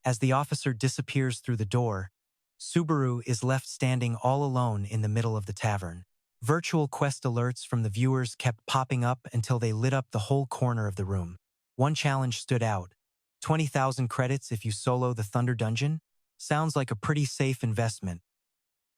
As the officer disappears through the door, Subaru is left standing all alone in the middle of the tavern. Virtual quest alerts from the viewers kept popping up until they lit up the whole corner of the room. One challenge stood out. 20,000 credits if you solo the Thunder Dungeon? Sounds like a pretty safe investment,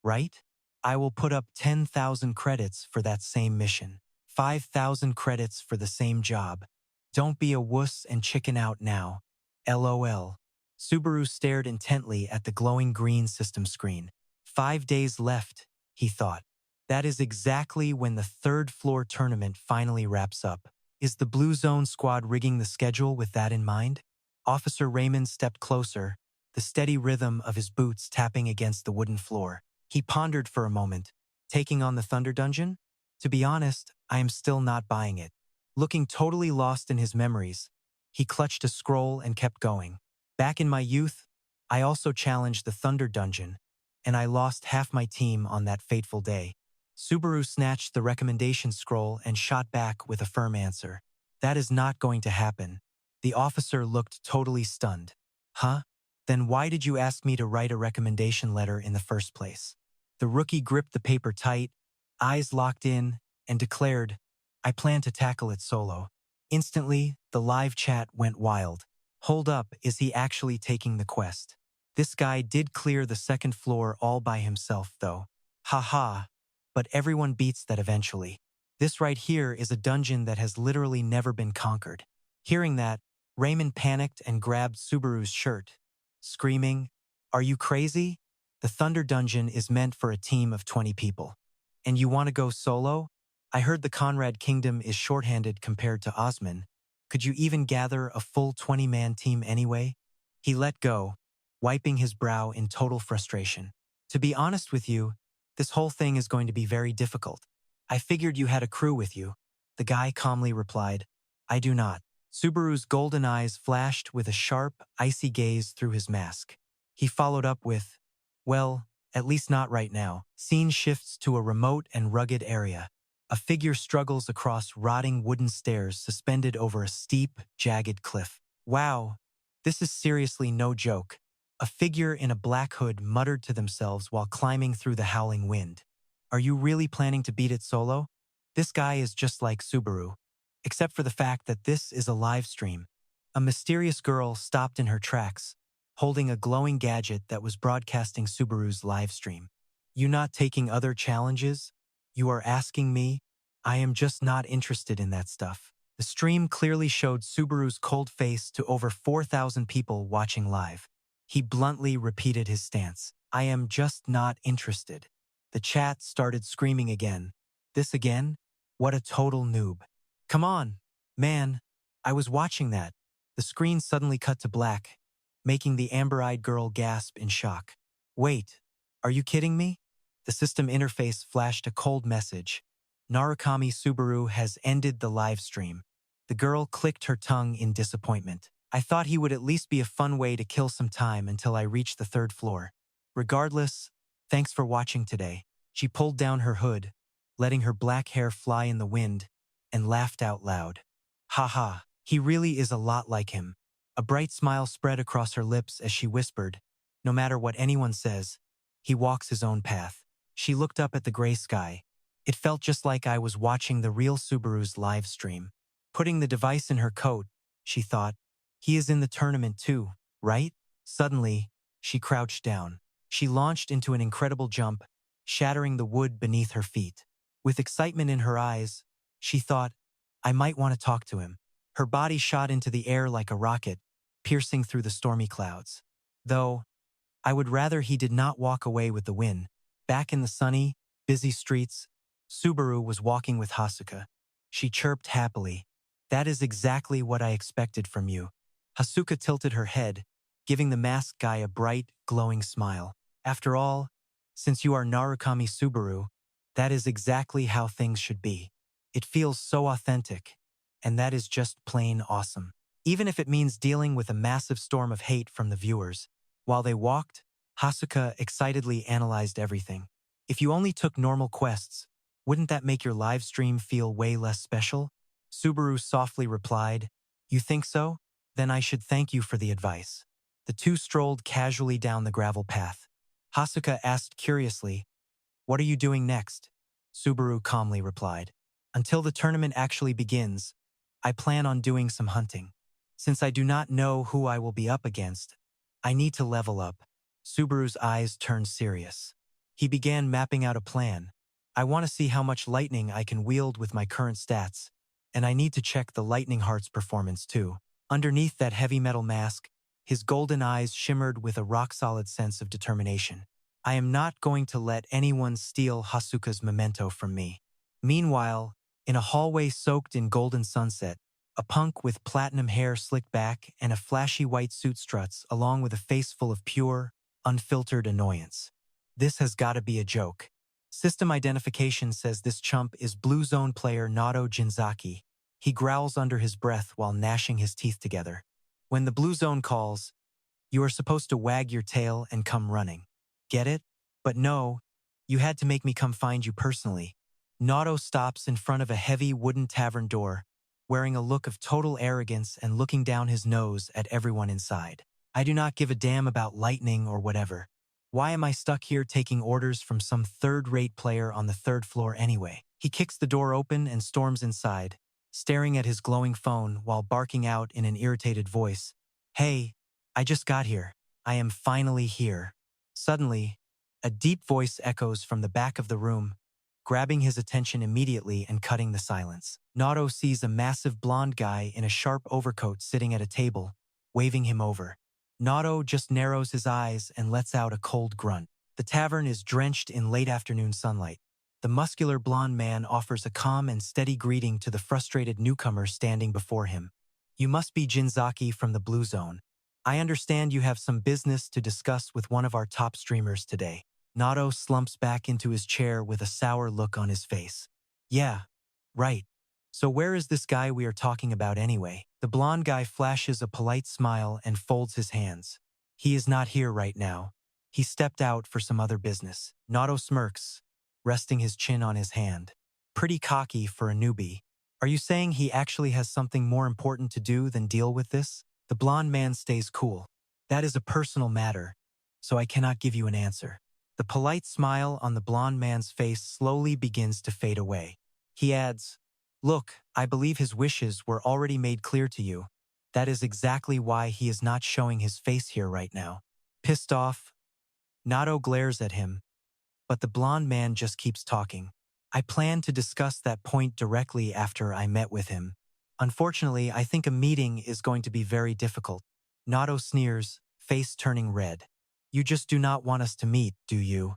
right? I will put up 10,000 credits for that same mission. 5,000 credits for the same job. Don't be a wuss and chicken out now. LOL. Subaru stared intently at the glowing green system screen. 5 days left, he thought. That is exactly when the third floor tournament finally wraps up. Is the Blue Zone squad rigging the schedule with that in mind? Officer Raymond stepped closer, the steady rhythm of his boots tapping against the wooden floor. He pondered for a moment. Taking on the Thunder Dungeon? To be honest, I am still not buying it. Looking totally lost in his memories, he clutched a scroll and kept going. Back in my youth, I also challenged the Thunder Dungeon, and I lost half my team on that fateful day. Subaru snatched the recommendation scroll and shot back with a firm answer. That is not going to happen. The officer looked totally stunned. Huh? Then why did you ask me to write a recommendation letter in the first place? The rookie gripped the paper tight, eyes locked in, and declared, I plan to tackle it solo. Instantly, the live chat went wild. Hold up, is he actually taking the quest? This guy did clear the second floor all by himself, though. Haha, but everyone beats that eventually. This right here is a dungeon that has literally never been conquered. Hearing that, Raymond panicked and grabbed Subaru's shirt, screaming, Are you crazy? The Thunder Dungeon is meant for a team of 20 people. And you want to go solo? I heard the Conrad Kingdom is shorthanded compared to Osman. Could you even gather a full 20-man team anyway? He let go, wiping his brow in total frustration. To be honest with you, this whole thing is going to be very difficult. I figured you had a crew with you. The guy calmly replied, I do not. Subaru's golden eyes flashed with a sharp, icy gaze through his mask. He followed up with, Well, at least not right now. Scene shifts to a remote and rugged area. A figure struggles across rotting wooden stairs suspended over a steep, jagged cliff. Wow, this is seriously no joke. A figure in a black hood muttered to themselves while climbing through the howling wind. Are you really planning to beat it solo? This guy is just like Subaru, except for the fact that this is a live stream. A mysterious girl stopped in her tracks, holding a glowing gadget that was broadcasting Subaru's live stream. You not taking other challenges? You are asking me? I am just not interested in that stuff. The stream clearly showed Subaru's cold face to over 4,000 people watching live. He bluntly repeated his stance. I am just not interested. The chat started screaming again. This again? What a total noob. Come on, man. I was watching that. The screen suddenly cut to black, making the amber-eyed girl gasp in shock. Wait, are you kidding me? The system interface flashed a cold message. Narukami Subaru has ended the live stream. The girl clicked her tongue in disappointment. I thought he would at least be a fun way to kill some time until I reached the third floor. Regardless, thanks for watching today. She pulled down her hood, letting her black hair fly in the wind, and laughed out loud. Haha, he really is a lot like him. A bright smile spread across her lips as she whispered, No matter what anyone says, he walks his own path. She looked up at the gray sky. It felt just like I was watching the real Subaru's live stream. Putting the device in her coat, she thought, he is in the tournament too, right? Suddenly, she crouched down. She launched into an incredible jump, shattering the wood beneath her feet. With excitement in her eyes, she thought, I might want to talk to him. Her body shot into the air like a rocket, piercing through the stormy clouds. Though, I would rather he did not walk away with the win. Back in the sunny, busy streets, Subaru was walking with Hasuka. She chirped happily. That is exactly what I expected from you. Hasuka tilted her head, giving the masked guy a bright, glowing smile. After all, since you are Narukami Subaru, that is exactly how things should be. It feels so authentic, and that is just plain awesome. Even if it means dealing with a massive storm of hate from the viewers. While they walked, Hasuka excitedly analyzed everything. If you only took normal quests, wouldn't that make your live stream feel way less special? Subaru softly replied, You think so? Then I should thank you for the advice. The two strolled casually down the gravel path. Hasuka asked curiously, "What are you doing next?" Subaru calmly replied, "Until the tournament actually begins, I plan on doing some hunting. Since I do not know who I will be up against, I need to level up." Subaru's eyes turned serious. He began mapping out a plan. "I want to see how much lightning I can wield with my current stats, and I need to check the Lightning Heart's performance too." Underneath that heavy metal mask, his golden eyes shimmered with a rock-solid sense of determination. "I am not going to let anyone steal Hasuka's memento from me." Meanwhile, in a hallway soaked in golden sunset, a punk with platinum hair slicked back and a flashy white suit struts along with a face full of pure, unfiltered annoyance. "This has got to be a joke. System identification says this chump is Blue Zone player Nato Jinzaki." He growls under his breath while gnashing his teeth together. "When the Blue Zone calls, you are supposed to wag your tail and come running. Get it? But no, you had to make me come find you personally." Nato stops in front of a heavy wooden tavern door, wearing a look of total arrogance and looking down his nose at everyone inside. "I do not give a damn about lightning or whatever. Why am I stuck here taking orders from some third-rate player on the third floor anyway?" He kicks the door open and storms inside, staring at his glowing phone while barking out in an irritated voice, "Hey, I just got here. I am finally here." Suddenly, a deep voice echoes from the back of the room, grabbing his attention immediately and cutting the silence. Nato sees a massive blonde guy in a sharp overcoat sitting at a table, waving him over. Nato just narrows his eyes and lets out a cold grunt. The tavern is drenched in late afternoon sunlight. The muscular blonde man offers a calm and steady greeting to the frustrated newcomer standing before him. "You must be Jinzaki from the Blue Zone. I understand you have some business to discuss with one of our top streamers today." Nato slumps back into his chair with a sour look on his face. "Yeah, right. So where is this guy we are talking about anyway?" The blonde guy flashes a polite smile and folds his hands. "He is not here right now. He stepped out for some other business." Nato smirks, resting his chin on his hand. Pretty cocky for a newbie. "Are you saying he actually has something more important to do than deal with this?" The blonde man stays cool. "That is a personal matter, so I cannot give you an answer." The polite smile on the blonde man's face slowly begins to fade away. He adds, "Look, I believe his wishes were already made clear to you. That is exactly why he is not showing his face here right now." Pissed off, Nato glares at him, but the blonde man just keeps talking. "I plan to discuss that point directly after I met with him. Unfortunately, I think a meeting is going to be very difficult." Nato sneers, face turning red. "You just do not want us to meet, do you?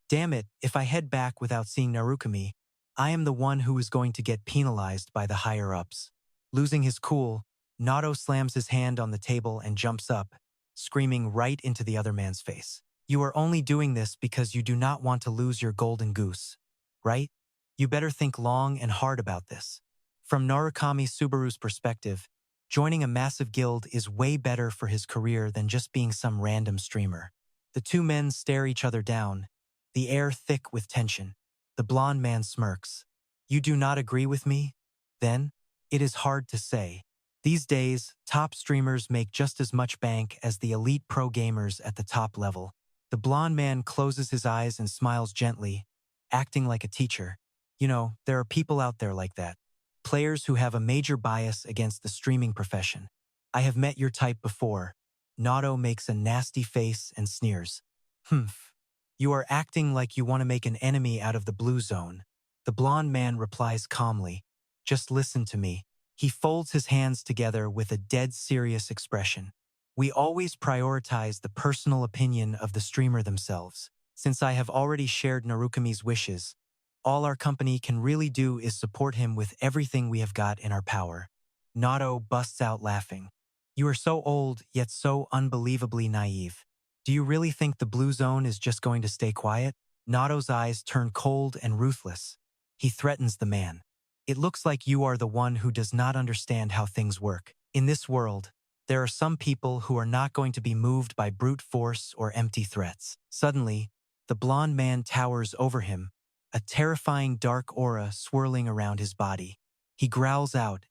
Damn it, if I head back without seeing Narukami, I am the one who is going to get penalized by the higher-ups." Losing his cool, Nato slams his hand on the table and jumps up, screaming right into the other man's face. "You are only doing this because you do not want to lose your golden goose, right? You better think long and hard about this." From Narukami Subaru's perspective, joining a massive guild is way better for his career than just being some random streamer. The two men stare each other down, the air thick with tension. The blonde man smirks. "You do not agree with me? Then, it is hard to say. These days, top streamers make just as much bank as the elite pro gamers at the top level." The blonde man closes his eyes and smiles gently, acting like a teacher. "You know, there are people out there like that. Players who have a major bias against the streaming profession. I have met your type before." Nato makes a nasty face and sneers. "Humph. You are acting like you want to make an enemy out of the Blue Zone." The blonde man replies calmly, "Just listen to me." He folds his hands together with a dead serious expression. "We always prioritize the personal opinion of the streamer themselves. Since I have already shared Narukami's wishes, all our company can really do is support him with everything we have got in our power." Nato busts out laughing. "You are so old, yet so unbelievably naive. Do you really think the Blue Zone is just going to stay quiet?" Nato's eyes turn cold and ruthless. He threatens the man. "It looks like you are the one who does not understand how things work. In this world, there are some people who are not going to be moved by brute force or empty threats." Suddenly, the blonde man towers over him, a terrifying dark aura swirling around his body. He growls out,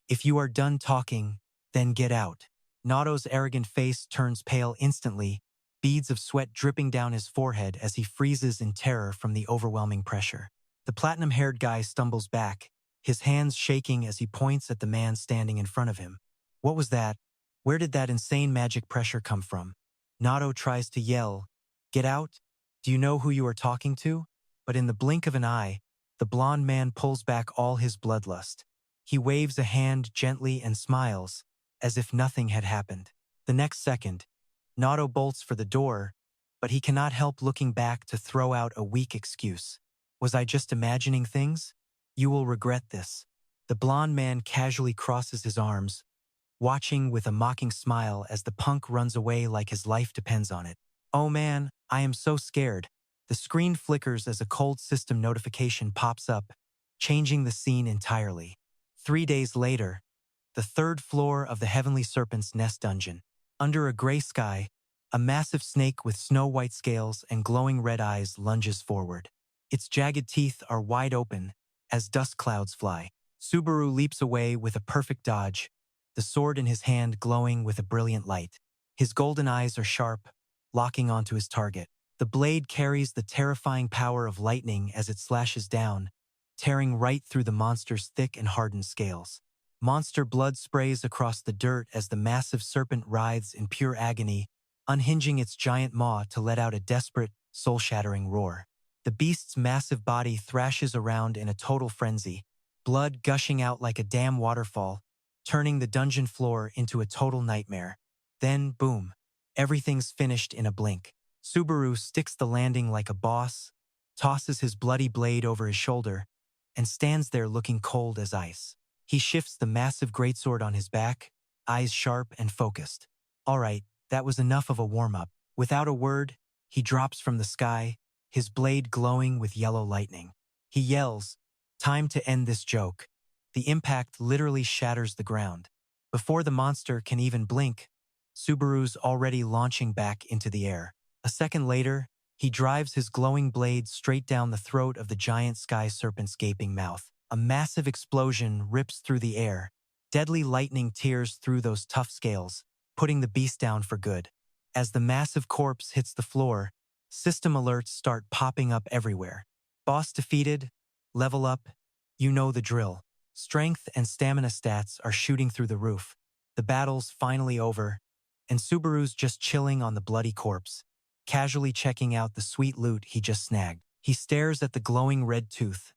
"If you are done talking, then get out." Naruto's arrogant face turns pale instantly, beads of sweat dripping down his forehead as he freezes in terror from the overwhelming pressure. The platinum-haired guy stumbles back, his hands shaking as he points at the man standing in front of him. What was that? Where did that insane magic pressure come from? Naruto tries to yell, "Get out! Do you know who you are talking to?" But in the blink of an eye, the blond man pulls back all his bloodlust. He waves a hand gently and smiles, as if nothing had happened. The next second, Naruto bolts for the door, but he cannot help looking back to throw out a weak excuse. Was I just imagining things? You will regret this. The blond man casually crosses his arms, watching with a mocking smile as the punk runs away like his life depends on it. Oh man, I am so scared. The screen flickers as a cold system notification pops up, changing the scene entirely. 3 days later, the third floor of the Heavenly Serpent's Nest dungeon. Under a gray sky, a massive snake with snow-white scales and glowing red eyes lunges forward. Its jagged teeth are wide open as dust clouds fly. Subaru leaps away with a perfect dodge, the sword in his hand glowing with a brilliant light. His golden eyes are sharp, locking onto his target. The blade carries the terrifying power of lightning as it slashes down, tearing right through the monster's thick and hardened scales. Monster blood sprays across the dirt as the massive serpent writhes in pure agony, unhinging its giant maw to let out a desperate, soul-shattering roar. The beast's massive body thrashes around in a total frenzy, blood gushing out like a damn waterfall, turning the dungeon floor into a total nightmare. Then, boom, everything's finished in a blink. Subaru sticks the landing like a boss, tosses his bloody blade over his shoulder, and stands there looking cold as ice. He shifts the massive greatsword on his back, eyes sharp and focused. All right, that was enough of a warm-up. Without a word, he drops from the sky, his blade glowing with yellow lightning. He yells, "Time to end this joke." The impact literally shatters the ground. Before the monster can even blink, Subaru's already launching back into the air. A second later, he drives his glowing blade straight down the throat of the giant sky serpent's gaping mouth. A massive explosion rips through the air. Deadly lightning tears through those tough scales, putting the beast down for good. As the massive corpse hits the floor, system alerts start popping up everywhere. Boss defeated, level up, you know the drill. Strength and stamina stats are shooting through the roof. The battle's finally over, and Subaru's just chilling on the bloody corpse, casually checking out the sweet loot he just snagged. He stares at the glowing red tooth,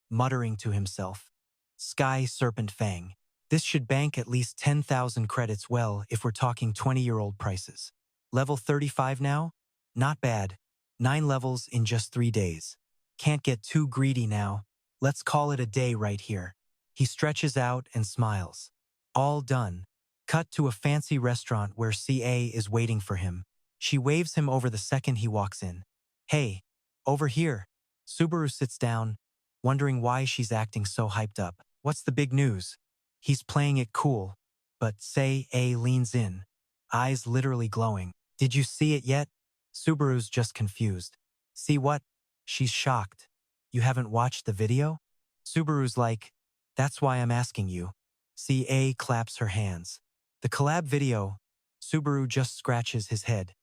muttering to himself, "Sky Serpent Fang. This should bank at least 10,000 credits well if we're talking 20-year-old prices. Level 35 now? Not bad. 9 levels in just 3 days. Can't get too greedy now. Let's call it a day right here." He stretches out and smiles. All done. Cut to a fancy restaurant where CA is waiting for him. She waves him over the second he walks in. "Hey, over here." Subaru sits down, wondering why she's acting so hyped up. What's the big news? He's playing it cool, but CA leans in, eyes literally glowing. "Did you see it yet?" Subaru's just confused. "See what?" She's shocked. "You haven't watched the video?" Subaru's like, "That's why I'm asking you." CA claps her hands. "The collab video." Subaru just scratches his head.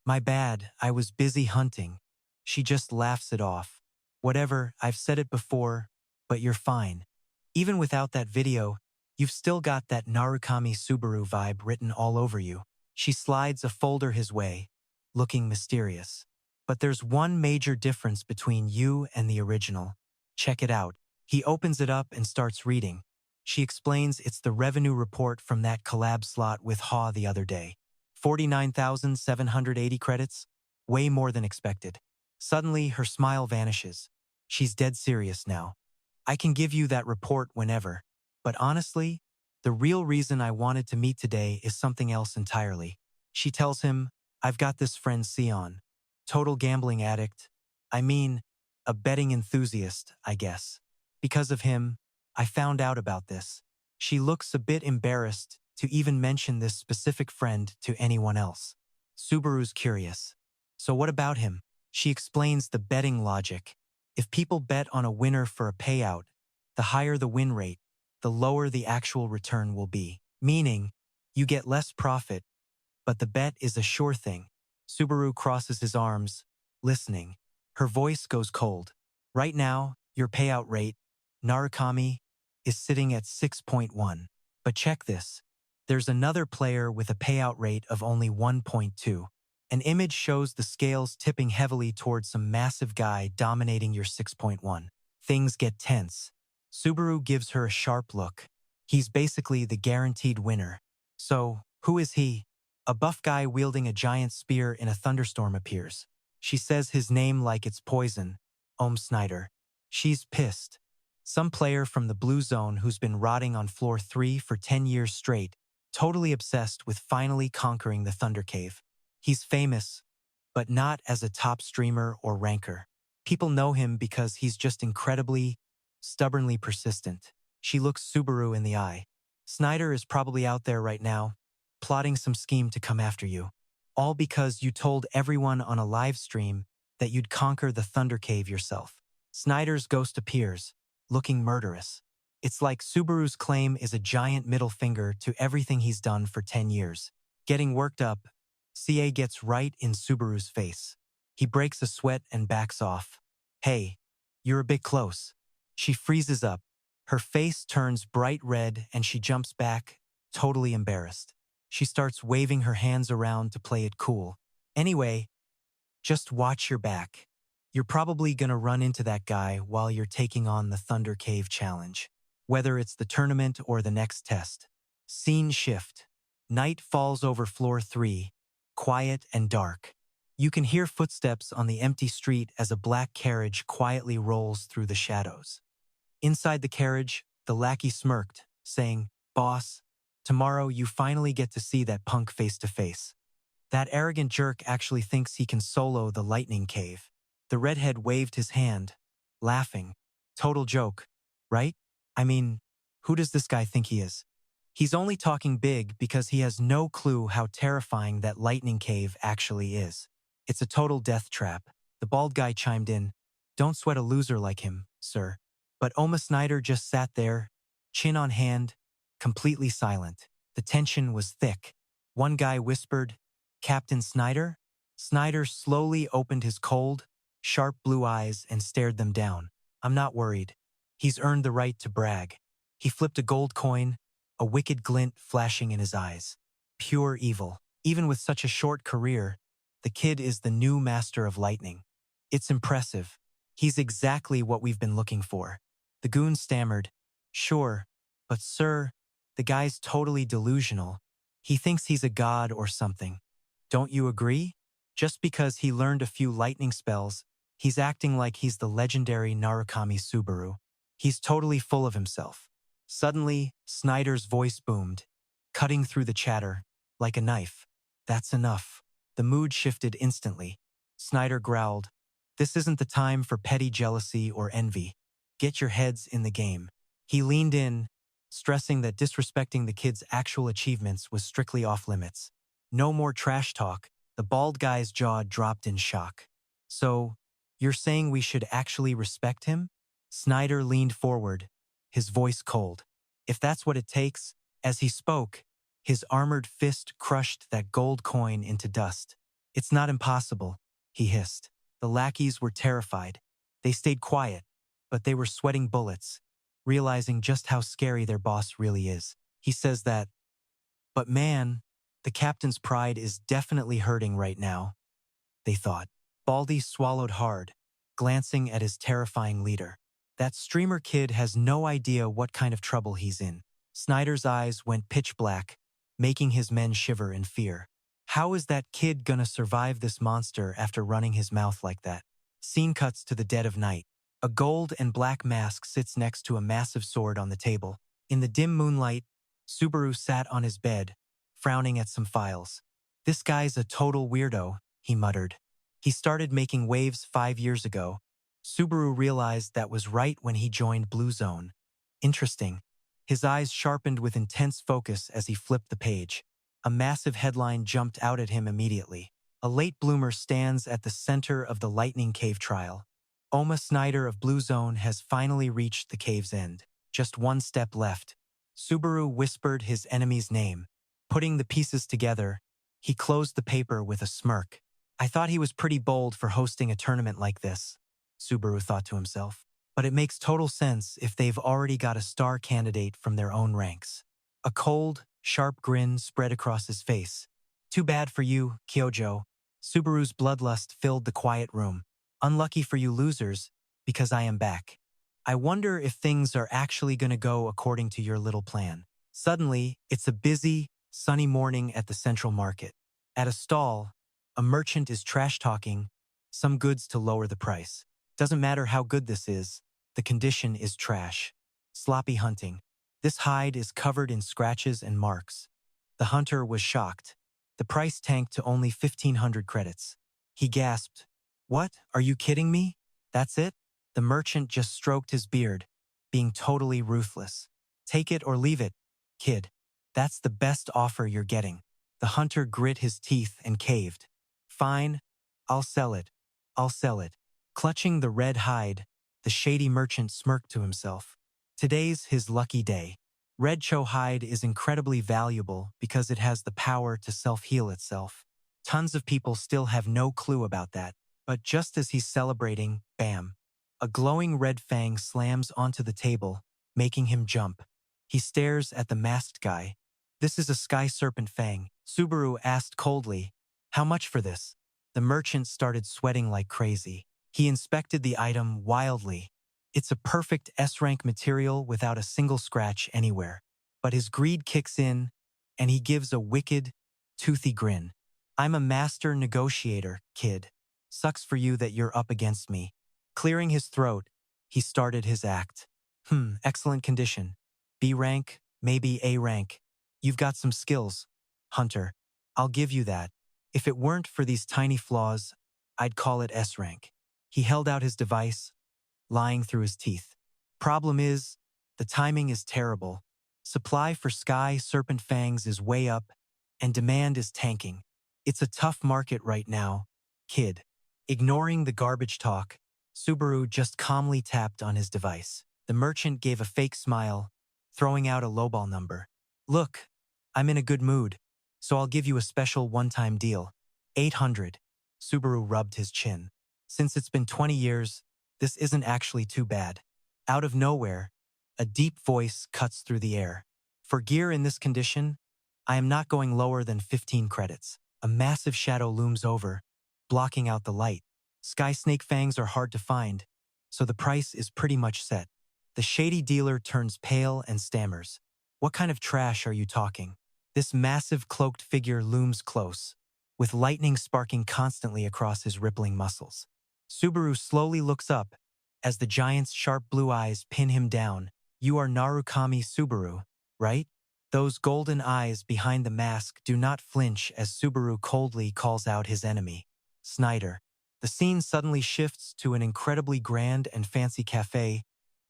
"My bad, I was busy hunting." She just laughs it off. "Whatever, I've said it before, but you're fine. Even without that video, you've still got that Narukami Subaru vibe written all over you." She slides a folder his way, looking mysterious. "But there's one major difference between you and the original. Check it out." He opens it up and starts reading. She explains it's the revenue report from that collab slot with Ha the other day. 49,780 credits, way more than expected. Suddenly, her smile vanishes. She's dead serious now. "I can give you that report whenever. But honestly, the real reason I wanted to meet today is something else entirely." She tells him, "I've got this friend Sion. Total gambling addict. I mean, a betting enthusiast, I guess. Because of him, I found out about this." She looks a bit embarrassed to even mention this specific friend to anyone else. Subaru's curious. "So what about him?" She explains the betting logic. If people bet on a winner for a payout, the higher the win rate, the lower the actual return will be. Meaning, You get less profit, but the bet is a sure thing. Subaru crosses his arms, listening. Her voice goes cold. Right now, your payout rate, Narukami, is sitting at 6.1. But check this. There's another player with a payout rate of only 1.2. An image shows the scales tipping heavily towards some massive guy dominating your 6.1. Things get tense. Subaru gives her a sharp look. He's basically the guaranteed winner. So, who is he? A buff guy wielding a giant spear in a thunderstorm appears. She says his name like it's poison. Snyder. She's pissed. Some player from the blue zone who's been rotting on floor 3 for 10 years straight, totally obsessed with finally conquering the Thunder Cave. He's famous, but not as a top streamer or ranker. People know him because he's just incredibly, stubbornly persistent. She looks Subaru in the eye. Snyder is probably out there right now, plotting some scheme to come after you. All because you told everyone on a live stream that you'd conquer the Thunder Cave yourself. Snyder's ghost appears, looking murderous. It's like Subaru's claim is a giant middle finger to everything he's done for 10 years. Getting worked up, CA gets right in Subaru's face. He breaks a sweat and backs off. Hey, you're a bit close. She freezes up. Her face turns bright red and she jumps back, totally embarrassed. She starts waving her hands around to play it cool. Anyway, just watch your back. You're probably gonna run into that guy while you're taking on the Thunder Cave challenge. Whether it's the tournament or the next test. Scene shift. Night falls over floor 3, quiet and dark. You can hear footsteps on the empty street as a black carriage quietly rolls through the shadows. Inside the carriage, the lackey smirked, saying, "Boss, tomorrow you finally get to see that punk face to face. That arrogant jerk actually thinks he can solo the lightning cave." The redhead waved his hand, laughing. Total joke, right? I mean, who does this guy think he is? He's only talking big because he has no clue how terrifying that lightning cave actually is. It's a total death trap. The bald guy chimed in. Don't sweat a loser like him, sir. But Snyder just sat there, chin on hand, completely silent. The tension was thick. One guy whispered, "Captain Snyder?" Snyder slowly opened his cold, sharp blue eyes and stared them down. "I'm not worried. He's earned the right to brag." He flipped a gold coin, a wicked glint flashing in his eyes. Pure evil. Even with such a short career, the kid is the new master of lightning. It's impressive. He's exactly what we've been looking for. The goon stammered, "Sure, but sir, the guy's totally delusional. He thinks he's a god or something. Don't you agree? Just because he learned a few lightning spells, he's acting like he's the legendary Narukami Subaru. He's totally full of himself." Suddenly, Snyder's voice boomed, cutting through the chatter, like a knife. "That's enough." The mood shifted instantly. Snyder growled, "This isn't the time for petty jealousy or envy. Get your heads in the game." He leaned in, stressing that disrespecting the kid's actual achievements was strictly off limits. No more trash talk. The bald guy's jaw dropped in shock. "So, you're saying we should actually respect him?" Snyder leaned forward, his voice cold. "If that's what it takes." As he spoke, his armored fist crushed that gold coin into dust. "It's not impossible," he hissed. The lackeys were terrified. They stayed quiet, but they were sweating bullets, realizing just how scary their boss really is. He says that, but man, the captain's pride is definitely hurting right now, they thought. Baldy swallowed hard, glancing at his terrifying leader. That streamer kid has no idea what kind of trouble he's in. Snyder's eyes went pitch black, making his men shiver in fear. How is that kid gonna survive this monster after running his mouth like that? Scene cuts to the dead of night. A gold and black mask sits next to a massive sword on the table. In the dim moonlight, Subaru sat on his bed, frowning at some files. "This guy's a total weirdo," he muttered. "He started making waves 5 years ago." Subaru realized that was right when he joined Blue Zone. Interesting. His eyes sharpened with intense focus as he flipped the page. A massive headline jumped out at him immediately. A late bloomer stands at the center of the Lightning Cave trial. Snyder of Blue Zone has finally reached the cave's end. Just one step left. Subaru whispered his enemy's name. Putting the pieces together, he closed the paper with a smirk. I thought he was pretty bold for hosting a tournament like this, Subaru thought to himself. But it makes total sense if they've already got a star candidate from their own ranks. A cold, sharp grin spread across his face. Too bad for you, Kyojo. Subaru's bloodlust filled the quiet room. Unlucky for you losers, because I am back. I wonder if things are actually going to go according to your little plan. Suddenly, it's a busy, sunny morning at the central market. At a stall, a merchant is trash-talking some goods to lower the price. Doesn't matter how good this is, the condition is trash. Sloppy hunting. This hide is covered in scratches and marks. The hunter was shocked. The price tanked to only 1,500 credits. He gasped, "What? Are you kidding me? That's it?" The merchant just stroked his beard, being totally ruthless. "Take it or leave it, kid. That's the best offer you're getting." The hunter grit his teeth and caved. "Fine, I'll sell it. I'll sell it." Clutching the red hide, the shady merchant smirked to himself. Today's his lucky day. Red Cho hide is incredibly valuable because it has the power to self-heal itself. Tons of people still have no clue about that. But just as he's celebrating, bam, a glowing red fang slams onto the table, making him jump. He stares at the masked guy. "This is a sky serpent fang," Subaru asked coldly. "How much for this?" The merchant started sweating like crazy. He inspected the item wildly. It's a perfect S-rank material without a single scratch anywhere. But his greed kicks in, and he gives a wicked, toothy grin. "I'm a master negotiator, kid. Sucks for you that you're up against me." Clearing his throat, he started his act. Excellent condition. B rank, maybe A rank. You've got some skills, hunter. I'll give you that. If it weren't for these tiny flaws, I'd call it S rank. He held out his device, lying through his teeth. Problem is, the timing is terrible. Supply for sky serpent fangs is way up, and demand is tanking. It's a tough market right now, kid. Ignoring the garbage talk, Subaru just calmly tapped on his device. The merchant gave a fake smile, throwing out a lowball number. "Look, I'm in a good mood, so I'll give you a special one-time deal. 800. Subaru rubbed his chin. Since it's been 20 years, this isn't actually too bad. Out of nowhere, a deep voice cuts through the air. "For gear in this condition, I am not going lower than 15 credits. A massive shadow looms over, blocking out the light. Sky snake fangs are hard to find, so the price is pretty much set. The shady dealer turns pale and stammers. "What kind of trash are you talking?" This massive cloaked figure looms close, with lightning sparking constantly across his rippling muscles. Subaru slowly looks up as the giant's sharp blue eyes pin him down. "You are Narukami Subaru, right?" Those golden eyes behind the mask do not flinch as Subaru coldly calls out his enemy, Snyder. The scene suddenly shifts to an incredibly grand and fancy cafe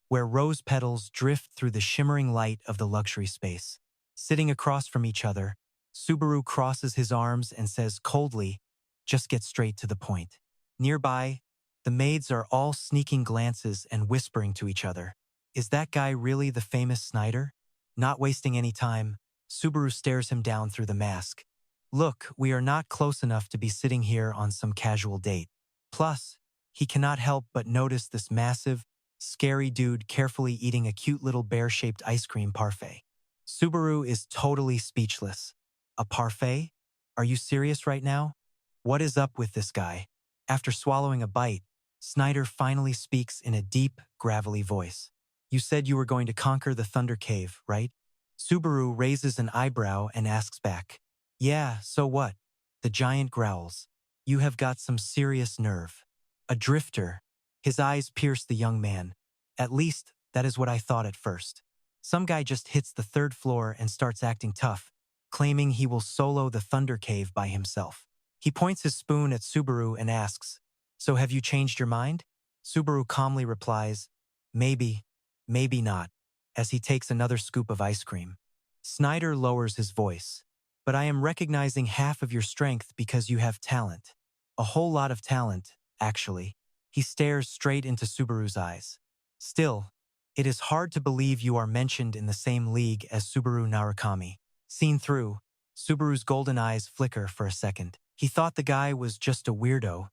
where rose petals drift through the shimmering light of the luxury space. Sitting across from each other, Subaru crosses his arms and says coldly, "Just get straight to the point." Nearby, the maids are all sneaking glances and whispering to each other. Is that guy really the famous Snyder? Not wasting any time, Subaru stares him down through the mask. "Look, we are not close enough to be sitting here on some casual date." Plus, he cannot help but notice this massive, scary dude carefully eating a cute little bear-shaped ice cream parfait. Subaru is totally speechless. A parfait? Are you serious right now? What is up with this guy? After swallowing a bite, Snyder finally speaks in a deep, gravelly voice. "You said you were going to conquer the Thunder Cave, right?" Subaru raises an eyebrow and asks back. "Yeah, so what?" The giant growls. "You have got some serious nerve." A drifter. His eyes pierce the young man. "At least, that is what I thought at first. Some guy just hits the third floor and starts acting tough, claiming he will solo the Thunder Cave by himself." He points his spoon at Subaru and asks, "So have you changed your mind?" Subaru calmly replies, "Maybe, maybe not," as he takes another scoop of ice cream. Snyder lowers his voice. "But I am recognizing half of your strength because you have talent. A whole lot of talent, actually." He stares straight into Subaru's eyes. "Still, it is hard to believe you are mentioned in the same league as Subaru Narukami." Seen through, Subaru's golden eyes flicker for a second. He thought the guy was just a weirdo,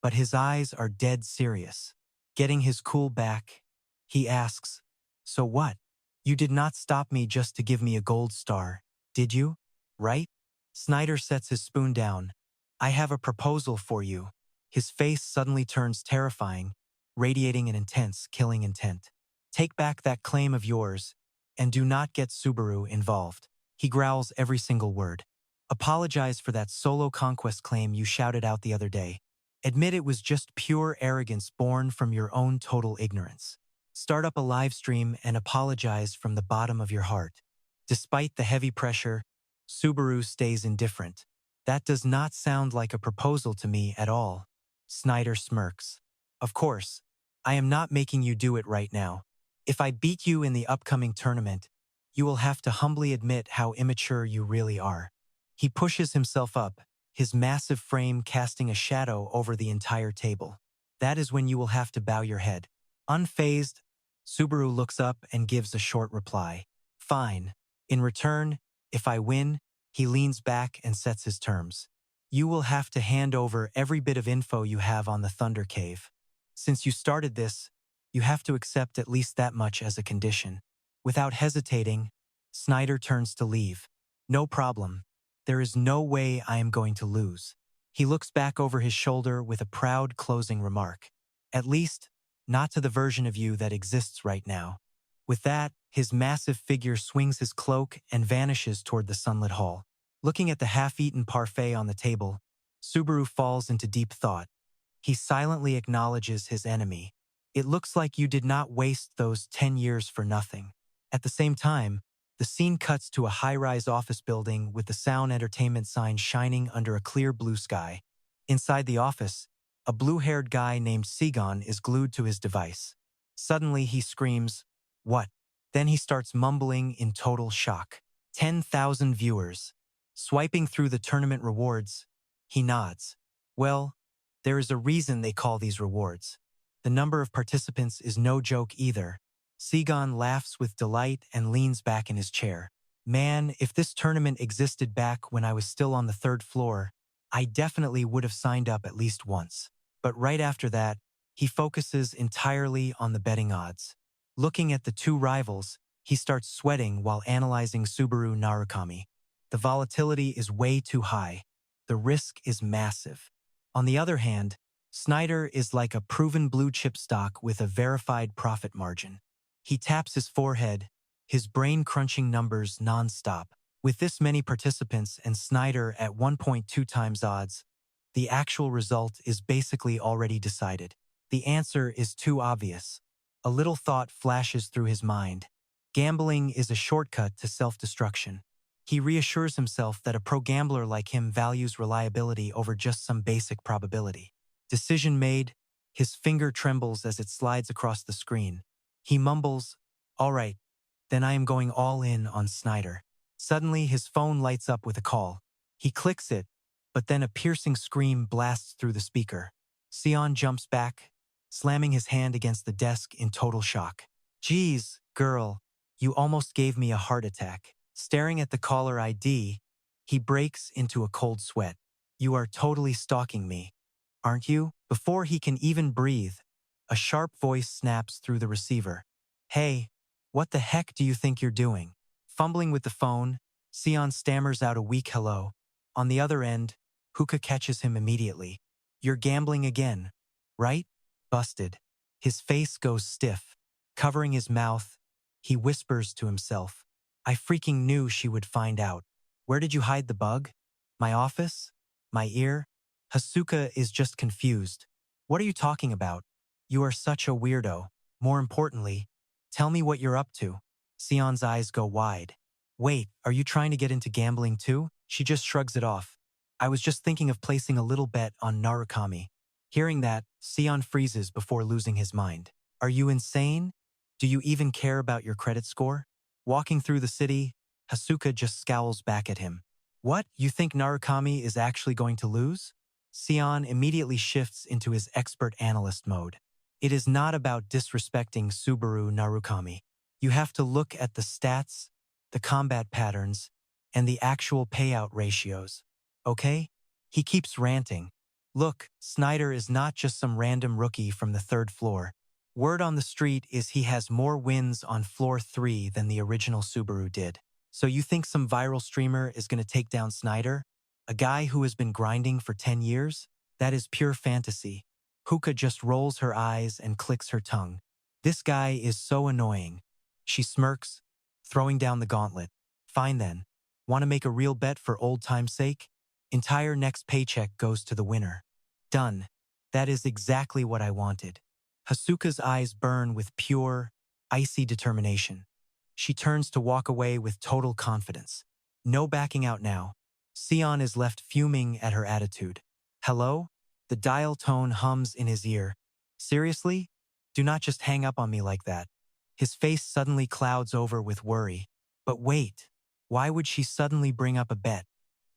but his eyes are dead serious. Getting his cool back, he asks, "So what? You did not stop me just to give me a gold star, did you? Right?" Snyder sets his spoon down. "I have a proposal for you." His face suddenly turns terrifying, radiating an intense, killing intent. "Take back that claim of yours, and do not get Subaru involved." He growls every single word. "Apologize for that solo conquest claim you shouted out the other day. Admit it was just pure arrogance born from your own total ignorance. Start up a live stream and apologize from the bottom of your heart." Despite the heavy pressure, Subaru stays indifferent. "That does not sound like a proposal to me at all." Snyder smirks. "Of course, I am not making you do it right now. If I beat you in the upcoming tournament, you will have to humbly admit how immature you really are." He pushes himself up, his massive frame casting a shadow over the entire table. "That is when you will have to bow your head." Unfazed, Subaru looks up and gives a short reply. "Fine. In return, if I win," he leans back and sets his terms. "You will have to hand over every bit of info you have on the Thunder Cave. Since you started this, you have to accept at least that much as a condition." Without hesitating, Snyder turns to leave. "No problem. There is no way I am going to lose." He looks back over his shoulder with a proud closing remark. "At least, not to the version of you that exists right now." With that, his massive figure swings his cloak and vanishes toward the sunlit hall. Looking at the half-eaten parfait on the table, Subaru falls into deep thought. He silently acknowledges his enemy. "It looks like you did not waste those 10 years for nothing." At the same time, the scene cuts to a high-rise office building with the sound entertainment sign shining under a clear blue sky. Inside the office, a blue-haired guy named Sigon is glued to his device. Suddenly he screams, "What?" Then he starts mumbling in total shock. 10,000 viewers. Swiping through the tournament rewards, he nods. "Well, there is a reason they call these rewards. The number of participants is no joke either." Sigon laughs with delight and leans back in his chair. "Man, if this tournament existed back when I was still on the 3rd floor, I definitely would have signed up at least once." But right after that, he focuses entirely on the betting odds. Looking at the two rivals, he starts sweating while analyzing Subaru Narukami. The volatility is way too high. The risk is massive. On the other hand, Snyder is like a proven blue-chip stock with a verified profit margin. He taps his forehead, his brain crunching numbers non-stop. With this many participants and Snyder at 1.2 times odds, the actual result is basically already decided. The answer is too obvious. A little thought flashes through his mind. Gambling is a shortcut to self-destruction. He reassures himself that a pro gambler like him values reliability over just some basic probability. Decision made, his finger trembles as it slides across the screen. He mumbles, "All right, then I am going all in on Snyder." Suddenly, his phone lights up with a call. He clicks it, but then a piercing scream blasts through the speaker. Sion jumps back, slamming his hand against the desk in total shock. "Geez, girl, you almost gave me a heart attack." Staring at the caller ID, he breaks into a cold sweat. "You are totally stalking me, aren't you?" Before he can even breathe, a sharp voice snaps through the receiver. "Hey, what the heck do you think you're doing?" Fumbling with the phone, Sion stammers out a weak hello. On the other end, Hookah catches him immediately. "You're gambling again, right?" Busted. His face goes stiff. Covering his mouth, he whispers to himself, "I freaking knew she would find out. Where did you hide the bug? My office? My ear?" Hasuka is just confused. "What are you talking about? You are such a weirdo. More importantly, tell me what you're up to." Sion's eyes go wide. "Wait, are you trying to get into gambling too?" She just shrugs it off. "I was just thinking of placing a little bet on Narukami." Hearing that, Sion freezes before losing his mind. "Are you insane? Do you even care about your credit score?" Walking through the city, Hasuka just scowls back at him. "What, you think Narukami is actually going to lose?" Sion immediately shifts into his expert analyst mode. "It is not about disrespecting Subaru Narukami. You have to look at the stats, the combat patterns, and the actual payout ratios. Okay? He keeps ranting. Look, Snyder is not just some random rookie from the third floor. Word on the street is he has more wins on floor 3 than the original Subaru did. So you think some viral streamer is going to take down Snyder? A guy who has been grinding for 10 years? That is pure fantasy. Huka just rolls her eyes and clicks her tongue. This guy is so annoying. She smirks, throwing down the gauntlet. Fine then. Want to make a real bet for old time's sake? Entire next paycheck goes to the winner. Done. That is exactly what I wanted. Hasuka's eyes burn with pure, icy determination. She turns to walk away with total confidence. No backing out now. Sion is left fuming at her attitude. Hello? The dial tone hums in his ear. Seriously? Do not just hang up on me like that. His face suddenly clouds over with worry. But wait, why would she suddenly bring up a bet?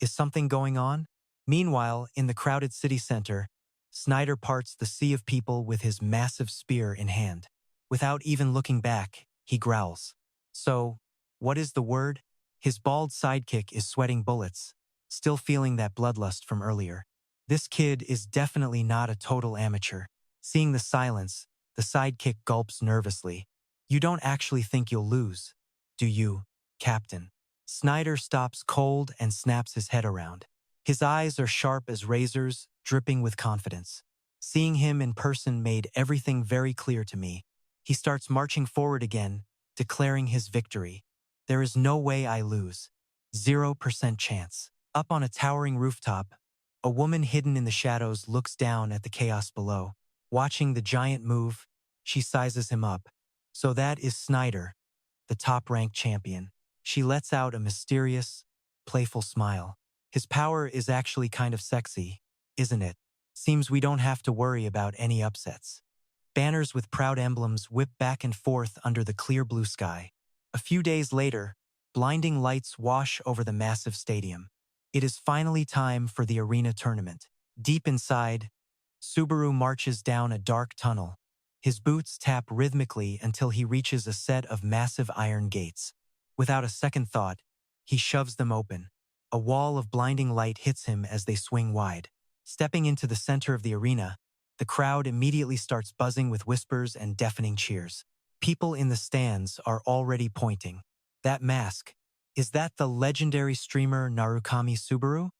Is something going on? Meanwhile, in the crowded city center, Snyder parts the sea of people with his massive spear in hand. Without even looking back, he growls. So, what is the word? His bald sidekick is sweating bullets, still feeling that bloodlust from earlier. This kid is definitely not a total amateur. Seeing the silence, the sidekick gulps nervously. You don't actually think you'll lose, do you, Captain? Snyder stops cold and snaps his head around. His eyes are sharp as razors, dripping with confidence. Seeing him in person made everything very clear to me. He starts marching forward again, declaring his victory. There is no way I lose. 0% chance. Up on a towering rooftop, a woman hidden in the shadows looks down at the chaos below. Watching the giant move, she sizes him up. So that is Snyder, the top-ranked champion. She lets out a mysterious, playful smile. His power is actually kind of sexy, isn't it? Seems we don't have to worry about any upsets. Banners with proud emblems whip back and forth under the clear blue sky. A few days later, blinding lights wash over the massive stadium. It is finally time for the arena tournament. Deep inside, Subaru marches down a dark tunnel. His boots tap rhythmically until he reaches a set of massive iron gates. Without a second thought, he shoves them open. A wall of blinding light hits him as they swing wide. Stepping into the center of the arena, the crowd immediately starts buzzing with whispers and deafening cheers. People in the stands are already pointing. That mask, is that the legendary streamer Narukami Subaru?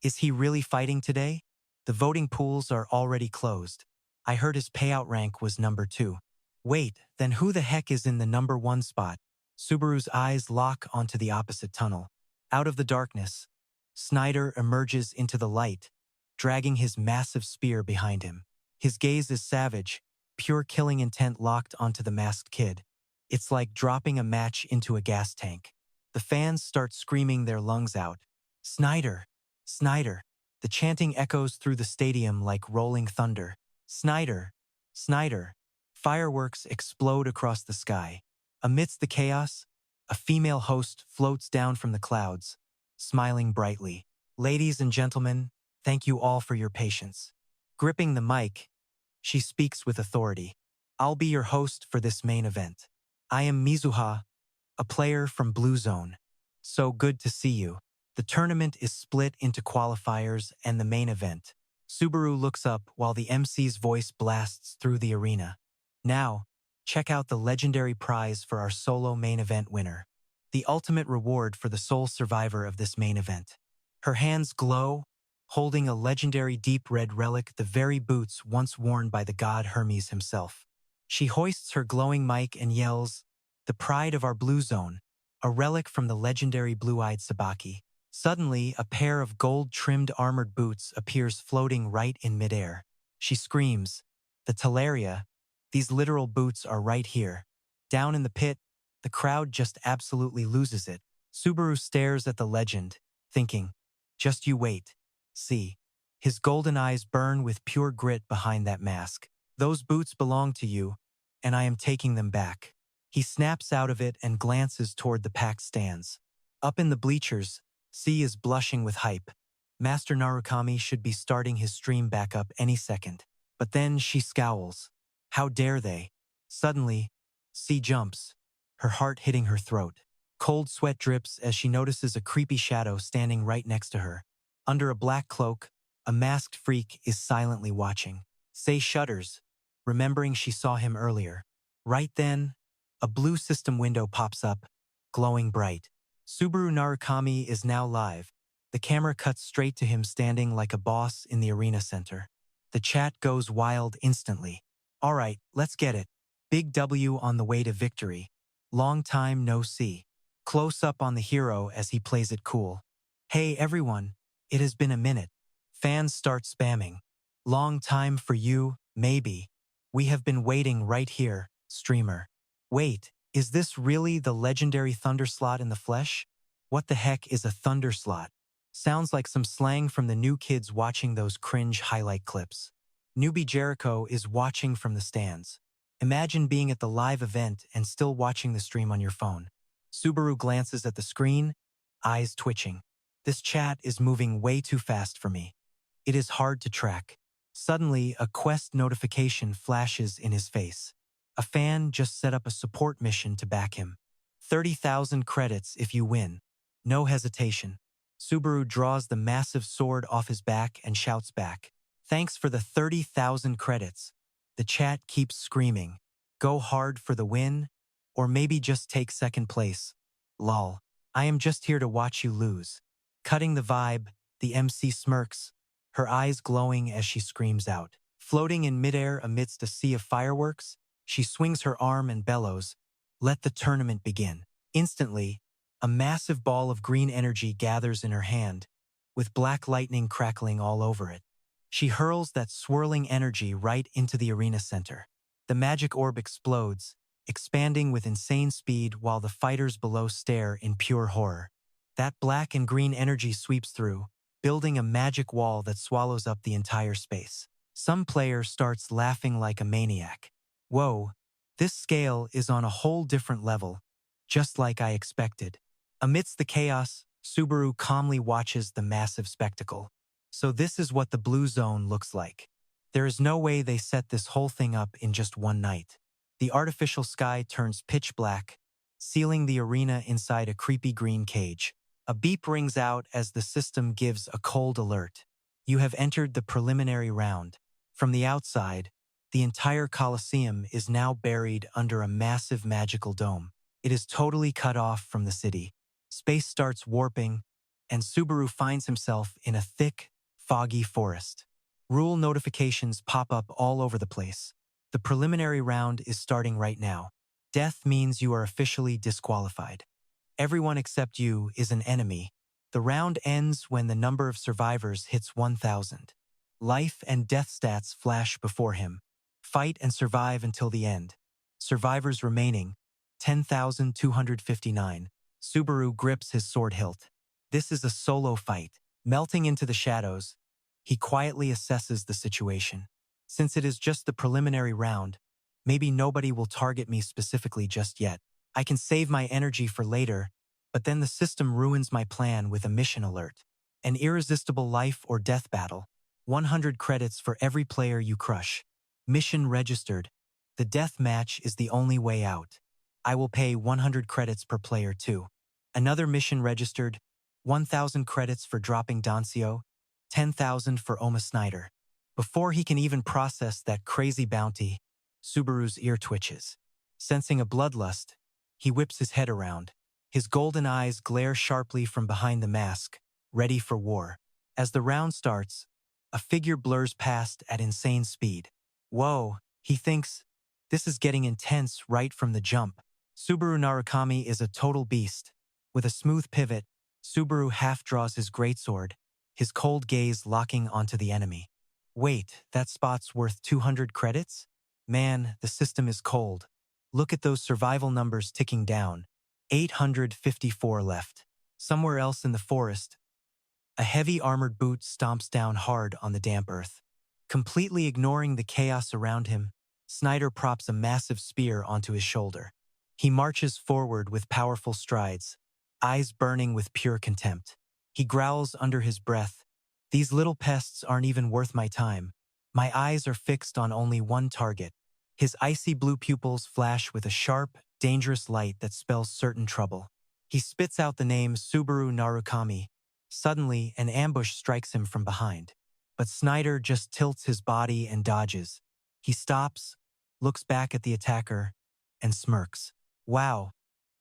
Is he really fighting today? The voting pools are already closed. I heard his payout rank was number 2. Wait, then who the heck is in the number 1 spot? Subaru's eyes lock onto the opposite tunnel. Out of the darkness, Snyder emerges into the light, dragging his massive spear behind him. His gaze is savage, pure killing intent locked onto the masked kid. It's like dropping a match into a gas tank. The fans start screaming their lungs out. Snyder! Snyder! The chanting echoes through the stadium like rolling thunder. Snyder! Snyder! Fireworks explode across the sky. Amidst the chaos, a female host floats down from the clouds, smiling brightly. Ladies and gentlemen, thank you all for your patience. Gripping the mic, she speaks with authority. I'll be your host for this main event. I am Mizuha, a player from Blue Zone. So good to see you. The tournament is split into qualifiers and the main event. Subaru looks up while the MC's voice blasts through the arena. Now, check out the legendary prize for our solo main event winner. The ultimate reward for the sole survivor of this main event. Her hands glow, holding a legendary deep red relic, the very boots once worn by the god Hermes himself. She hoists her glowing mic and yells, "The pride of our Blue Zone, a relic from the legendary blue-eyed Sabaki." Suddenly, a pair of gold-trimmed armored boots appears floating right in midair. She screams, "The Talaria, these literal boots are right here." Down in the pit, the crowd just absolutely loses it. Subaru stares at the legend, thinking, just you wait. See. His golden eyes burn with pure grit behind that mask. Those boots belong to you, and I am taking them back. He snaps out of it and glances toward the packed stands. Up in the bleachers, C is blushing with hype. Master Narukami should be starting his stream back up any second. But then she scowls. How dare they? Suddenly, C jumps, her heart hitting her throat. Cold sweat drips as she notices a creepy shadow standing right next to her. Under a black cloak, a masked freak is silently watching. Sei shudders, remembering she saw him earlier. Right then, a blue system window pops up, glowing bright. Subaru Narukami is now live. The camera cuts straight to him standing like a boss in the arena center. The chat goes wild instantly. All right, let's get it. Big W on the way to victory. Long time no see. Close up on the hero as he plays it cool. Hey everyone, it has been a minute. Fans start spamming. Long time for you, maybe. We have been waiting right here, streamer. Wait, is this really the legendary Thunder Slot in the flesh? What the heck is a Thunder Slot? Sounds like some slang from the new kids watching those cringe highlight clips. Newbie Jericho is watching from the stands. Imagine being at the live event and still watching the stream on your phone. Subaru glances at the screen, eyes twitching. This chat is moving way too fast for me. It is hard to track. Suddenly, a quest notification flashes in his face. A fan just set up a support mission to back him. 30,000 credits if you win. No hesitation. Subaru draws the massive sword off his back and shouts back. Thanks for the 30,000 credits. The chat keeps screaming. Go hard for the win, or maybe just take second place. Lol. I am just here to watch you lose. Cutting the vibe, the MC smirks, her eyes glowing as she screams out. Floating in midair amidst a sea of fireworks, she swings her arm and bellows, "Let the tournament begin." Instantly, a massive ball of green energy gathers in her hand, with black lightning crackling all over it. She hurls that swirling energy right into the arena center. The magic orb explodes, expanding with insane speed while the fighters below stare in pure horror. That black and green energy sweeps through, building a magic wall that swallows up the entire space. Some player starts laughing like a maniac. Whoa, this scale is on a whole different level, just like I expected. Amidst the chaos, Subaru calmly watches the massive spectacle. So this is what the blue zone looks like. There is no way they set this whole thing up in just one night. The artificial sky turns pitch black, sealing the arena inside a creepy green cage. A beep rings out as the system gives a cold alert. You have entered the preliminary round. From the outside, the entire Colosseum is now buried under a massive magical dome. It is totally cut off from the city. Space starts warping, and Subaru finds himself in a thick, foggy forest. Rule notifications pop up all over the place. The preliminary round is starting right now. Death means you are officially disqualified. Everyone except you is an enemy. The round ends when the number of survivors hits 1,000. Life and death stats flash before him. Fight and survive until the end. Survivors remaining, 10,259. Subaru grips his sword hilt. This is a solo fight. Melting into the shadows, he quietly assesses the situation. Since it is just the preliminary round, maybe nobody will target me specifically just yet. I can save my energy for later, but then the system ruins my plan with a mission alert. An irresistible life or death battle. 100 credits for every player you crush. Mission registered. The death match is the only way out. I will pay 100 credits per player too. Another mission registered. 1,000 credits for dropping Dancio. 10,000 for Oma Snyder. Before he can even process that crazy bounty, Subaru's ear twitches. Sensing a bloodlust, he whips his head around. His golden eyes glare sharply from behind the mask, ready for war. As the round starts, a figure blurs past at insane speed. Whoa, he thinks, this is getting intense right from the jump. Subaru Narukami is a total beast. With a smooth pivot, Subaru half draws his greatsword, his cold gaze locking onto the enemy. Wait, that spot's worth 200 credits? Man, the system is cold. Look at those survival numbers ticking down. 854 left. Somewhere else in the forest, a heavy armored boot stomps down hard on the damp earth. Completely ignoring the chaos around him, Snyder props a massive spear onto his shoulder. He marches forward with powerful strides, eyes burning with pure contempt. He growls under his breath, "These little pests aren't even worth my time. My eyes are fixed on only one target." His icy blue pupils flash with a sharp, dangerous light that spells certain trouble. He spits out the name Subaru Narukami. Suddenly, an ambush strikes him from behind. But Snyder just tilts his body and dodges. He stops, looks back at the attacker, and smirks. Wow.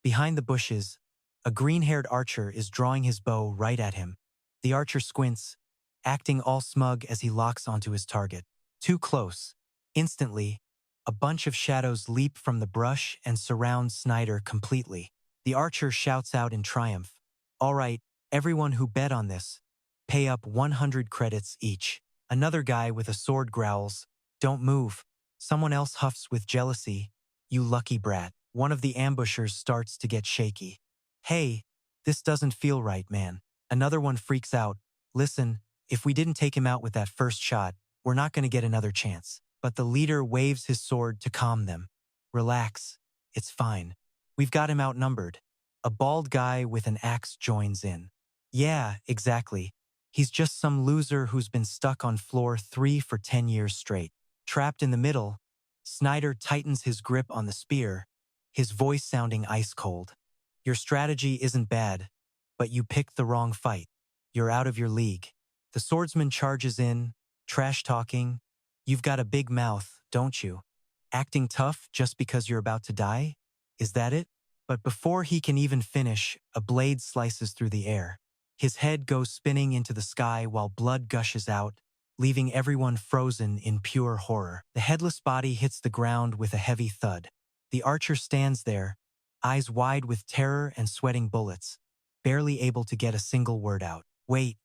Behind the bushes, a green-haired archer is drawing his bow right at him. The archer squints, acting all smug as he locks onto his target. Too close. Instantly, a bunch of shadows leap from the brush and surround Snyder completely. The archer shouts out in triumph, "All right, everyone who bet on this, pay up 100 credits each." Another guy with a sword growls, "Don't move." Someone else huffs with jealousy, "You lucky brat." One of the ambushers starts to get shaky. "Hey, this doesn't feel right, man." Another one freaks out, "Listen, if we didn't take him out with that first shot, we're not going to get another chance." But the leader waves his sword to calm them. "Relax, it's fine. We've got him outnumbered." A bald guy with an axe joins in. "Yeah, exactly. He's just some loser who's been stuck on floor 3 for 10 years straight." Trapped in the middle, Snyder tightens his grip on the spear, his voice sounding ice cold. "Your strategy isn't bad, but you picked the wrong fight. You're out of your league." The swordsman charges in, trash-talking. "You've got a big mouth, don't you? Acting tough just because you're about to die? Is that it?" But before he can even finish, a blade slices through the air. His head goes spinning into the sky while blood gushes out, leaving everyone frozen in pure horror. The headless body hits the ground with a heavy thud. The archer stands there, eyes wide with terror and sweating bullets, barely able to get a single word out. Wait,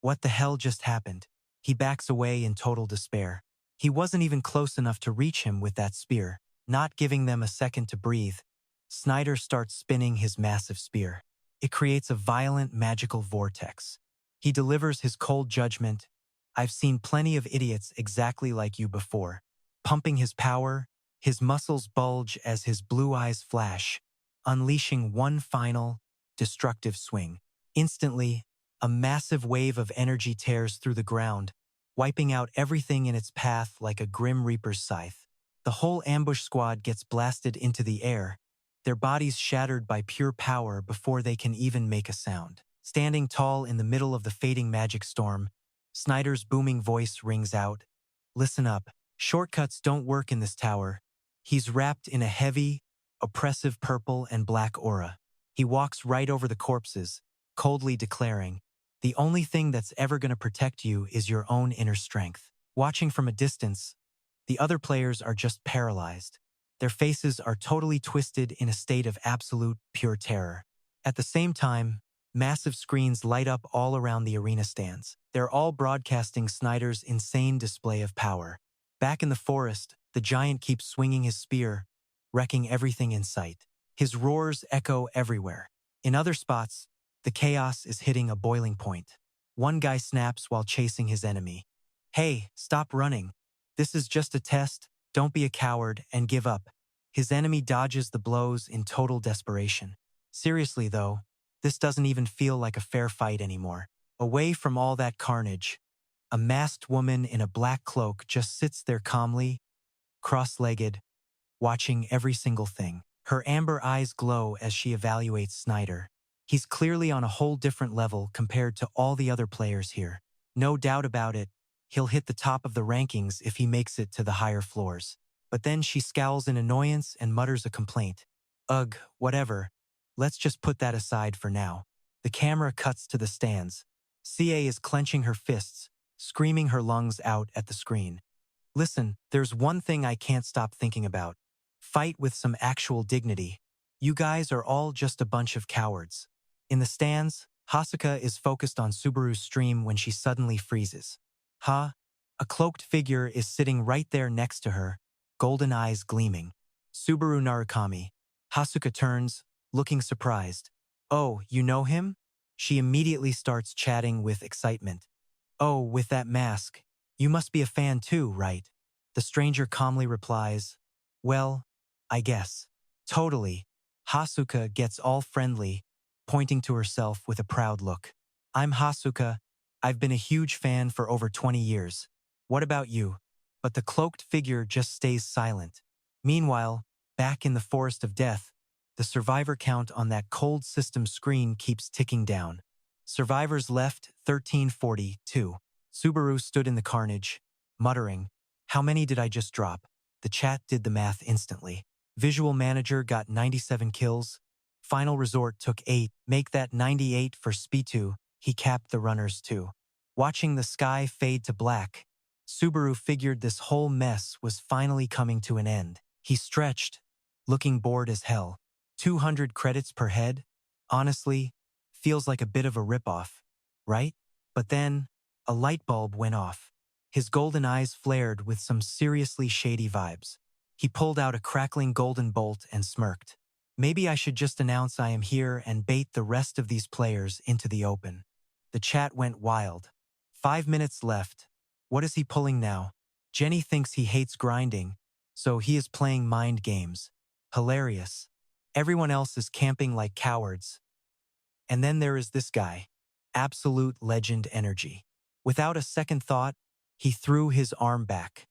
what the hell just happened? He backs away in total despair. He wasn't even close enough to reach him with that spear. Not giving them a second to breathe, Snyder starts spinning his massive spear. It creates a violent magical vortex. He delivers his cold judgment. "I've seen plenty of idiots exactly like you before." Pumping his power, his muscles bulge as his blue eyes flash, unleashing one final, destructive swing. Instantly, a massive wave of energy tears through the ground, wiping out everything in its path like a grim reaper's scythe. The whole ambush squad gets blasted into the air, their bodies shattered by pure power before they can even make a sound. Standing tall in the middle of the fading magic storm, Snyder's booming voice rings out, "Listen up. Shortcuts don't work in this tower." He's wrapped in a heavy, oppressive purple and black aura. He walks right over the corpses, coldly declaring, "The only thing that's ever going to protect you is your own inner strength." Watching from a distance, the other players are just paralyzed. Their faces are totally twisted in a state of absolute, pure terror. At the same time, massive screens light up all around the arena stands. They're all broadcasting Snyder's insane display of power. Back in the forest, the giant keeps swinging his spear, wrecking everything in sight. His roars echo everywhere. In other spots, the chaos is hitting a boiling point. One guy snaps while chasing his enemy. "Hey, stop running. This is just a test. Don't be a coward and give up." His enemy dodges the blows in total desperation. Seriously though, this doesn't even feel like a fair fight anymore. Away from all that carnage, a masked woman in a black cloak just sits there calmly, cross-legged, watching every single thing. Her amber eyes glow as she evaluates Snyder. He's clearly on a whole different level compared to all the other players here. No doubt about it, he'll hit the top of the rankings if he makes it to the higher floors. But then she scowls in annoyance and mutters a complaint. "Ugh, whatever. Let's just put that aside for now." The camera cuts to the stands. CA is clenching her fists, screaming her lungs out at the screen. "Listen, there's one thing I can't stop thinking about. Fight with some actual dignity. You guys are all just a bunch of cowards." In the stands, Hasuka is focused on Subaru's stream when she suddenly freezes. "Huh?" A cloaked figure is sitting right there next to her, golden eyes gleaming. "Subaru Narukami." Hasuka turns, looking surprised. "Oh, you know him?" She immediately starts chatting with excitement. "Oh, with that mask. You must be a fan too, right?" The stranger calmly replies, "Well, I guess." "Totally." Hasuka gets all friendly, pointing to herself with a proud look. "I'm Hasuka. I've been a huge fan for over 20 years. What about you?" But the cloaked figure just stays silent. Meanwhile, back in the Forest of Death, The survivor count on that cold system screen keeps ticking down. Survivors left 1342. Subaru stood in the carnage, muttering, "How many did I just drop?" The chat did the math instantly. Visual Manager got 97 kills. Final Resort took 8. Make that 98 for Spitu. He capped the runners too. Watching the sky fade to black, Subaru figured this whole mess was finally coming to an end. He stretched, looking bored as hell. 200 credits per head? Honestly, feels like a bit of a ripoff, right? But then, a light bulb went off. His golden eyes flared with some seriously shady vibes. He pulled out a crackling golden bolt and smirked. Maybe I should just announce I am here and bait the rest of these players into the open. The chat went wild. 5 minutes left. What is he pulling now? Jenny thinks he hates grinding, so he is playing mind games. Hilarious. Everyone else is camping like cowards. And then there is this guy. Absolute legend energy. Without a second thought, he threw his arm back.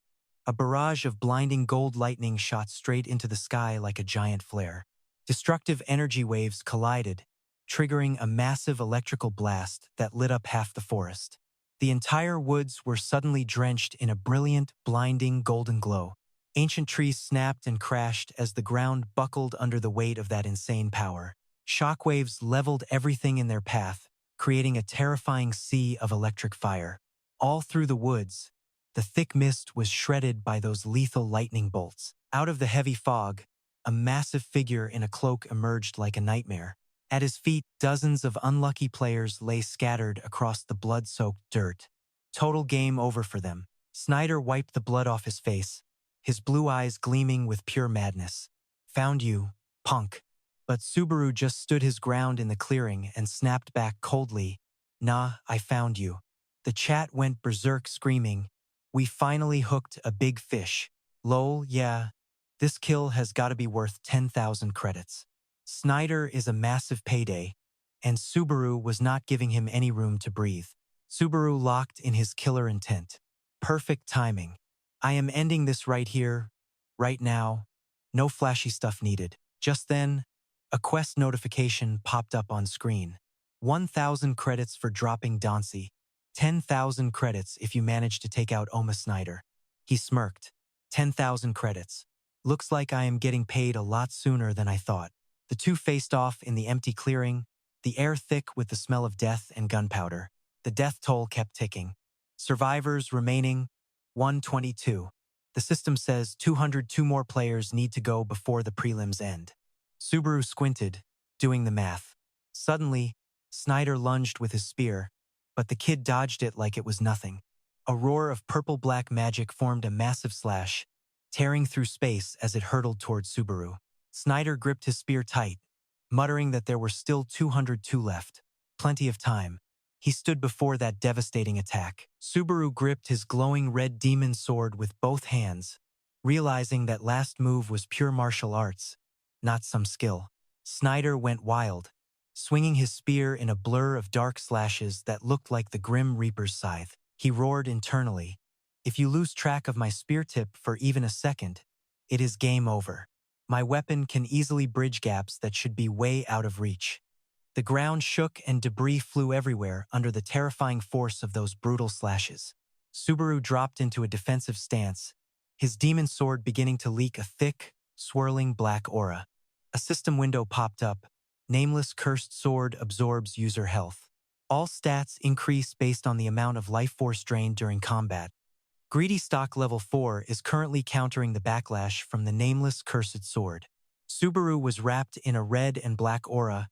A barrage of blinding gold lightning shot straight into the sky like a giant flare. Destructive energy waves collided, triggering a massive electrical blast that lit up half the forest. The entire woods were suddenly drenched in a brilliant, blinding golden glow. Ancient trees snapped and crashed as the ground buckled under the weight of that insane power. Shockwaves leveled everything in their path, creating a terrifying sea of electric fire. All through the woods, the thick mist was shredded by those lethal lightning bolts. Out of the heavy fog, a massive figure in a cloak emerged like a nightmare. At his feet, dozens of unlucky players lay scattered across the blood-soaked dirt. Total game over for them. Snyder wiped the blood off his face, his blue eyes gleaming with pure madness. "Found you, punk." But Subaru just stood his ground in the clearing and snapped back coldly, "Nah, I found you." The chat went berserk screaming, "We finally hooked a big fish. Lol, yeah. This kill has got to be worth 10,000 credits." Snyder is a massive payday, and Subaru was not giving him any room to breathe. Subaru locked in his killer intent. Perfect timing. "I am ending this right here, right now. No flashy stuff needed." Just then, a quest notification popped up on screen. 1,000 credits for dropping Dauncey. 10,000 credits if you manage to take out Oma Snyder. He smirked. 10,000 credits. Looks like I am getting paid a lot sooner than I thought. The two faced off in the empty clearing, the air thick with the smell of death and gunpowder. The death toll kept ticking. Survivors remaining, 122. The system says 202 more players need to go before the prelims end. Subaru squinted, doing the math. Suddenly, Snyder lunged with his spear, but the kid dodged it like it was nothing. A roar of purple-black magic formed a massive slash, tearing through space as it hurtled towards Subaru. Snyder gripped his spear tight, muttering that there were still 202 left. Plenty of time. He stood before that devastating attack. Subaru gripped his glowing red demon sword with both hands, realizing that last move was pure martial arts, not some skill. Snyder went wild, swinging his spear in a blur of dark slashes that looked like the Grim Reaper's scythe. He roared internally, "If you lose track of my spear tip for even a second, it is game over. My weapon can easily bridge gaps that should be way out of reach." The ground shook and debris flew everywhere under the terrifying force of those brutal slashes. Subaru dropped into a defensive stance, his demon sword beginning to leak a thick, swirling black aura. A system window popped up. Nameless cursed sword absorbs user health. All stats increase based on the amount of life force drained during combat. Greedy stock level 4 is currently countering the backlash from the nameless cursed sword. Subaru was wrapped in a red and black aura,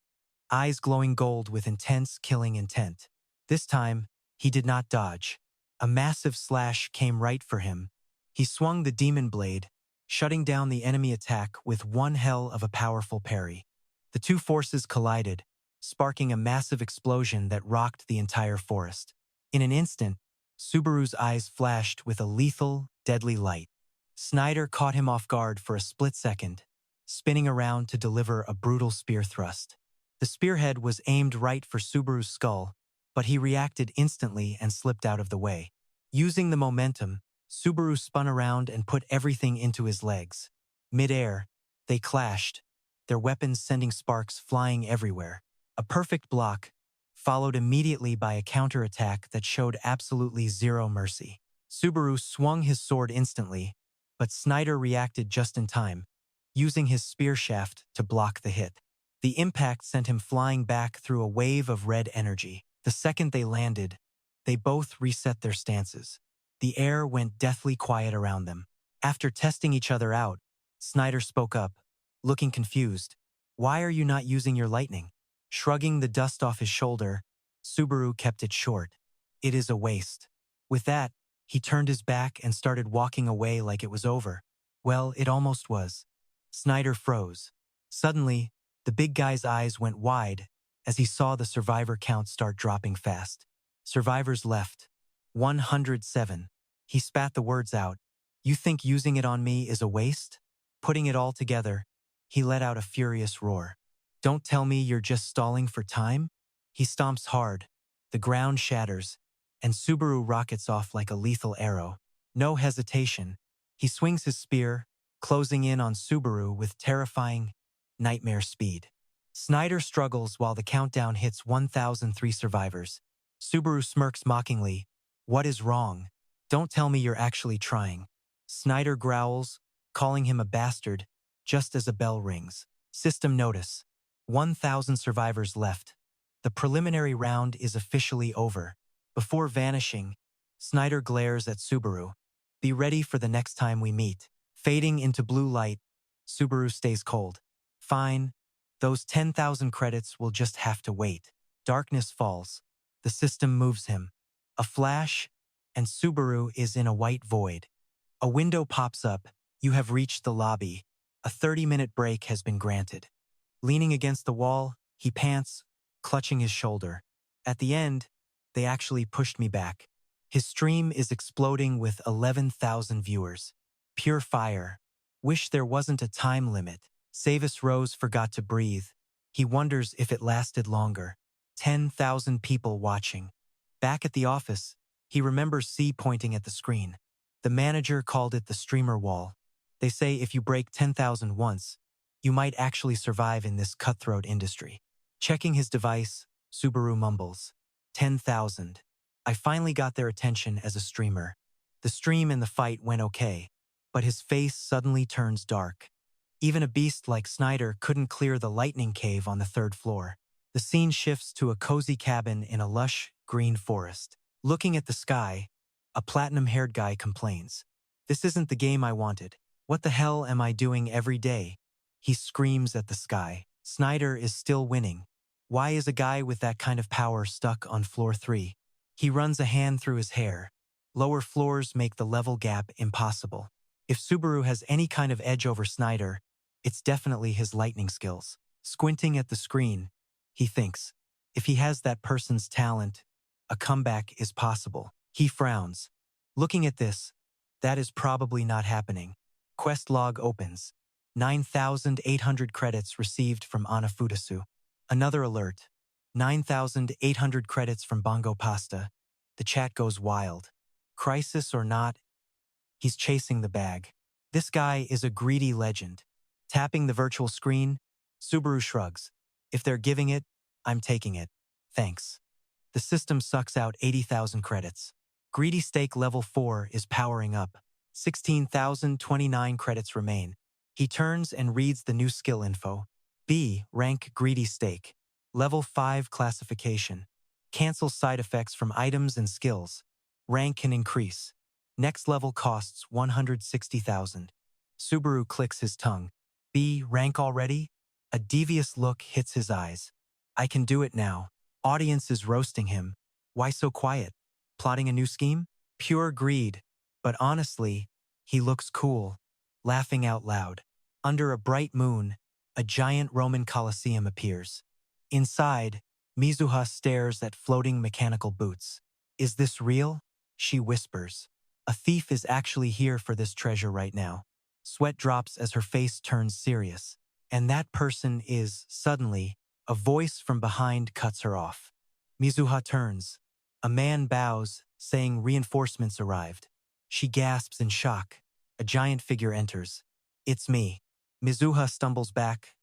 eyes glowing gold with intense killing intent. This time, he did not dodge. A massive slash came right for him. He swung the demon blade, shutting down the enemy attack with one hell of a powerful parry. The two forces collided, sparking a massive explosion that rocked the entire forest. In an instant, Subaru's eyes flashed with a lethal, deadly light. Snyder caught him off guard for a split second, spinning around to deliver a brutal spear thrust. The spearhead was aimed right for Subaru's skull, but he reacted instantly and slipped out of the way. Using the momentum, Subaru spun around and put everything into his legs. Mid-air, they clashed, their weapons sending sparks flying everywhere. A perfect block, followed immediately by a counterattack that showed absolutely zero mercy. Subaru swung his sword instantly, but Snyder reacted just in time, using his spear shaft to block the hit. The impact sent him flying back through a wave of red energy. The second they landed, they both reset their stances. The air went deathly quiet around them. After testing each other out, Snyder spoke up, looking confused. "Why are you not using your lightning?" Shrugging the dust off his shoulder, Subaru kept it short. "It is a waste." With that, he turned his back and started walking away like it was over. Well, it almost was. Snyder froze. Suddenly, the big guy's eyes went wide as he saw the survivor count start dropping fast. Survivors left. 107. He spat the words out. "You think using it on me is a waste?" Putting it all together, he let out a furious roar. "Don't tell me you're just stalling for time?" He stomps hard. The ground shatters, and Subaru rockets off like a lethal arrow. No hesitation. He swings his spear, closing in on Subaru with terrifying, nightmare speed. Snyder struggles while the countdown hits 1,003 survivors. Subaru smirks mockingly. "What is wrong? Don't tell me you're actually trying." Snyder growls, calling him a bastard, just as a bell rings. System notice. 1,000 survivors left. The preliminary round is officially over. Before vanishing, Snyder glares at Subaru. "Be ready for the next time we meet." Fading into blue light, Subaru stays cold. "Fine. Those 10,000 credits will just have to wait." Darkness falls. The system moves him. A flash, and Subaru is in a white void. A window pops up. "You have reached the lobby. A 30-minute break has been granted." Leaning against the wall, he pants, clutching his shoulder. At the end, they actually pushed me back. His stream is exploding with 11,000 viewers. Pure fire. Wish there wasn't a time limit. Savis Rose forgot to breathe. He wonders if it lasted longer. 10,000 people watching. Back at the office, he remembers C pointing at the screen. The manager called it the streamer wall. They say if you break 10,000 once, you might actually survive in this cutthroat industry. Checking his device, Subaru mumbles. 10,000. I finally got their attention as a streamer. The stream and the fight went okay, but his face suddenly turns dark. Even a beast like Snyder couldn't clear the lightning cave on the 3rd floor. The scene shifts to a cozy cabin in a lush, green forest. Looking at the sky, a platinum-haired guy complains. "This isn't the game I wanted. What the hell am I doing every day?" He screams at the sky. Snyder is still winning. Why is a guy with that kind of power stuck on floor 3? He runs a hand through his hair. Lower floors make the level gap impossible. If Subaru has any kind of edge over Snyder, it's definitely his lightning skills. Squinting at the screen, he thinks, if he has that person's talent, a comeback is possible. He frowns. Looking at this, that is probably not happening. Quest log opens. 9,800 credits received from Ana Fudasu. Another alert. 9,800 credits from Bongo Pasta. The chat goes wild. Crisis or not, he's chasing the bag. This guy is a greedy legend. Tapping the virtual screen, Subaru shrugs. If they're giving it, I'm taking it. Thanks. The system sucks out 80,000 credits. Greedy Stake level 4 is powering up. 16,029 credits remain. He turns and reads the new skill info. B. Rank Greedy Stake. Level 5 classification. Cancels side effects from items and skills. Rank can increase. Next level costs 160,000. Subaru clicks his tongue. B. Rank already? A devious look hits his eyes. I can do it now. Audience is roasting him. Why so quiet? Plotting a new scheme? Pure greed. But honestly, he looks cool. Laughing out loud. Under a bright moon, a giant Roman Colosseum appears. Inside, Mizuha stares at floating mechanical boots. Is this real? She whispers. A thief is actually here for this treasure right now. Sweat drops as her face turns serious. And that person is, suddenly, a voice from behind cuts her off. Mizuha turns. A man bows, saying reinforcements arrived. She gasps in shock. A giant figure enters. It's me. Mizuha stumbles back,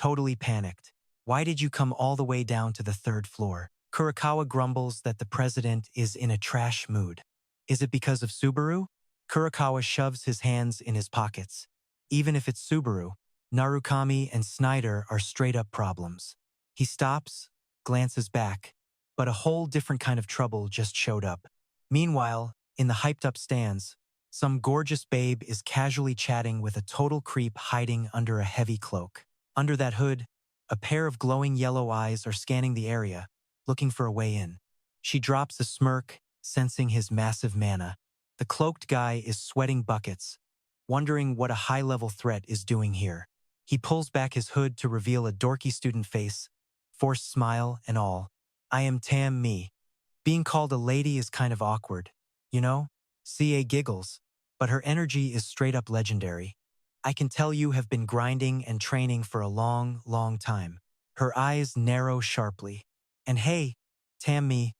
totally panicked. Why did you come all the way down to the third floor? Kurakawa grumbles that the president is in a trash mood. Is it because of Subaru? Kurakawa shoves his hands in his pockets. Even if it's Subaru, Narukami and Snyder are straight-up problems. He stops, glances back, but a whole different kind of trouble just showed up. Meanwhile, in the hyped-up stands, some gorgeous babe is casually chatting with a total creep hiding under a heavy cloak. Under that hood, a pair of glowing yellow eyes are scanning the area, looking for a way in. She drops a smirk, sensing his massive mana. The cloaked guy is sweating buckets, wondering what a high-level threat is doing here. He pulls back his hood to reveal a dorky student face, forced smile and all. I am Tam Me. Being called a lady is kind of awkward, you know? CA giggles, but her energy is straight-up legendary. I can tell you have been grinding and training for a long, long time. Her eyes narrow sharply. And hey, Tam Me,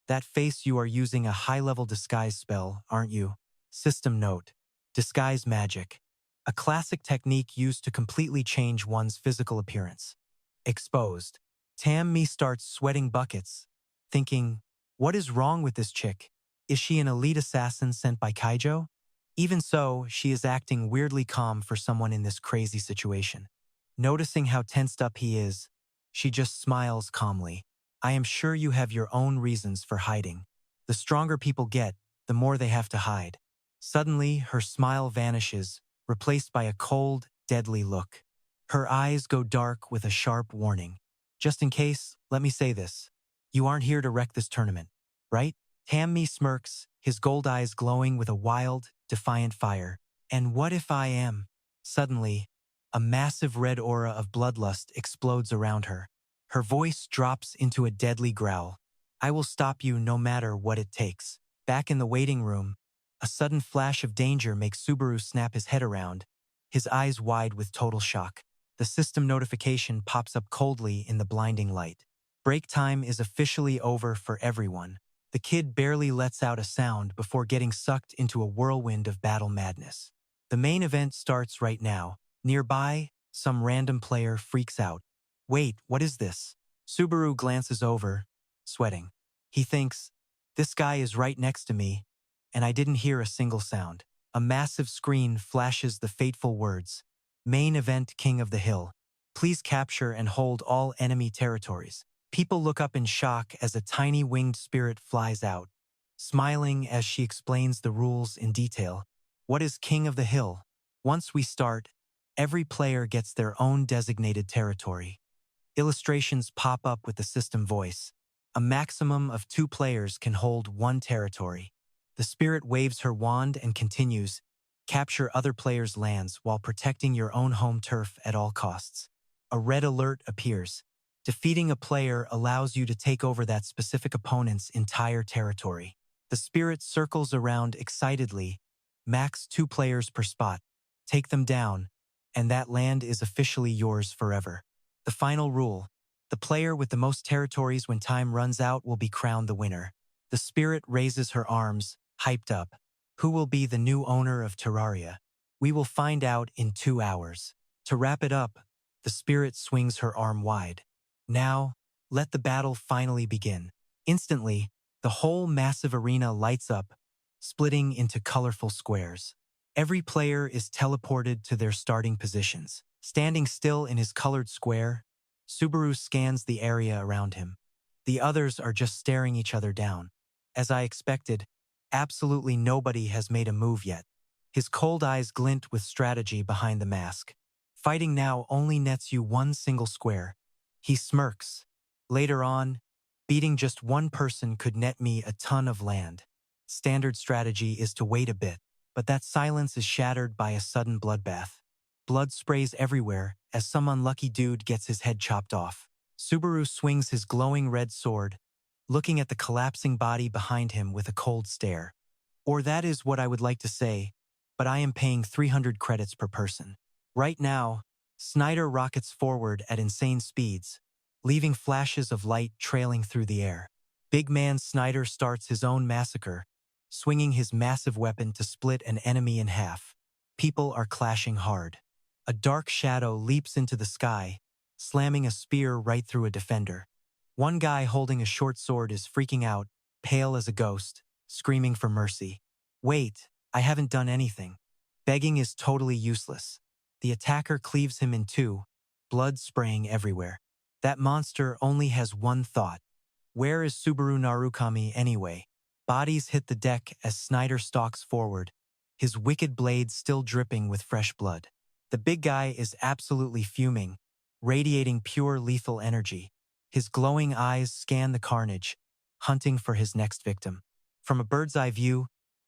that face, you are using a high-level disguise spell, aren't you? System note: disguise magic. A classic technique used to completely change one's physical appearance. Exposed. Tam Me starts sweating buckets, thinking, what is wrong with this chick? Is she an elite assassin sent by Kaijo? Even so, she is acting weirdly calm for someone in this crazy situation. Noticing how tensed up he is, she just smiles calmly. I am sure you have your own reasons for hiding. The stronger people get, the more they have to hide. Suddenly, her smile vanishes, replaced by a cold, deadly look. Her eyes go dark with a sharp warning. Just in case, let me say this. You aren't here to wreck this tournament, right? Tam Me smirks, his gold eyes glowing with a wild, defiant fire. And what if I am? Suddenly, a massive red aura of bloodlust explodes around her. Her voice drops into a deadly growl. I will stop you no matter what it takes. Back in the waiting room, a sudden flash of danger makes Subaru snap his head around, his eyes wide with total shock. The system notification pops up coldly in the blinding light. Break time is officially over for everyone. The kid barely lets out a sound before getting sucked into a whirlwind of battle madness. The main event starts right now. Nearby, some random player freaks out. Wait, what is this? Subaru glances over, sweating. He thinks, this guy is right next to me, and I didn't hear a single sound. A massive screen flashes the fateful words, Main event King of the Hill. Please capture and hold all enemy territories. People look up in shock as a tiny winged spirit flies out, smiling as she explains the rules in detail. What is King of the Hill? Once we start, every player gets their own designated territory. Illustrations pop up with the system voice. A maximum of 2 players can hold 1 territory. The spirit waves her wand and continues, capture other players' lands while protecting your own home turf at all costs. A red alert appears. Defeating a player allows you to take over that specific opponent's entire territory. The spirit circles around excitedly, max 2 players per spot. Take them down, and that land is officially yours forever. The final rule: the player with the most territories when time runs out will be crowned the winner. The spirit raises her arms, hyped up. Who will be the new owner of Terraria? We will find out in 2 hours. To wrap it up, the spirit swings her arm wide. Now, let the battle finally begin. Instantly, the whole massive arena lights up, splitting into colorful squares. Every player is teleported to their starting positions. Standing still in his colored square, Subaru scans the area around him. The others are just staring each other down. As I expected, absolutely nobody has made a move yet. His cold eyes glint with strategy behind the mask. Fighting now only nets you 1 single square. He smirks. Later on, beating just 1 person could net me a ton of land. Standard strategy is to wait a bit, but that silence is shattered by a sudden bloodbath. Blood sprays everywhere as some unlucky dude gets his head chopped off. Subaru swings his glowing red sword, looking at the collapsing body behind him with a cold stare. Or that is what I would like to say, but I am paying 300 credits per person. Right now, Snyder rockets forward at insane speeds, leaving flashes of light trailing through the air. Big man Snyder starts his own massacre, swinging his massive weapon to split an enemy in half. People are clashing hard. A dark shadow leaps into the sky, slamming a spear right through a defender. One guy holding a short sword is freaking out, pale as a ghost, screaming for mercy. Wait, I haven't done anything. Begging is totally useless. The attacker cleaves him in two, blood spraying everywhere. That monster only has one thought. Where is Subaru Narukami anyway? Bodies hit the deck as Snyder stalks forward, his wicked blade still dripping with fresh blood. The big guy is absolutely fuming, radiating pure lethal energy. His glowing eyes scan the carnage, hunting for his next victim. From a bird's-eye view,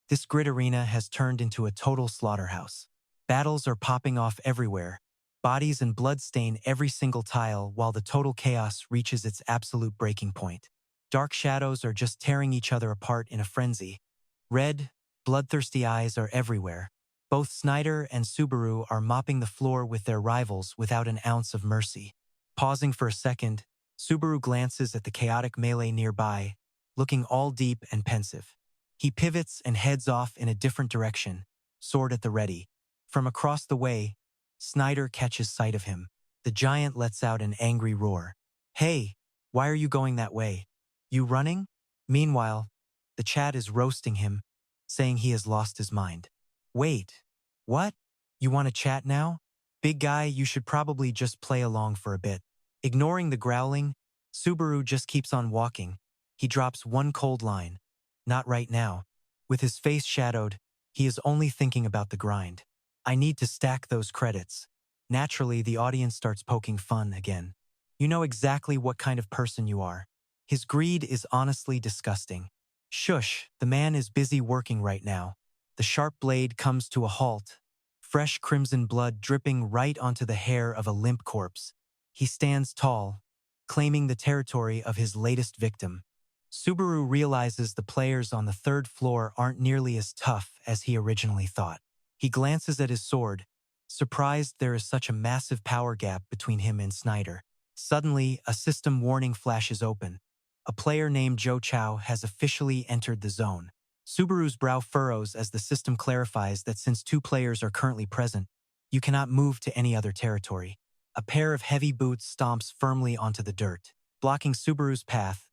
this grid arena has turned into a total slaughterhouse. Battles are popping off everywhere. Bodies and blood stain every single tile while the total chaos reaches its absolute breaking point. Dark shadows are just tearing each other apart in a frenzy. Red, bloodthirsty eyes are everywhere. Both Snyder and Subaru are mopping the floor with their rivals without an ounce of mercy. Pausing for a second, Subaru glances at the chaotic melee nearby, looking all deep and pensive. He pivots and heads off in a different direction, sword at the ready. From across the way, Snyder catches sight of him. The giant lets out an angry roar. Hey, why are you going that way? You running? Meanwhile, the chat is roasting him, saying he has lost his mind. Wait, what? You want to chat now? Big guy, you should probably just play along for a bit. Ignoring the growling, Subaru just keeps on walking. He drops one cold line. Not right now. With his face shadowed, he is only thinking about the grind. I need to stack those credits. Naturally, the audience starts poking fun again. You know exactly what kind of person you are. His greed is honestly disgusting. Shush, the man is busy working right now. The sharp blade comes to a halt, fresh crimson blood dripping right onto the hair of a limp corpse. He stands tall, claiming the territory of his latest victim. Subaru realizes the players on the third floor aren't nearly as tough as he originally thought. He glances at his sword, surprised there is such a massive power gap between him and Snyder. Suddenly, a system warning flashes open. A player named Joe Chow has officially entered the zone. Subaru's brow furrows as the system clarifies that since two players are currently present, you cannot move to any other territory. A pair of heavy boots stomps firmly onto the dirt, blocking Subaru's path.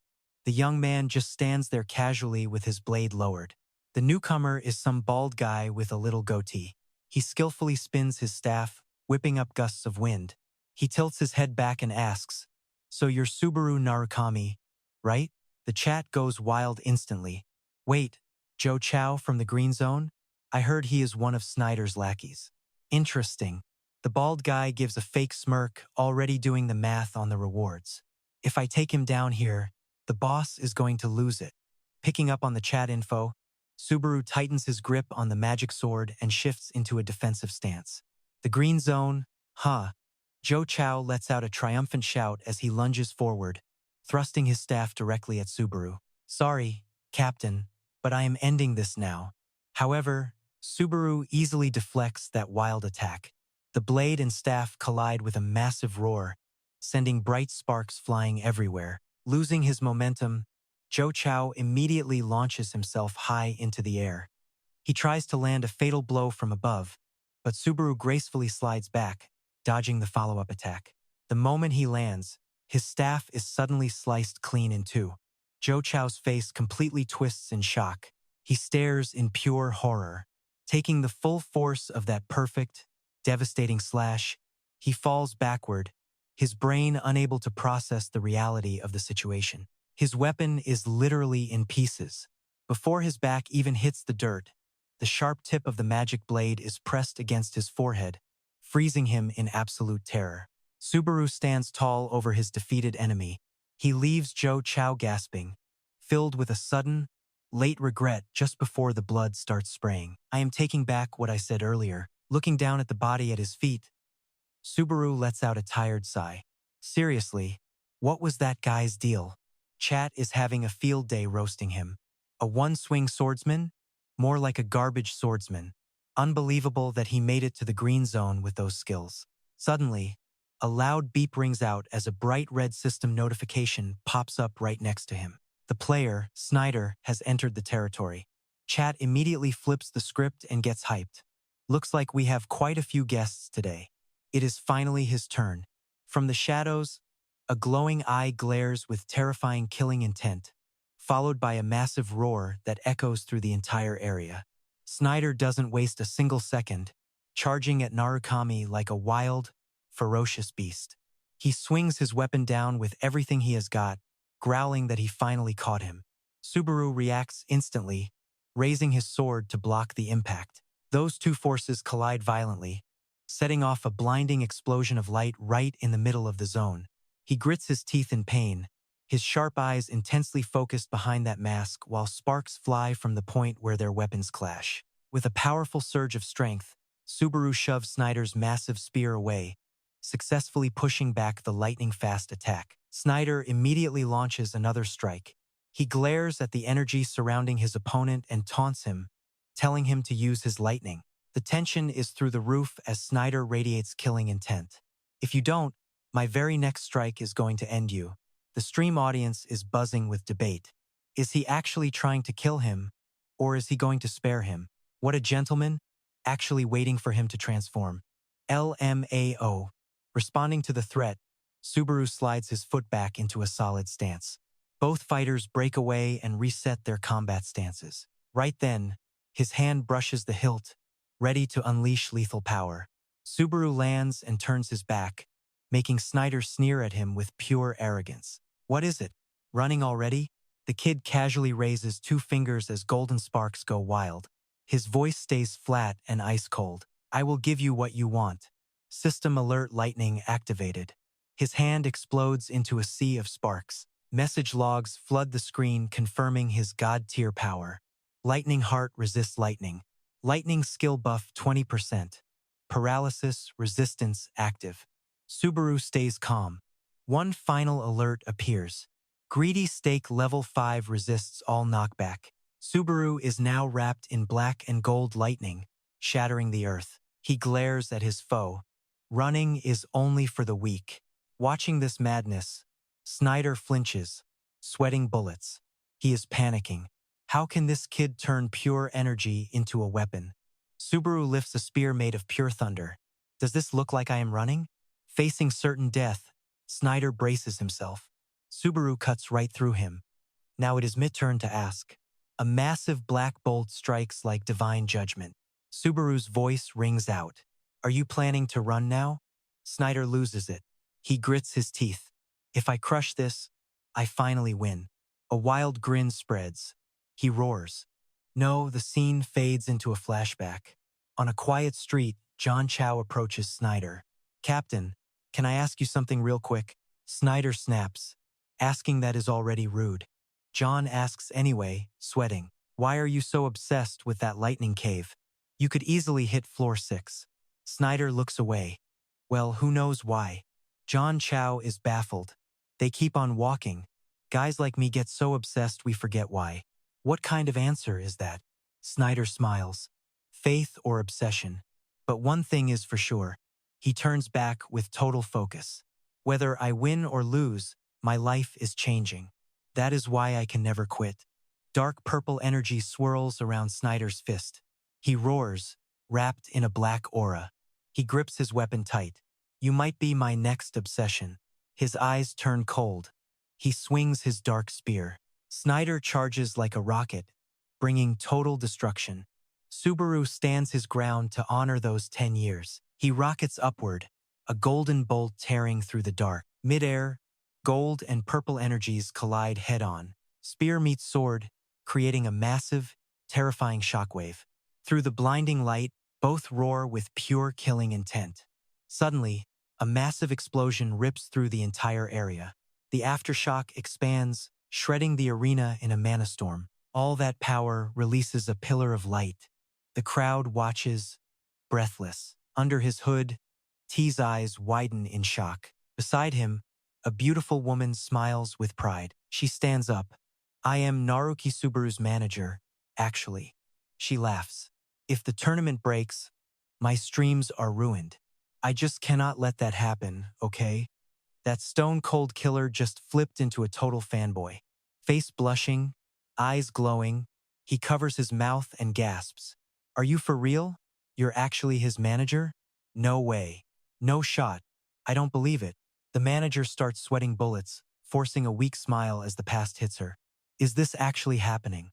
The young man just stands there casually with his blade lowered. The newcomer is some bald guy with a little goatee. He skillfully spins his staff, whipping up gusts of wind. He tilts his head back and asks, "So you're Subaru Narukami, right?" The chat goes wild instantly. Wait, Joe Chow from the Green Zone? I heard he is one of Snyder's lackeys. Interesting. The bald guy gives a fake smirk, already doing the math on the rewards. If I take him down here, the boss is going to lose it. Picking up on the chat info, Subaru tightens his grip on the magic sword and shifts into a defensive stance. The Green Zone, huh? Joe Chow lets out a triumphant shout as he lunges forward, thrusting his staff directly at Subaru. Sorry, Captain, but I am ending this now. However, Subaru easily deflects that wild attack. The blade and staff collide with a massive roar, sending bright sparks flying everywhere. Losing his momentum, Joe Chow immediately launches himself high into the air. He tries to land a fatal blow from above, but Subaru gracefully slides back, dodging the follow-up attack. The moment he lands, his staff is suddenly sliced clean in two. Joe Chow's face completely twists in shock. He stares in pure horror. Taking the full force of that perfect, devastating slash, he falls backward, his brain unable to process the reality of the situation. His weapon is literally in pieces. Before his back even hits the dirt, the sharp tip of the magic blade is pressed against his forehead, freezing him in absolute terror. Subaru stands tall over his defeated enemy. He leaves Joe Chow gasping, filled with a sudden, late regret just before the blood starts spraying. I am taking back what I said earlier. Looking down at the body at his feet, Subaru lets out a tired sigh. Seriously, what was that guy's deal? Chat is having a field day roasting him. A one-swing swordsman? More like a garbage swordsman. Unbelievable that he made it to the Green Zone with those skills. Suddenly, a loud beep rings out as a bright red system notification pops up right next to him. The player, Snyder, has entered the territory. Chat immediately flips the script and gets hyped. Looks like we have quite a few guests today. It is finally his turn. From the shadows, a glowing eye glares with terrifying killing intent, followed by a massive roar that echoes through the entire area. Snyder doesn't waste a single second, charging at Narukami like a wild, ferocious beast. He swings his weapon down with everything he has got, growling that he finally caught him. Subaru reacts instantly, raising his sword to block the impact. Those two forces collide violently, setting off a blinding explosion of light right in the middle of the zone. He grits his teeth in pain, his sharp eyes intensely focused behind that mask while sparks fly from the point where their weapons clash. With a powerful surge of strength, Subaru shoves Snyder's massive spear away, successfully pushing back the lightning-fast attack. Snyder immediately launches another strike. He glares at the energy surrounding his opponent and taunts him, telling him to use his lightning. The tension is through the roof as Snyder radiates killing intent. If you don't, my very next strike is going to end you. The stream audience is buzzing with debate. Is he actually trying to kill him, or is he going to spare him? What a gentleman, actually waiting for him to transform. LMAO. Responding to the threat, Subaru slides his foot back into a solid stance. Both fighters break away and reset their combat stances. Right then, his hand brushes the hilt, ready to unleash lethal power. Subaru lands and turns his back, making Snyder sneer at him with pure arrogance. What is it? Running already? The kid casually raises two fingers as golden sparks go wild. His voice stays flat and ice-cold. I will give you what you want. System alert lightning activated. His hand explodes into a sea of sparks. Message logs flood the screen confirming his god-tier power. Lightning heart resists lightning. Lightning skill buff 20%. Paralysis resistance active. Subaru stays calm. One final alert appears. Greedy Stake level 5 resists all knockback. Subaru is now wrapped in black and gold lightning, shattering the earth. He glares at his foe. Running is only for the weak. Watching this madness, Snyder flinches, sweating bullets. He is panicking. How can this kid turn pure energy into a weapon? Subaru lifts a spear made of pure thunder. Does this look like I am running? Facing certain death, Snyder braces himself. Subaru cuts right through him. Now it is mid-turn to ask. A massive black bolt strikes like divine judgment. Subaru's voice rings out. Are you planning to run now? Snyder loses it. He grits his teeth. If I crush this, I finally win. A wild grin spreads. He roars. No, the scene fades into a flashback. On a quiet street, John Chow approaches Snyder. Captain, can I ask you something real quick? Snyder snaps. Asking that is already rude. John asks anyway, sweating. Why are you so obsessed with that lightning cave? You could easily hit floor 6. Snyder looks away. Well, who knows why? John Chow is baffled. They keep on walking. Guys like me get so obsessed we forget why. What kind of answer is that? Snyder smiles. Faith or obsession. But one thing is for sure. He turns back with total focus. Whether I win or lose, my life is changing. That is why I can never quit. Dark purple energy swirls around Snyder's fist. He roars, wrapped in a black aura. He grips his weapon tight. You might be my next obsession. His eyes turn cold. He swings his dark spear. Snyder charges like a rocket, bringing total destruction. Subaru stands his ground to honor those 10 years. He rockets upward, a golden bolt tearing through the dark. Mid-air, gold and purple energies collide head-on. Spear meets sword, creating a massive, terrifying shockwave. Through the blinding light, both roar with pure killing intent. Suddenly, a massive explosion rips through the entire area. The aftershock expands, shredding the arena in a manastorm. All that power releases a pillar of light. The crowd watches, breathless. Under his hood, T's eyes widen in shock. Beside him, a beautiful woman smiles with pride. She stands up. I am Naruki Subaru's manager, actually. She laughs. If the tournament breaks, my streams are ruined. I just cannot let that happen, okay? That stone-cold killer just flipped into a total fanboy. Face blushing, eyes glowing, he covers his mouth and gasps. Are you for real? You're actually his manager? No way. No shot. I don't believe it. The manager starts sweating bullets, forcing a weak smile as the past hits her. Is this actually happening?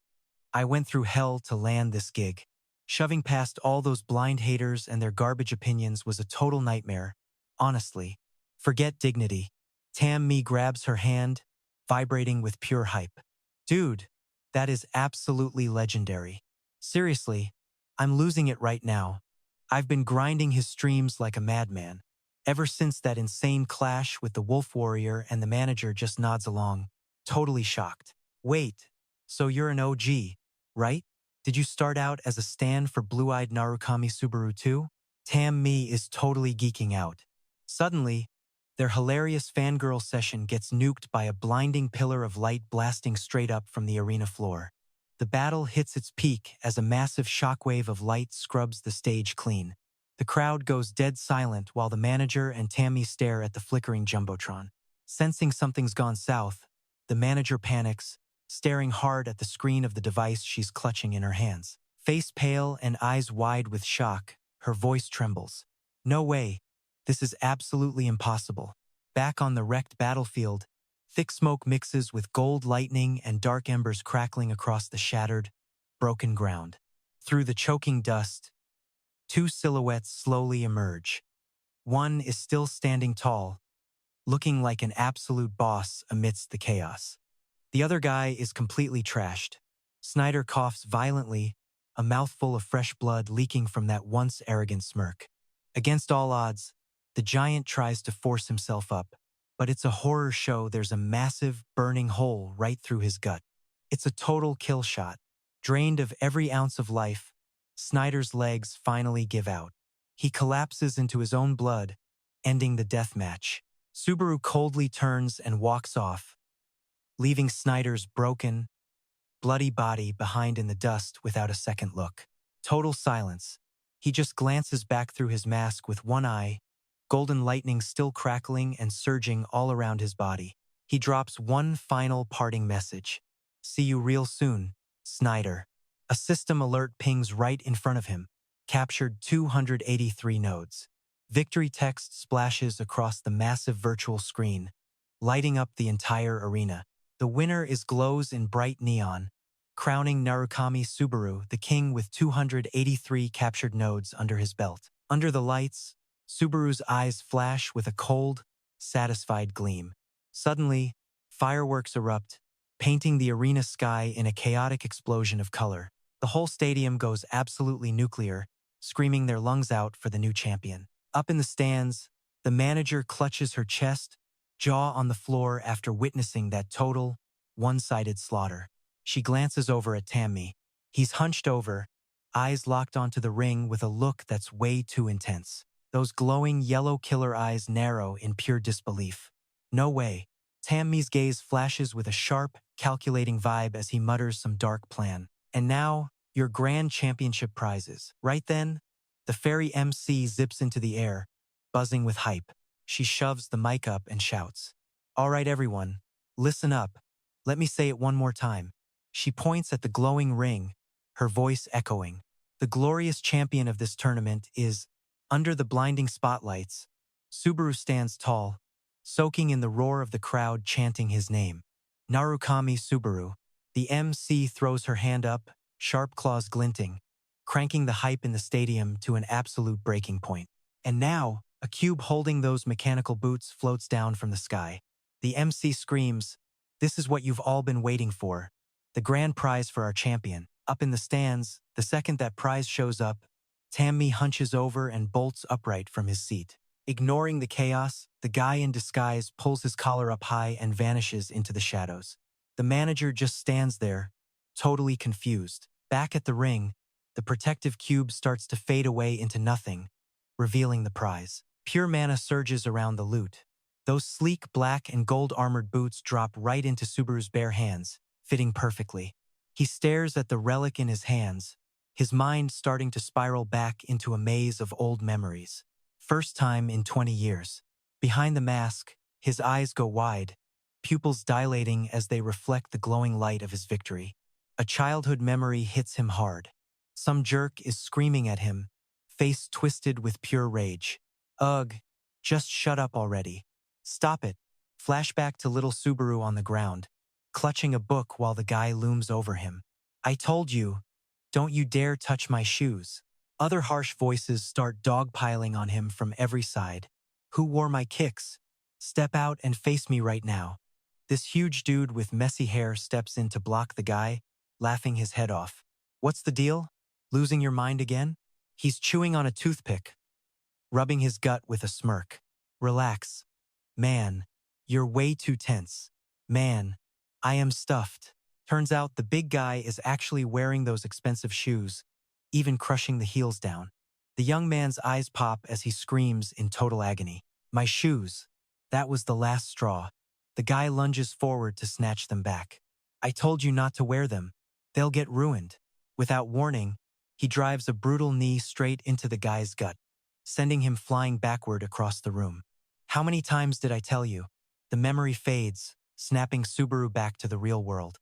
I went through hell to land this gig. Shoving past all those blind haters and their garbage opinions was a total nightmare. Honestly. Forget dignity. Tammy grabs her hand, vibrating with pure hype. Dude, that is absolutely legendary. Seriously, I'm losing it right now. I've been grinding his streams like a madman. Ever since that insane clash with the Wolf Warrior, and the manager just nods along, totally shocked. Wait, so you're an OG, right? Did you start out as a stan for blue-eyed Narukami Subaru too? Tammy is totally geeking out. Suddenly, their hilarious fangirl session gets nuked by a blinding pillar of light blasting straight up from the arena floor. The battle hits its peak as a massive shockwave of light scrubs the stage clean. The crowd goes dead silent while the manager and Tammy stare at the flickering jumbotron. Sensing something's gone south, the manager panics, staring hard at the screen of the device she's clutching in her hands. Face pale and eyes wide with shock, her voice trembles. No way. This is absolutely impossible. Back on the wrecked battlefield, thick smoke mixes with gold lightning and dark embers crackling across the shattered, broken ground. Through the choking dust, two silhouettes slowly emerge. One is still standing tall, looking like an absolute boss amidst the chaos. The other guy is completely trashed. Snyder coughs violently, a mouthful of fresh blood leaking from that once arrogant smirk. Against all odds, the giant tries to force himself up, but it's a horror show. There's a massive, burning hole right through his gut. It's a total kill shot. Drained of every ounce of life, Snyder's legs finally give out. He collapses into his own blood, ending the death match. Subaru coldly turns and walks off, leaving Snyder's broken, bloody body behind in the dust without a second look. Total silence. He just glances back through his mask with one eye, golden lightning still crackling and surging all around his body. He drops one final parting message. See you real soon, Snyder. A system alert pings right in front of him. Captured 283 nodes. Victory text splashes across the massive virtual screen, lighting up the entire arena. The winner is glows in bright neon, crowning Narukami Subaru the king with 283 captured nodes under his belt. Under the lights, Subaru's eyes flash with a cold, satisfied gleam. Suddenly, fireworks erupt, painting the arena sky in a chaotic explosion of color. The whole stadium goes absolutely nuclear, screaming their lungs out for the new champion. Up in the stands, the manager clutches her chest, jaw on the floor after witnessing that total, one-sided slaughter. She glances over at Tammy. He's hunched over, eyes locked onto the ring with a look that's way too intense. Those glowing yellow killer eyes narrow in pure disbelief. No way. Tammy's gaze flashes with a sharp, calculating vibe as he mutters some dark plan. And now, your grand championship prizes. Right then, the fairy MC zips into the air, buzzing with hype. She shoves the mic up and shouts, "All right, everyone, listen up. Let me say it one more time." She points at the glowing ring, her voice echoing. The glorious champion of this tournament is, under the blinding spotlights, Subaru stands tall, soaking in the roar of the crowd chanting his name. Narukami Subaru. The MC throws her hand up, sharp claws glinting, cranking the hype in the stadium to an absolute breaking point. And now, a cube holding those mechanical boots floats down from the sky. The MC screams, "This is what you've all been waiting for. The grand prize for our champion." Up in the stands, the second that prize shows up, Tammy hunches over and bolts upright from his seat. Ignoring the chaos, the guy in disguise pulls his collar up high and vanishes into the shadows. The manager just stands there, totally confused. Back at the ring, the protective cube starts to fade away into nothing, revealing the prize. Pure mana surges around the loot. Those sleek black and gold armored boots drop right into Subaru's bare hands, fitting perfectly. He stares at the relic in his hands, his mind starting to spiral back into a maze of old memories. First time in 20 years. Behind the mask, his eyes go wide, pupils dilating as they reflect the glowing light of his victory. A childhood memory hits him hard. Some jerk is screaming at him, face twisted with pure rage. "Ugh, just shut up already. Stop it. Flashback to little Subaru on the ground, clutching a book while the guy looms over him. I told you, don't you dare touch my shoes. Other harsh voices start dogpiling on him from every side. Who wore my kicks? Step out and face me right now. This huge dude with messy hair steps in to block the guy, laughing his head off. What's the deal? Losing your mind again? He's chewing on a toothpick, rubbing his gut with a smirk. Relax. Man, you're way too tense. Man, I am stuffed. Turns out the big guy is actually wearing those expensive shoes, even crushing the heels down. The young man's eyes pop as he screams in total agony. My shoes. That was the last straw. The guy lunges forward to snatch them back. I told you not to wear them. They'll get ruined. Without warning, he drives a brutal knee straight into the guy's gut, sending him flying backward across the room. How many times did I tell you? The memory fades, snapping Subaru back to the real world.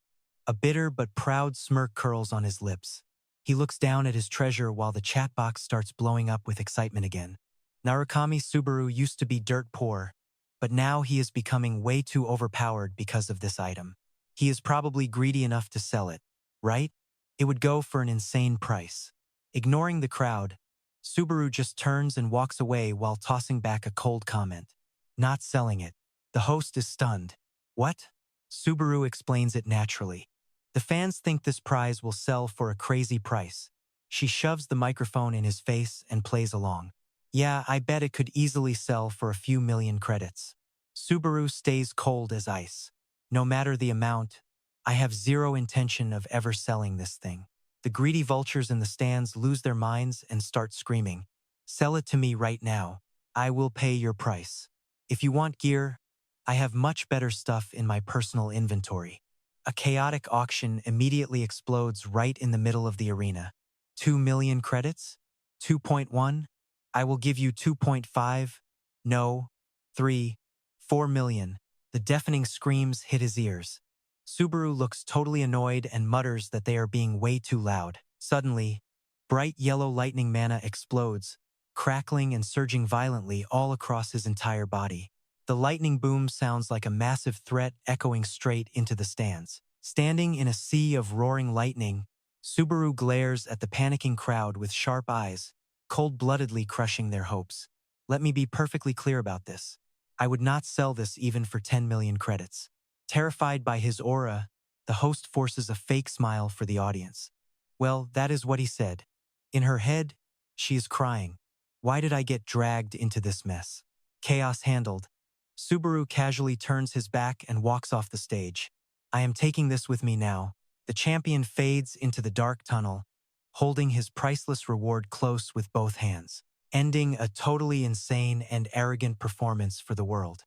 A bitter but proud smirk curls on his lips. He looks down at his treasure while the chat box starts blowing up with excitement again. Narukami Subaru used to be dirt poor, but now he is becoming way too overpowered because of this item. He is probably greedy enough to sell it, right? It would go for an insane price. Ignoring the crowd, Subaru just turns and walks away while tossing back a cold comment. Not selling it. The host is stunned. What? Subaru explains it naturally. The fans think this prize will sell for a crazy price. She shoves the microphone in his face and plays along. Yeah, I bet it could easily sell for a few million credits. Subaru stays cold as ice. No matter the amount, I have zero intention of ever selling this thing. The greedy vultures in the stands lose their minds and start screaming. Sell it to me right now. I will pay your price. If you want gear, I have much better stuff in my personal inventory. A chaotic auction immediately explodes right in the middle of the arena. 2 million credits? 2.1? I will give you 2.5? No. 3. 4 million. The deafening screams hit his ears. Subaru looks totally annoyed and mutters that they are being way too loud. Suddenly, bright yellow lightning mana explodes, crackling and surging violently all across his entire body. The lightning boom sounds like a massive threat echoing straight into the stands. Standing in a sea of roaring lightning, Subaru glares at the panicking crowd with sharp eyes, cold-bloodedly crushing their hopes. Let me be perfectly clear about this. I would not sell this even for 10 million credits. Terrified by his aura, the host forces a fake smile for the audience. Well, that is what he said. In her head, she is crying. Why did I get dragged into this mess? Chaos handled. Subaru casually turns his back and walks off the stage. I am taking this with me now. The champion fades into the dark tunnel, holding his priceless reward close with both hands, ending a totally insane and arrogant performance for the world.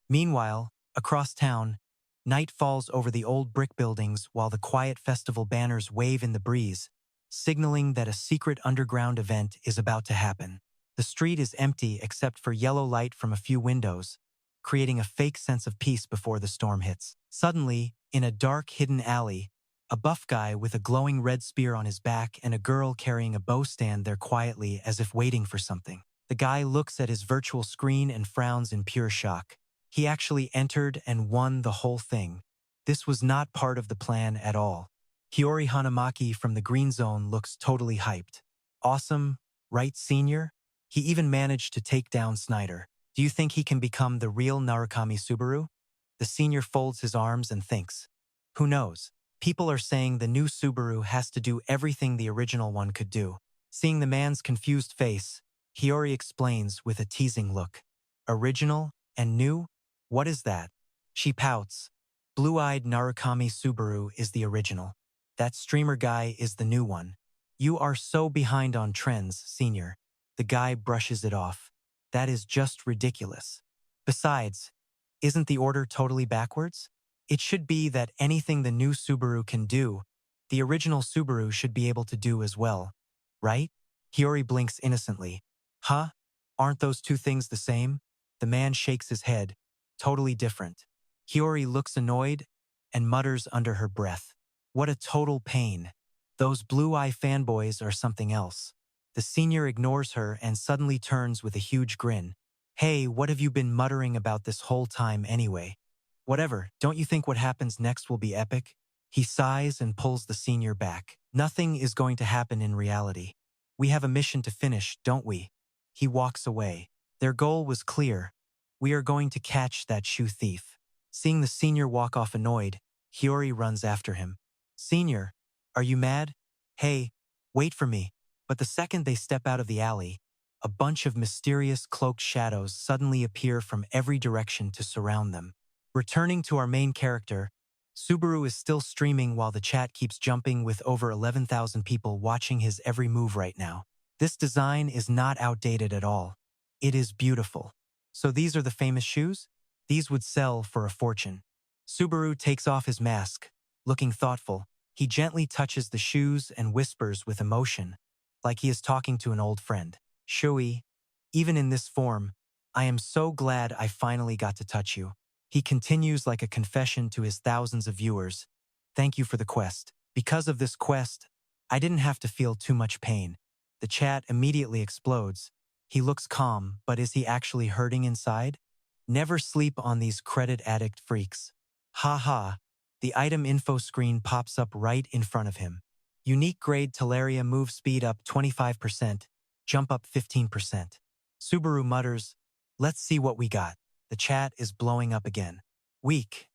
Meanwhile, across town, night falls over the old brick buildings while the quiet festival banners wave in the breeze, signaling that a secret underground event is about to happen. The street is empty except for yellow light from a few windows, creating a fake sense of peace before the storm hits. Suddenly, in a dark, hidden alley, a buff guy with a glowing red spear on his back and a girl carrying a bow stand there quietly as if waiting for something. The guy looks at his virtual screen and frowns in pure shock. He actually entered and won the whole thing. This was not part of the plan at all. Hiyori Hanamaki from the green zone looks totally hyped. Awesome, right, senior? He even managed to take down Snyder. Do you think he can become the real Narukami Subaru? The senior folds his arms and thinks. Who knows? People are saying the new Subaru has to do everything the original one could do. Seeing the man's confused face, Hiyori explains with a teasing look. Original and new? What is that? She pouts. Blue-eyed Narukami Subaru is the original. That streamer guy is the new one. You are so behind on trends, senior. The guy brushes it off. That is just ridiculous. Besides, isn't the order totally backwards? It should be that anything the new Subaru can do, the original Subaru should be able to do as well, right? Hiyori blinks innocently. Huh? Aren't those two things the same? The man shakes his head. Totally different. Hiyori looks annoyed and mutters under her breath. What a total pain. Those blue-eye fanboys are something else. The senior ignores her and suddenly turns with a huge grin. Hey, what have you been muttering about this whole time anyway? Whatever, don't you think what happens next will be epic? He sighs and pulls the senior back. Nothing is going to happen in reality. We have a mission to finish, don't we? He walks away. Their goal was clear. We are going to catch that shoe thief. Seeing the senior walk off annoyed, Hiyori runs after him. Senior, are you mad? Hey, wait for me. But the second they step out of the alley, a bunch of mysterious cloaked shadows suddenly appear from every direction to surround them. Returning to our main character, Subaru is still streaming while the chat keeps jumping with over 11,000 people watching his every move right now. This design is not outdated at all. It is beautiful. So these are the famous shoes? These would sell for a fortune. Subaru takes off his mask. Looking thoughtful, he gently touches the shoes and whispers with emotion, like he is talking to an old friend. Shui, even in this form, I am so glad I finally got to touch you. He continues like a confession to his thousands of viewers. Thank you for the quest. Because of this quest, I didn't have to feel too much pain. The chat immediately explodes. He looks calm, but is he actually hurting inside? Never sleep on these credit addict freaks. Ha. The item info screen pops up right in front of him. Unique grade Teleria move speed up 25%, jump up 15%. Subaru mutters, let's see what we got. The chat is blowing up again. Weak,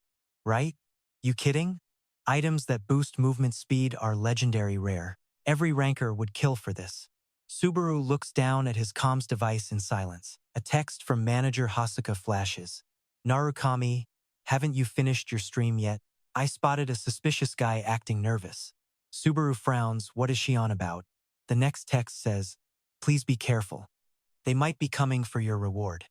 right? You kidding? Items that boost movement speed are legendary rare. Every ranker would kill for this. Subaru looks down at his comms device in silence. A text from manager Hasuka flashes. Narukami, haven't you finished your stream yet? I spotted a suspicious guy acting nervous. Subaru frowns, what is she on about? The next text says, please be careful. They might be coming for your reward.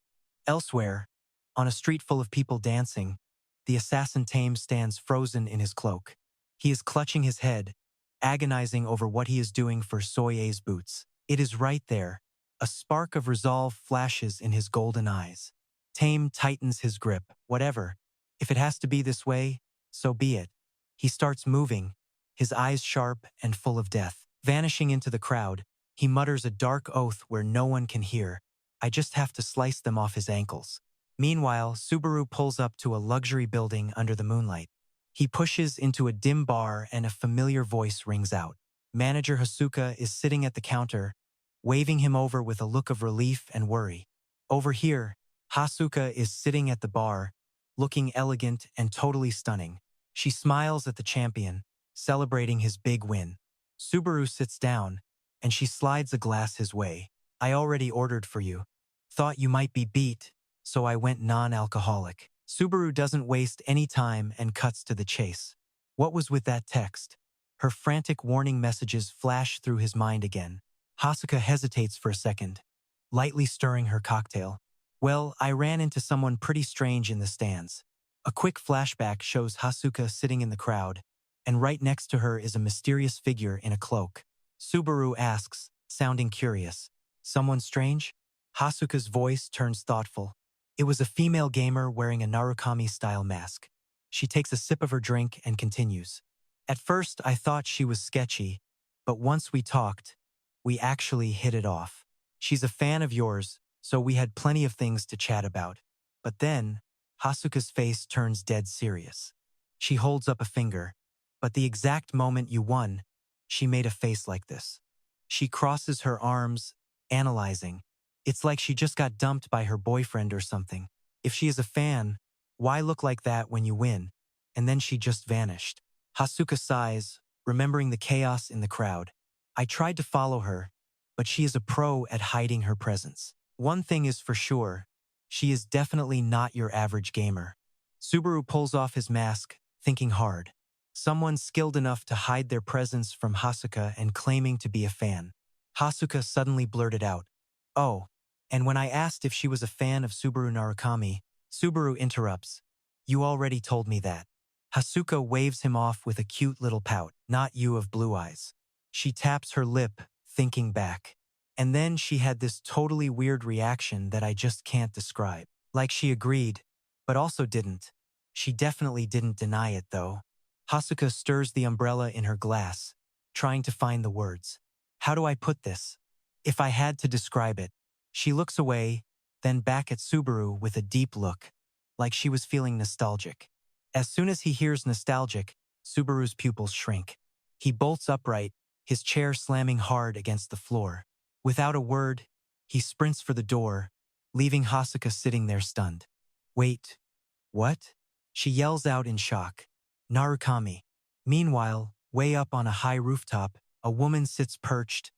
Elsewhere, on a street full of people dancing, the assassin Tame stands frozen in his cloak. He is clutching his head, agonizing over what he is doing for Soye's boots. It is right there. A spark of resolve flashes in his golden eyes. Tame tightens his grip. Whatever. If it has to be this way, so be it. He starts moving, his eyes sharp and full of death. Vanishing into the crowd, he mutters a dark oath where no one can hear. I just have to slice them off his ankles. Meanwhile, Subaru pulls up to a luxury building under the moonlight. He pushes into a dim bar and a familiar voice rings out. Manager Hasuka is sitting at the counter, waving him over with a look of relief and worry. Over here, Hasuka is sitting at the bar, looking elegant and totally stunning. She smiles at the champion, celebrating his big win. Subaru sits down, and she slides a glass his way. I already ordered for you. Thought you might be beat, so I went non-alcoholic. Subaru doesn't waste any time and cuts to the chase. What was with that text? Her frantic warning messages flash through his mind again. Hasuka hesitates for a second, lightly stirring her cocktail. Well, I ran into someone pretty strange in the stands. A quick flashback shows Hasuka sitting in the crowd, and right next to her is a mysterious figure in a cloak. Subaru asks, sounding curious, someone strange? Hasuka's voice turns thoughtful. It was a female gamer wearing a Narukami-style mask. She takes a sip of her drink and continues. At first, I thought she was sketchy, but once we talked, we actually hit it off. She's a fan of yours, so we had plenty of things to chat about. But then, Hasuka's face turns dead serious. She holds up a finger, but the exact moment you won, she made a face like this. She crosses her arms, analyzing. It's like she just got dumped by her boyfriend or something. If she is a fan, why look like that when you win? And then she just vanished. Hasuka sighs, remembering the chaos in the crowd. I tried to follow her, but she is a pro at hiding her presence. One thing is for sure, she is definitely not your average gamer. Subaru pulls off his mask, thinking hard. Someone skilled enough to hide their presence from Hasuka and claiming to be a fan. Hasuka suddenly blurted out, oh, and when I asked if she was a fan of Subaru Narukami, Subaru interrupts, you already told me that. Hasuka waves him off with a cute little pout, not you of blue eyes. She taps her lip, thinking back. And then she had this totally weird reaction that I just can't describe. Like she agreed, but also didn't. She definitely didn't deny it, though. Hasuka stirs the umbrella in her glass, trying to find the words. How do I put this? If I had to describe it, she looks away, then back at Subaru with a deep look, like she was feeling nostalgic. As soon as he hears nostalgic, Subaru's pupils shrink. He bolts upright, his chair slamming hard against the floor. Without a word, he sprints for the door, leaving Hasuka sitting there stunned. Wait, what? She yells out in shock. Narukami. Meanwhile, way up on a high rooftop, a woman sits perched,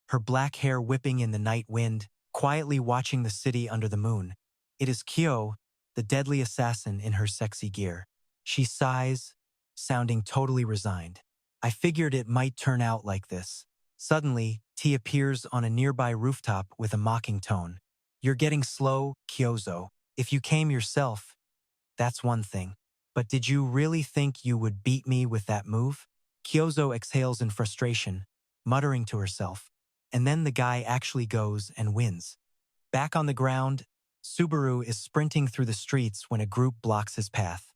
her black hair whipping in the night wind, quietly watching the city under the moon. It is Kyo, the deadly assassin in her sexy gear. She sighs, sounding totally resigned. I figured it might turn out like this. Suddenly, T appears on a nearby rooftop with a mocking tone. You're getting slow, Kyozo. If you came yourself, that's one thing. But did you really think you would beat me with that move? Kyozo exhales in frustration, muttering to herself. And then the guy actually goes and wins. Back on the ground, Subaru is sprinting through the streets when a group blocks his path.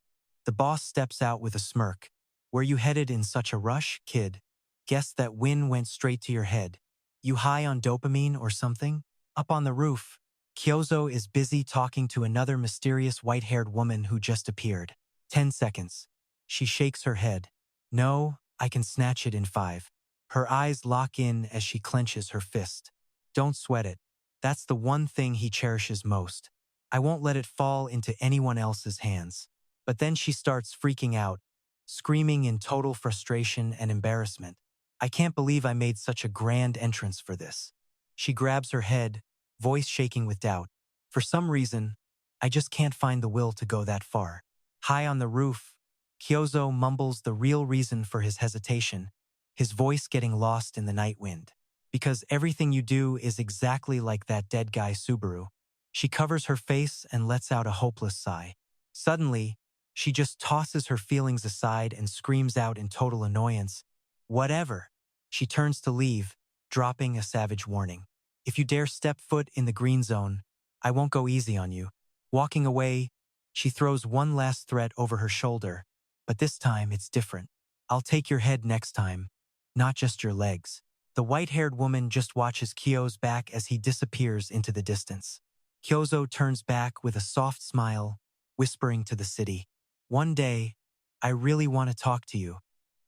The boss steps out with a smirk. Were you headed in such a rush, kid? Guess that win went straight to your head. You high on dopamine or something? Up on the roof, Kyozo is busy talking to another mysterious white-haired woman who just appeared. 10 seconds. She shakes her head. No, I can snatch it in 5. Her eyes lock in as she clenches her fist. Don't sweat it. That's the one thing he cherishes most. I won't let it fall into anyone else's hands. But then she starts freaking out, screaming in total frustration and embarrassment. I can't believe I made such a grand entrance for this. She grabs her head, voice shaking with doubt. For some reason, I just can't find the will to go that far. High on the roof, Kyozo mumbles the real reason for his hesitation, his voice getting lost in the night wind. Because everything you do is exactly like that dead guy Subaru. She covers her face and lets out a hopeless sigh. Suddenly, she just tosses her feelings aside and screams out in total annoyance. Whatever. She turns to leave, dropping a savage warning. If you dare step foot in the green zone, I won't go easy on you. Walking away, she throws one last threat over her shoulder, but this time it's different. I'll take your head next time, not just your legs. The white-haired woman just watches Kyo's back as he disappears into the distance. Kyozo turns back with a soft smile, whispering to the city. One day, I really want to talk to you.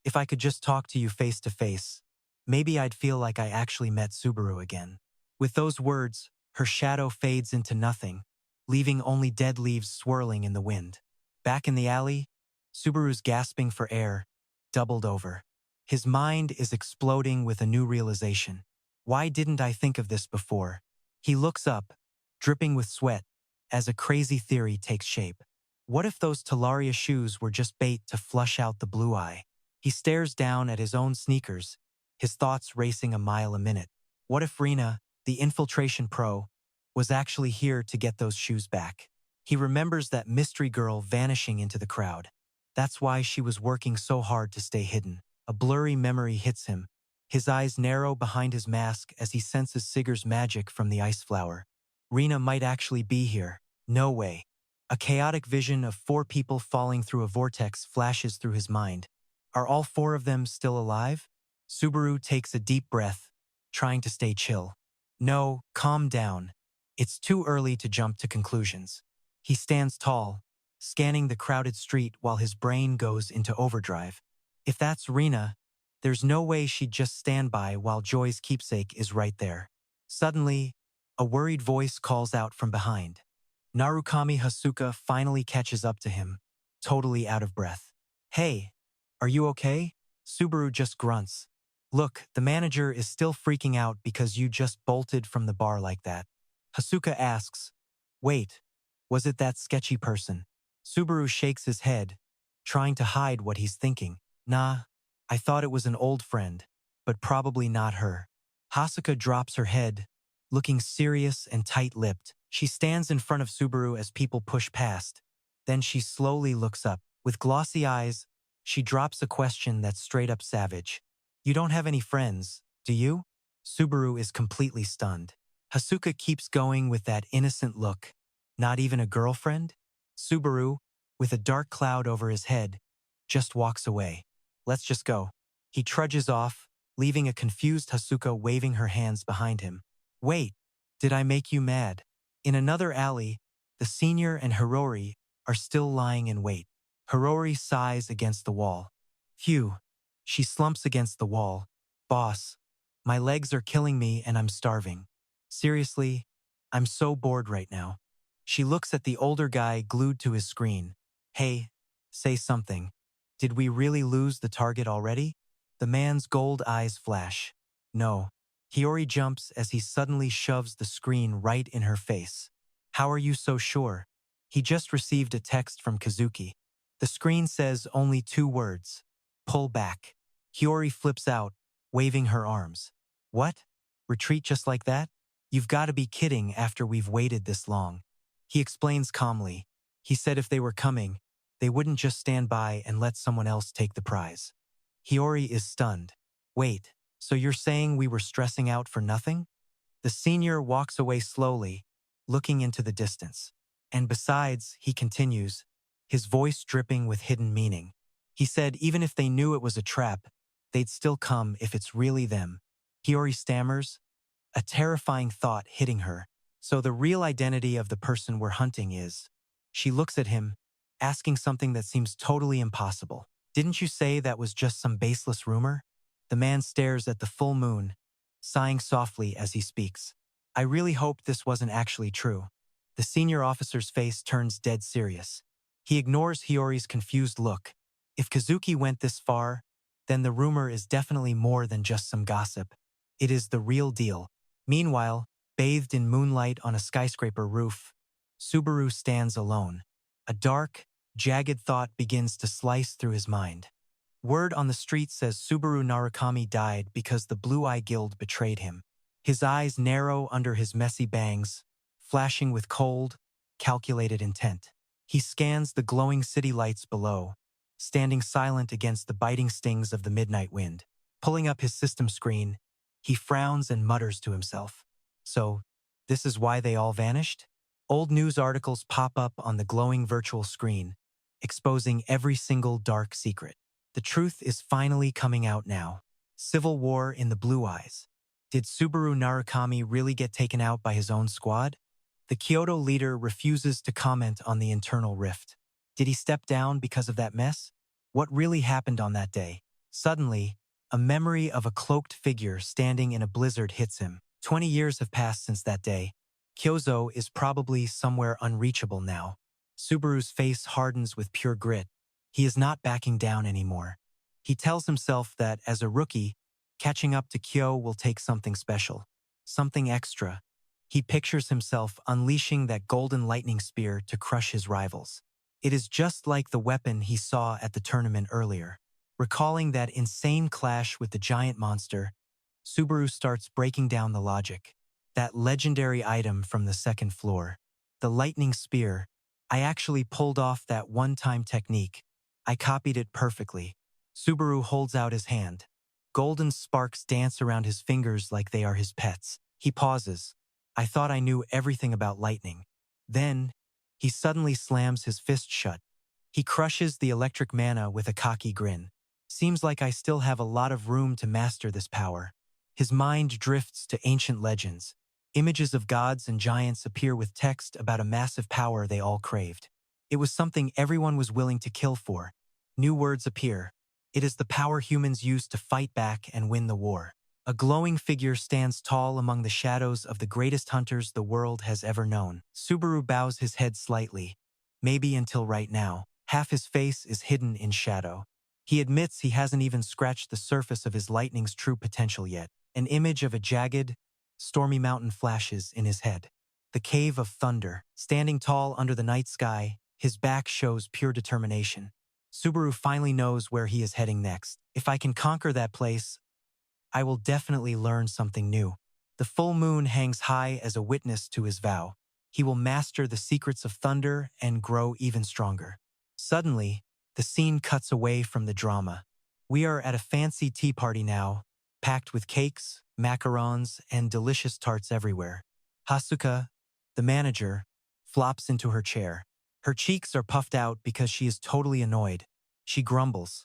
If I could just talk to you face to face, maybe I'd feel like I actually met Subaru again. With those words, her shadow fades into nothing, leaving only dead leaves swirling in the wind. Back in the alley, Subaru's gasping for air, doubled over. His mind is exploding with a new realization. Why didn't I think of this before? He looks up, dripping with sweat, as a crazy theory takes shape. What if those Talaria shoes were just bait to flush out the blue eye? He stares down at his own sneakers, his thoughts racing a mile a minute. What if Rina, the infiltration pro, was actually here to get those shoes back? He remembers that mystery girl vanishing into the crowd. That's why she was working so hard to stay hidden. A blurry memory hits him. His eyes narrow behind his mask as he senses Sigur's magic from the ice flower. Rina might actually be here. No way. A chaotic vision of 4 people falling through a vortex flashes through his mind. Are all 4 of them still alive? Subaru takes a deep breath, trying to stay chill. No, calm down. It's too early to jump to conclusions. He stands tall, scanning the crowded street while his brain goes into overdrive. If that's Rina, there's no way she'd just stand by while Joy's keepsake is right there. Suddenly, a worried voice calls out from behind. Narukami Hasuka finally catches up to him, totally out of breath. Hey, are you okay? Subaru just grunts. Look, the manager is still freaking out because you just bolted from the bar like that. Hasuka asks, wait, was it that sketchy person? Subaru shakes his head, trying to hide what he's thinking. Nah, I thought it was an old friend, but probably not her. Hasuka drops her head, looking serious and tight-lipped. She stands in front of Subaru as people push past. Then she slowly looks up. With glossy eyes, she drops a question that's straight up savage. You don't have any friends, do you? Subaru is completely stunned. Hasuka keeps going with that innocent look. Not even a girlfriend? Subaru, with a dark cloud over his head, just walks away. Let's just go. He trudges off, leaving a confused Hasuka waving her hands behind him. Wait, did I make you mad? In another alley, the senior and Hirori are still lying in wait. Hirori sighs against the wall. Phew. She slumps against the wall. Boss, my legs are killing me and I'm starving. Seriously, I'm so bored right now. She looks at the older guy glued to his screen. Hey, say something. Did we really lose the target already? The man's gold eyes flash. No. Hiyori jumps as he suddenly shoves the screen right in her face. How are you so sure? He just received a text from Kazuki. The screen says only 2 words. Pull back. Hiyori flips out, waving her arms. What? Retreat just like that? You've got to be kidding after we've waited this long. He explains calmly. He said if they were coming, they wouldn't just stand by and let someone else take the prize. Hiyori is stunned. Wait, so you're saying we were stressing out for nothing? The senior walks away slowly, looking into the distance. And besides, he continues, his voice dripping with hidden meaning. He said even if they knew it was a trap, they'd still come if it's really them. Hiyori stammers, a terrifying thought hitting her. So the real identity of the person we're hunting is… She looks at him, asking something that seems totally impossible. Didn't you say that was just some baseless rumor? The man stares at the full moon, sighing softly as he speaks. I really hoped this wasn't actually true. The senior officer's face turns dead serious. He ignores Hiyori's confused look. If Kazuki went this far, then the rumor is definitely more than just some gossip. It is the real deal. Meanwhile, bathed in moonlight on a skyscraper roof, Subaru stands alone. A dark, jagged thought begins to slice through his mind. Word on the street says Subaru Narukami died because the Blue Eye Guild betrayed him. His eyes narrow under his messy bangs, flashing with cold, calculated intent. He scans the glowing city lights below, standing silent against the biting stings of the midnight wind. Pulling up his system screen, he frowns and mutters to himself. So, this is why they all vanished? Old news articles pop up on the glowing virtual screen, exposing every single dark secret. The truth is finally coming out now. Civil war in the Blue Eyes. Did Subaru Narukami really get taken out by his own squad? The Kyoto leader refuses to comment on the internal rift. Did he step down because of that mess? What really happened on that day? Suddenly, a memory of a cloaked figure standing in a blizzard hits him. 20 years have passed since that day. Kyozo is probably somewhere unreachable now. Subaru's face hardens with pure grit. He is not backing down anymore. He tells himself that, as a rookie, catching up to Kyo will take something special, something extra. He pictures himself unleashing that golden lightning spear to crush his rivals. It is just like the weapon he saw at the tournament earlier. Recalling that insane clash with the giant monster, Subaru starts breaking down the logic. That legendary item from the second floor, the lightning spear, I actually pulled off that one-time technique. I copied it perfectly. Subaru holds out his hand. Golden sparks dance around his fingers like they are his pets. He pauses. I thought I knew everything about lightning. Then, he suddenly slams his fist shut. He crushes the electric mana with a cocky grin. Seems like I still have a lot of room to master this power. His mind drifts to ancient legends. Images of gods and giants appear with text about a massive power they all craved. It was something everyone was willing to kill for. New words appear. It is the power humans use to fight back and win the war. A glowing figure stands tall among the shadows of the greatest hunters the world has ever known. Subaru bows his head slightly. Maybe until right now. Half his face is hidden in shadow. He admits he hasn't even scratched the surface of his lightning's true potential yet. An image of a jagged, stormy mountain flashes in his head. The Cave of Thunder. Standing tall under the night sky, his back shows pure determination. Subaru finally knows where he is heading next. If I can conquer that place, I will definitely learn something new. The full moon hangs high as a witness to his vow. He will master the secrets of thunder and grow even stronger. Suddenly, the scene cuts away from the drama. We are at a fancy tea party now, packed with cakes, macarons, and delicious tarts everywhere. Hasuka, the manager, flops into her chair. Her cheeks are puffed out because she is totally annoyed. She grumbles.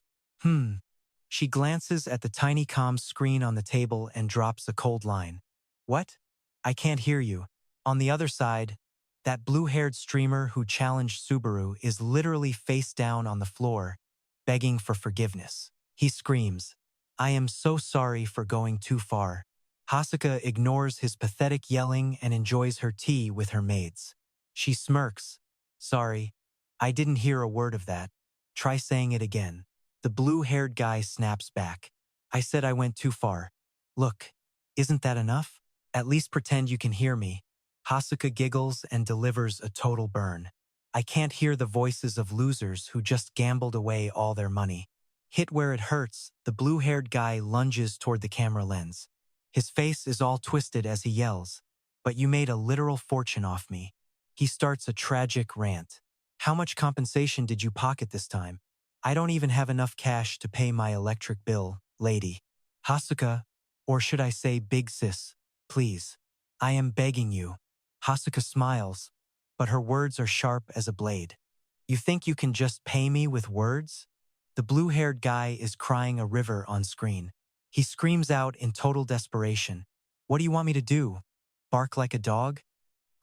She glances at the tiny comms screen on the table and drops a cold line. What? I can't hear you. On the other side, That blue-haired streamer who challenged Subaru is literally face down on the floor, begging for forgiveness. He screams, "I am so sorry for going too far." Hasuka ignores his pathetic yelling and enjoys her tea with her maids. She smirks. "Sorry, I didn't hear a word of that. Try saying it again." The blue-haired guy snaps back. "I said I went too far. Look, isn't that enough? At least pretend you can hear me." Hasuka giggles and delivers a total burn. "I can't hear the voices of losers who just gambled away all their money." Hit where it hurts, the blue-haired guy lunges toward the camera lens. His face is all twisted as he yells, "But you made a literal fortune off me." He starts a tragic rant. "How much compensation did you pocket this time? I don't even have enough cash to pay my electric bill, lady." "Hasuka, or should I say big sis, please. I am begging you." Hasuka smiles, but her words are sharp as a blade. "You think you can just pay me with words?" The blue-haired guy is crying a river on screen. He screams out in total desperation, "What do you want me to do? Bark like a dog?"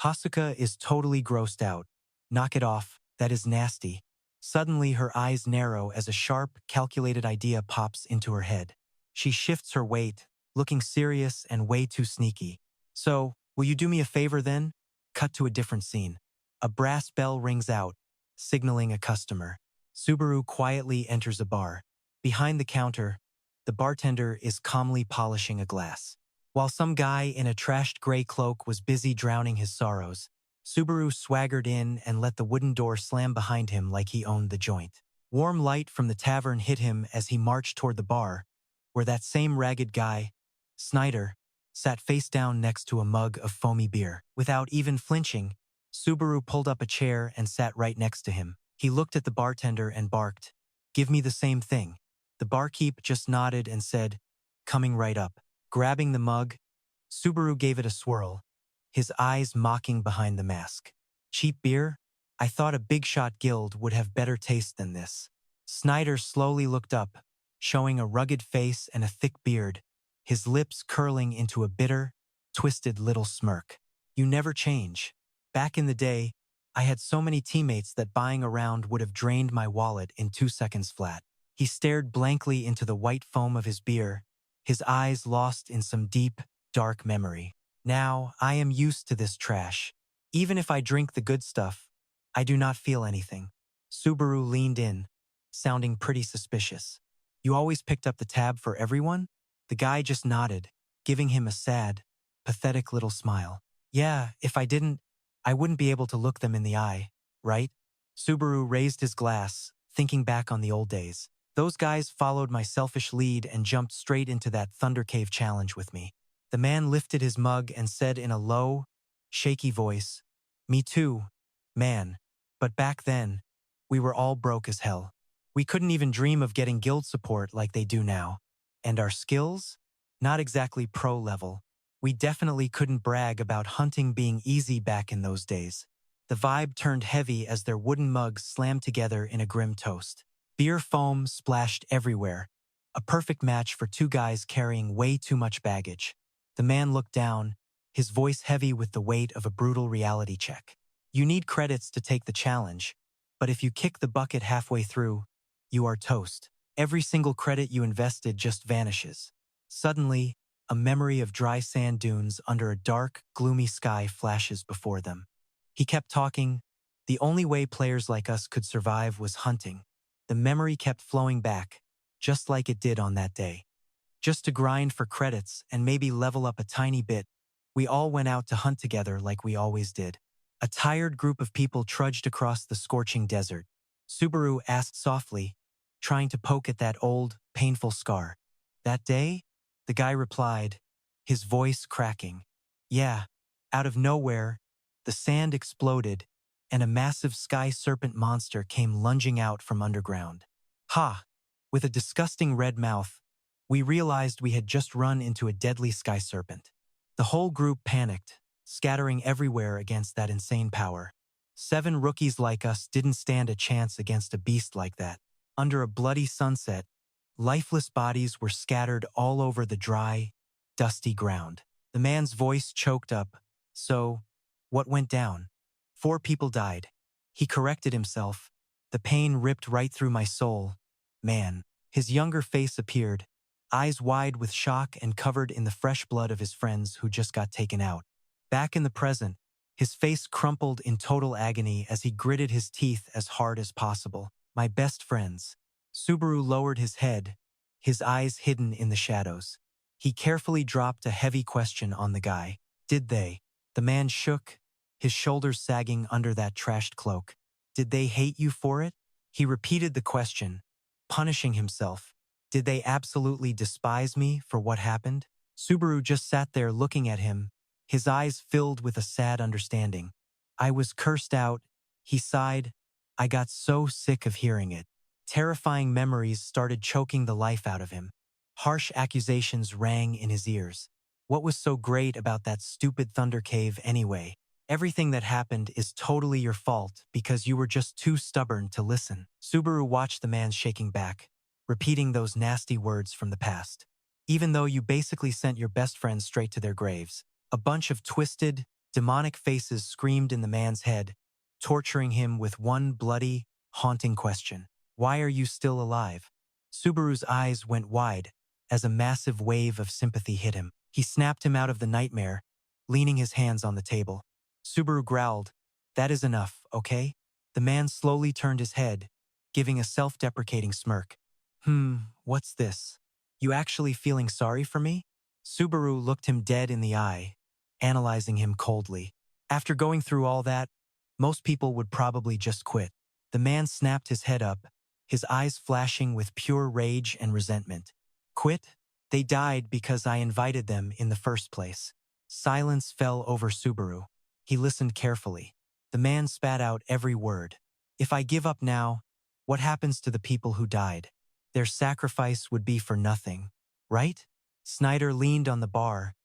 Hasuka is totally grossed out. "Knock it off, that is nasty." Suddenly her eyes narrow as a sharp, calculated idea pops into her head. She shifts her weight, looking serious and way too sneaky. "So, will you do me a favor then?" Cut to a different scene. A brass bell rings out, signaling a customer. Subaru quietly enters a bar. Behind the counter, the bartender is calmly polishing a glass. While some guy in a trashed gray cloak was busy drowning his sorrows, Subaru swaggered in and let the wooden door slam behind him like he owned the joint. Warm light from the tavern hit him as he marched toward the bar, where that same ragged guy, Snyder, sat face down next to a mug of foamy beer. Without even flinching, Subaru pulled up a chair and sat right next to him. He looked at the bartender and barked, "Give me the same thing." The barkeep just nodded and said, "Coming right up." Grabbing the mug, Subaru gave it a swirl, his eyes mocking behind the mask. "Cheap beer? I thought a big shot guild would have better taste than this." Snyder slowly looked up, showing a rugged face and a thick beard, his lips curling into a bitter, twisted little smirk. "You never change. Back in the day, I had so many teammates that buying a round would have drained my wallet in 2 seconds flat." He stared blankly into the white foam of his beer, his eyes lost in some deep, dark memory. "Now, I am used to this trash. Even if I drink the good stuff, I do not feel anything." Subaru leaned in, sounding pretty suspicious. "You always picked up the tab for everyone?" The guy just nodded, giving him a sad, pathetic little smile. "Yeah, if I didn't, I wouldn't be able to look them in the eye, right?" Subaru raised his glass, thinking back on the old days. "Those guys followed my selfish lead and jumped straight into that Thunder Cave challenge with me." The man lifted his mug and said in a low, shaky voice, "Me too, man. But back then, we were all broke as hell. We couldn't even dream of getting guild support like they do now. And our skills? Not exactly pro level. We definitely couldn't brag about hunting being easy back in those days." The vibe turned heavy as their wooden mugs slammed together in a grim toast. Beer foam splashed everywhere, a perfect match for two guys carrying way too much baggage. The man looked down, his voice heavy with the weight of a brutal reality check. "You need credits to take the challenge, but if you kick the bucket halfway through, you are toast. Every single credit you invested just vanishes." Suddenly, a memory of dry sand dunes under a dark, gloomy sky flashes before them. He kept talking. "The only way players like us could survive was hunting." The memory kept flowing back, just like it did on that day. Just to grind for credits and maybe level up a tiny bit, we all went out to hunt together like we always did. A tired group of people trudged across the scorching desert. Subaru asked softly, trying to poke at that old, painful scar. "That day?" The guy replied, his voice cracking. "Yeah, out of nowhere, the sand exploded, and a massive sky serpent monster came lunging out from underground. Ha! With a disgusting red mouth, we realized we had just run into a deadly sky serpent. The whole group panicked, scattering everywhere against that insane power. 7 rookies like us didn't stand a chance against a beast like that. Under a bloody sunset, lifeless bodies were scattered all over the dry, dusty ground." The man's voice choked up. "So, what went down?" 4 people died. He corrected himself. The pain ripped right through my soul. Man. His younger face appeared, eyes wide with shock and covered in the fresh blood of his friends who just got taken out. Back in the present, his face crumpled in total agony as he gritted his teeth as hard as possible. My best friends. Subaru lowered his head, his eyes hidden in the shadows. He carefully dropped a heavy question on the guy. Did they? The man shook, his shoulders sagging under that trashed cloak. Did they hate you for it? He repeated the question, punishing himself. Did they absolutely despise me for what happened? Subaru just sat there looking at him, his eyes filled with a sad understanding. I was cursed out, he sighed. I got so sick of hearing it. Terrifying memories started choking the life out of him. Harsh accusations rang in his ears. What was so great about that stupid Thunder Cave anyway? Everything that happened is totally your fault because you were just too stubborn to listen. Subaru watched the man shaking back, repeating those nasty words from the past. Even though you basically sent your best friends straight to their graves. A bunch of twisted, demonic faces screamed in the man's head, torturing him with one bloody, haunting question. Why are you still alive? Subaru's eyes went wide as a massive wave of sympathy hit him. He snapped him out of the nightmare, leaning his hands on the table. Subaru growled, "That is enough, okay?" The man slowly turned his head, giving a self-deprecating smirk. What's this? You actually feeling sorry for me? Subaru looked him dead in the eye, analyzing him coldly. After going through all that, most people would probably just quit. The man snapped his head up, his eyes flashing with pure rage and resentment. Quit? They died because I invited them in the first place. Silence fell over Subaru. He listened carefully. The man spat out every word. If I give up now, what happens to the people who died? Their sacrifice would be for nothing, right? Snyder leaned on the bar,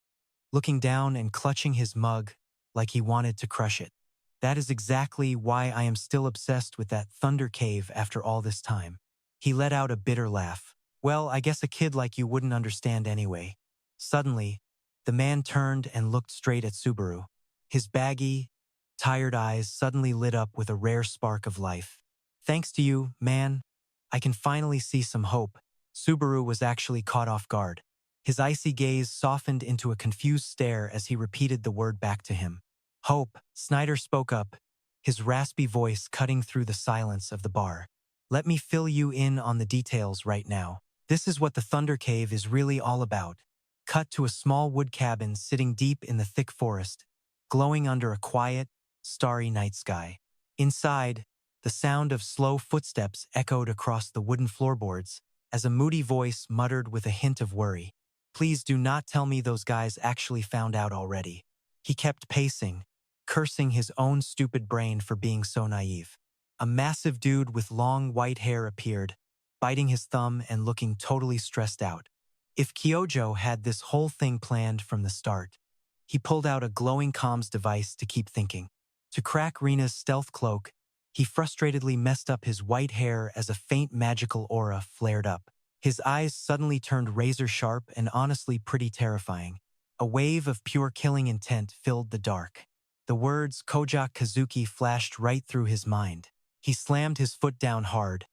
looking down and clutching his mug like he wanted to crush it. That is exactly why I am still obsessed with that Thunder Cave after all this time. He let out a bitter laugh. Well, I guess a kid like you wouldn't understand anyway. Suddenly, the man turned and looked straight at Subaru. His baggy, tired eyes suddenly lit up with a rare spark of life. Thanks to you, man, I can finally see some hope. Subaru was actually caught off guard. His icy gaze softened into a confused stare as he repeated the word back to him. Hope, Snyder spoke up, his raspy voice cutting through the silence of the bar. Let me fill you in on the details right now. This is what the Thunder Cave is really all about. Cut to a small wood cabin sitting deep in the thick forest, glowing under a quiet, starry night sky. Inside, the sound of slow footsteps echoed across the wooden floorboards as a moody voice muttered with a hint of worry. Please do not tell me those guys actually found out already. He kept pacing, cursing his own stupid brain for being so naive. A massive dude with long white hair appeared, biting his thumb and looking totally stressed out. If Kyojo had this whole thing planned from the start, he pulled out a glowing comms device to keep thinking. To crack Rina's stealth cloak, he frustratedly messed up his white hair as a faint magical aura flared up. His eyes suddenly turned razor-sharp and honestly pretty terrifying. A wave of pure killing intent filled the dark. The words Kojak Kazuki flashed right through his mind. He slammed his foot down hard,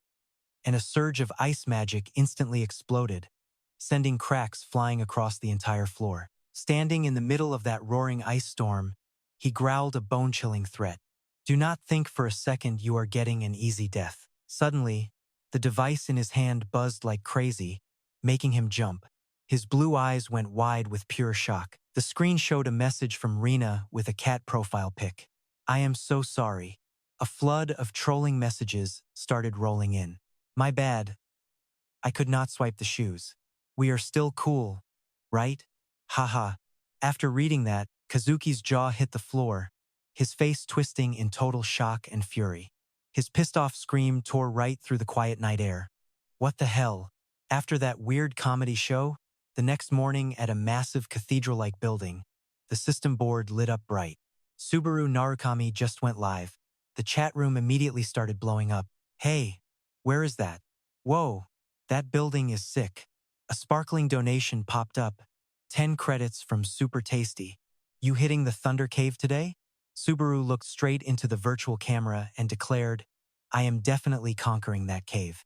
and a surge of ice magic instantly exploded, sending cracks flying across the entire floor. Standing in the middle of that roaring ice storm, he growled a bone-chilling threat. Do not think for a second you are getting an easy death. Suddenly, the device in his hand buzzed like crazy, making him jump. His blue eyes went wide with pure shock. The screen showed a message from Rina with a cat profile pic. I am so sorry. A flood of trolling messages started rolling in. My bad. I could not swipe the shoes. We are still cool, right? Haha. After reading that, Kazuki's jaw hit the floor, his face twisting in total shock and fury. His pissed-off scream tore right through the quiet night air. What the hell? After that weird comedy show, the next morning at a massive cathedral-like building, the system board lit up bright. Subaru Narukami just went live. The chat room immediately started blowing up. Hey, where is that? Whoa, that building is sick. A sparkling donation popped up. 10 credits from Super Tasty. You hitting the Thunder Cave today? Subaru looked straight into the virtual camera and declared, I am definitely conquering that cave.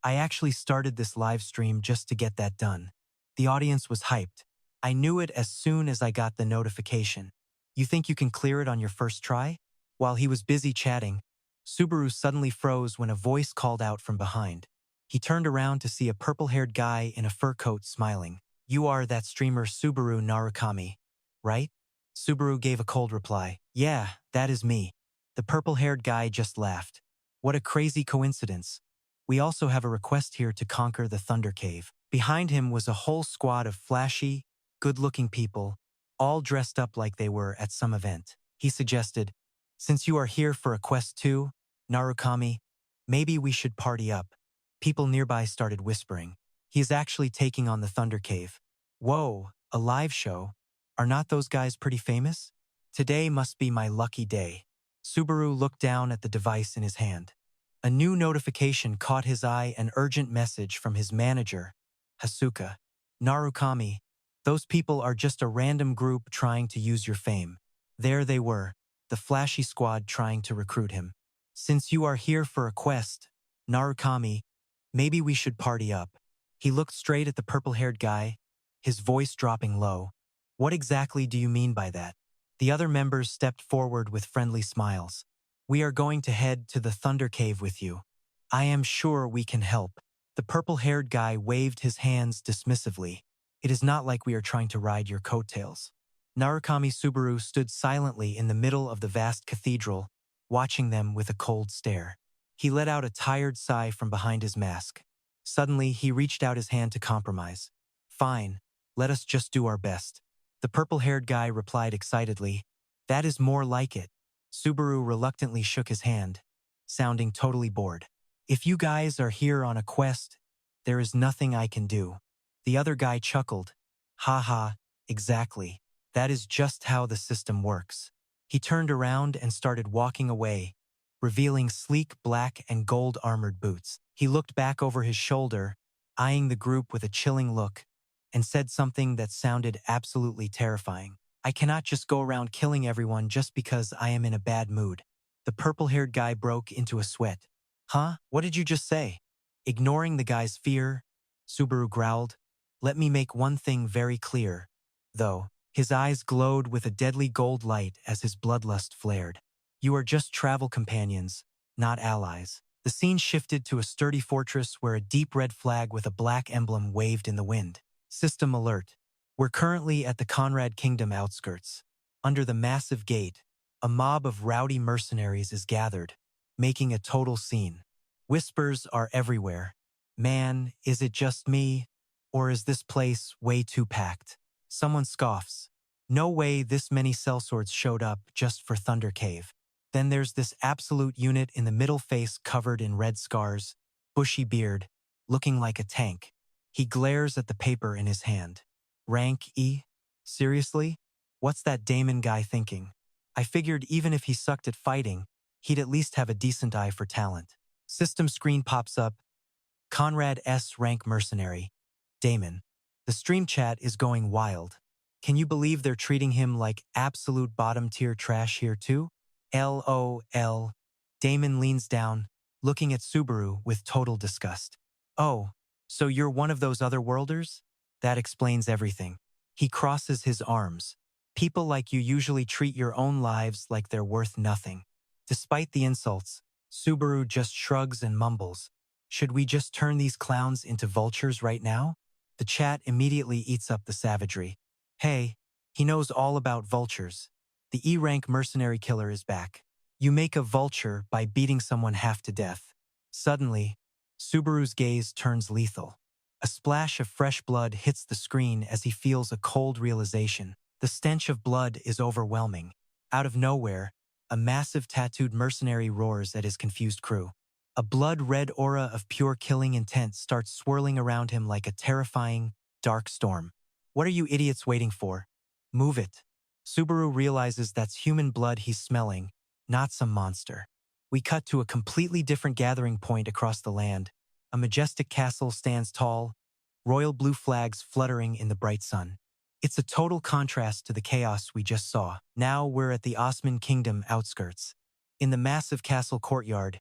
I actually started this live stream just to get that done. The audience was hyped. I knew it as soon as I got the notification. You think you can clear it on your first try? While he was busy chatting, Subaru suddenly froze when a voice called out from behind. He turned around to see a purple-haired guy in a fur coat smiling. You are that streamer Subaru Narukami, right? Subaru gave a cold reply. Yeah, that is me. The purple-haired guy just laughed. What a crazy coincidence. We also have a request here to conquer the Thunder Cave. Behind him was a whole squad of flashy, good-looking people, all dressed up like they were at some event. He suggested, since you are here for a quest too, Narukami, maybe we should party up. People nearby started whispering. He is actually taking on the Thunder Cave. Whoa, a live show? Are not those guys pretty famous? Today must be my lucky day. Subaru looked down at the device in his hand. A new notification caught his eye, an urgent message from his manager, Hasuka. Narukami, those people are just a random group trying to use your fame. There they were, the flashy squad trying to recruit him. Since you are here for a quest, Narukami, maybe we should party up. He looked straight at the purple-haired guy, his voice dropping low. What exactly do you mean by that? The other members stepped forward with friendly smiles. We are going to head to the Thunder Cave with you. I am sure we can help. The purple-haired guy waved his hands dismissively. It is not like we are trying to ride your coattails. Narukami Subaru stood silently in the middle of the vast cathedral, watching them with a cold stare. He let out a tired sigh from behind his mask. Suddenly, he reached out his hand to compromise. Fine, let us just do our best. The purple-haired guy replied excitedly, that is more like it. Subaru reluctantly shook his hand, sounding totally bored. If you guys are here on a quest, there is nothing I can do. The other guy chuckled. Haha, exactly. That is just how the system works. He turned around and started walking away, revealing sleek black and gold-armored boots. He looked back over his shoulder, eyeing the group with a chilling look, and said something that sounded absolutely terrifying. I cannot just go around killing everyone just because I am in a bad mood. The purple-haired guy broke into a sweat. Huh? What did you just say? Ignoring the guy's fear, Subaru growled. Let me make one thing very clear, though. His eyes glowed with a deadly gold light as his bloodlust flared. You are just travel companions, not allies. The scene shifted to a sturdy fortress where a deep red flag with a black emblem waved in the wind. System alert. We're currently at the Conrad Kingdom outskirts. Under the massive gate, a mob of rowdy mercenaries is gathered, making a total scene. Whispers are everywhere. Man, is it just me? Or is this place way too packed? Someone scoffs. No way this many sellswords showed up just for Thunder Cave. Then there's this absolute unit in the middle face covered in red scars, bushy beard, looking like a tank. He glares at the paper in his hand. Rank E? Seriously? What's that Damon guy thinking? I figured even if he sucked at fighting, he'd at least have a decent eye for talent. System screen pops up. Conrad S. Rank Mercenary. Damon. The stream chat is going wild. Can you believe they're treating him like absolute bottom-tier trash here too? LOL. Damon leans down, looking at Subaru with total disgust. Oh, so you're one of those other worlders? That explains everything. He crosses his arms. People like you usually treat your own lives like they're worth nothing. Despite the insults, Subaru just shrugs and mumbles. Should we just turn these clowns into vultures right now? The chat immediately eats up the savagery. Hey, he knows all about vultures. The E-rank mercenary killer is back. You make a vulture by beating someone half to death. Suddenly, Subaru's gaze turns lethal. A splash of fresh blood hits the screen as he feels a cold realization. The stench of blood is overwhelming. Out of nowhere, a massive tattooed mercenary roars at his confused crew. A blood-red aura of pure killing intent starts swirling around him like a terrifying, dark storm. What are you idiots waiting for? Move it. Subaru realizes that's human blood he's smelling, not some monster. We cut to a completely different gathering point across the land. A majestic castle stands tall, royal blue flags fluttering in the bright sun. It's a total contrast to the chaos we just saw. Now we're at the Osman Kingdom outskirts. In the massive castle courtyard,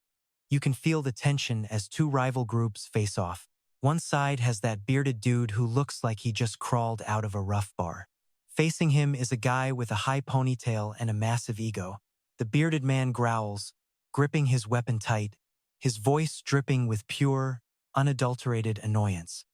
you can feel the tension as two rival groups face off. One side has that bearded dude who looks like he just crawled out of a rough bar. Facing him is a guy with a high ponytail and a massive ego. The bearded man growls, gripping his weapon tight, his voice dripping with pure, unadulterated annoyance.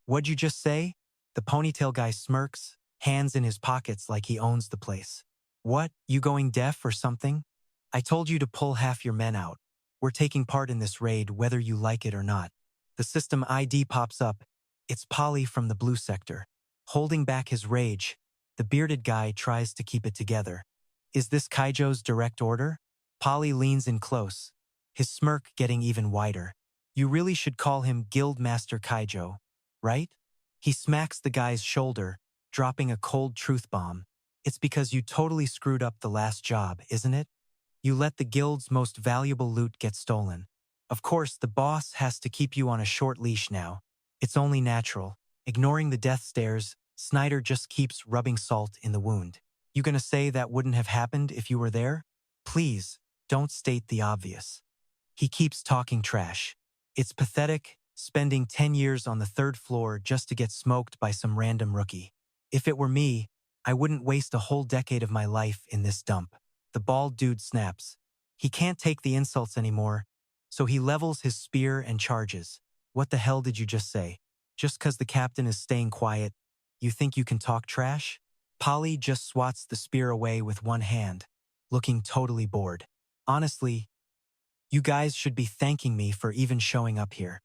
"What'd you just say?" The ponytail guy smirks, hands in his pockets like he owns the place. "What, you going deaf or something? I told you to pull half your men out. We're taking part in this raid whether you like it or not." The system ID pops up. It's Polly from the blue sector. Holding back his rage, the bearded guy tries to keep it together. "Is this Kaijo's direct order?" Polly leans in close, his smirk getting even wider. "You really should call him Guildmaster Kaijo, right?" He smacks the guy's shoulder, dropping a cold truth bomb. "It's because you totally screwed up the last job, isn't it? You let the guild's most valuable loot get stolen. Of course, the boss has to keep you on a short leash now. It's only natural." Ignoring the death stares, Snyder just keeps rubbing salt in the wound. "You gonna say that wouldn't have happened if you were there? Please, don't state the obvious." He keeps talking trash. It's pathetic, spending 10 years on the third floor just to get smoked by some random rookie. "If it were me, I wouldn't waste a whole decade of my life in this dump." The bald dude snaps. He can't take the insults anymore, so he levels his spear and charges. "What the hell did you just say? Just 'cause the captain is staying quiet, you think you can talk trash?" Polly just swats the spear away with one hand, looking totally bored. "Honestly, you guys should be thanking me for even showing up here.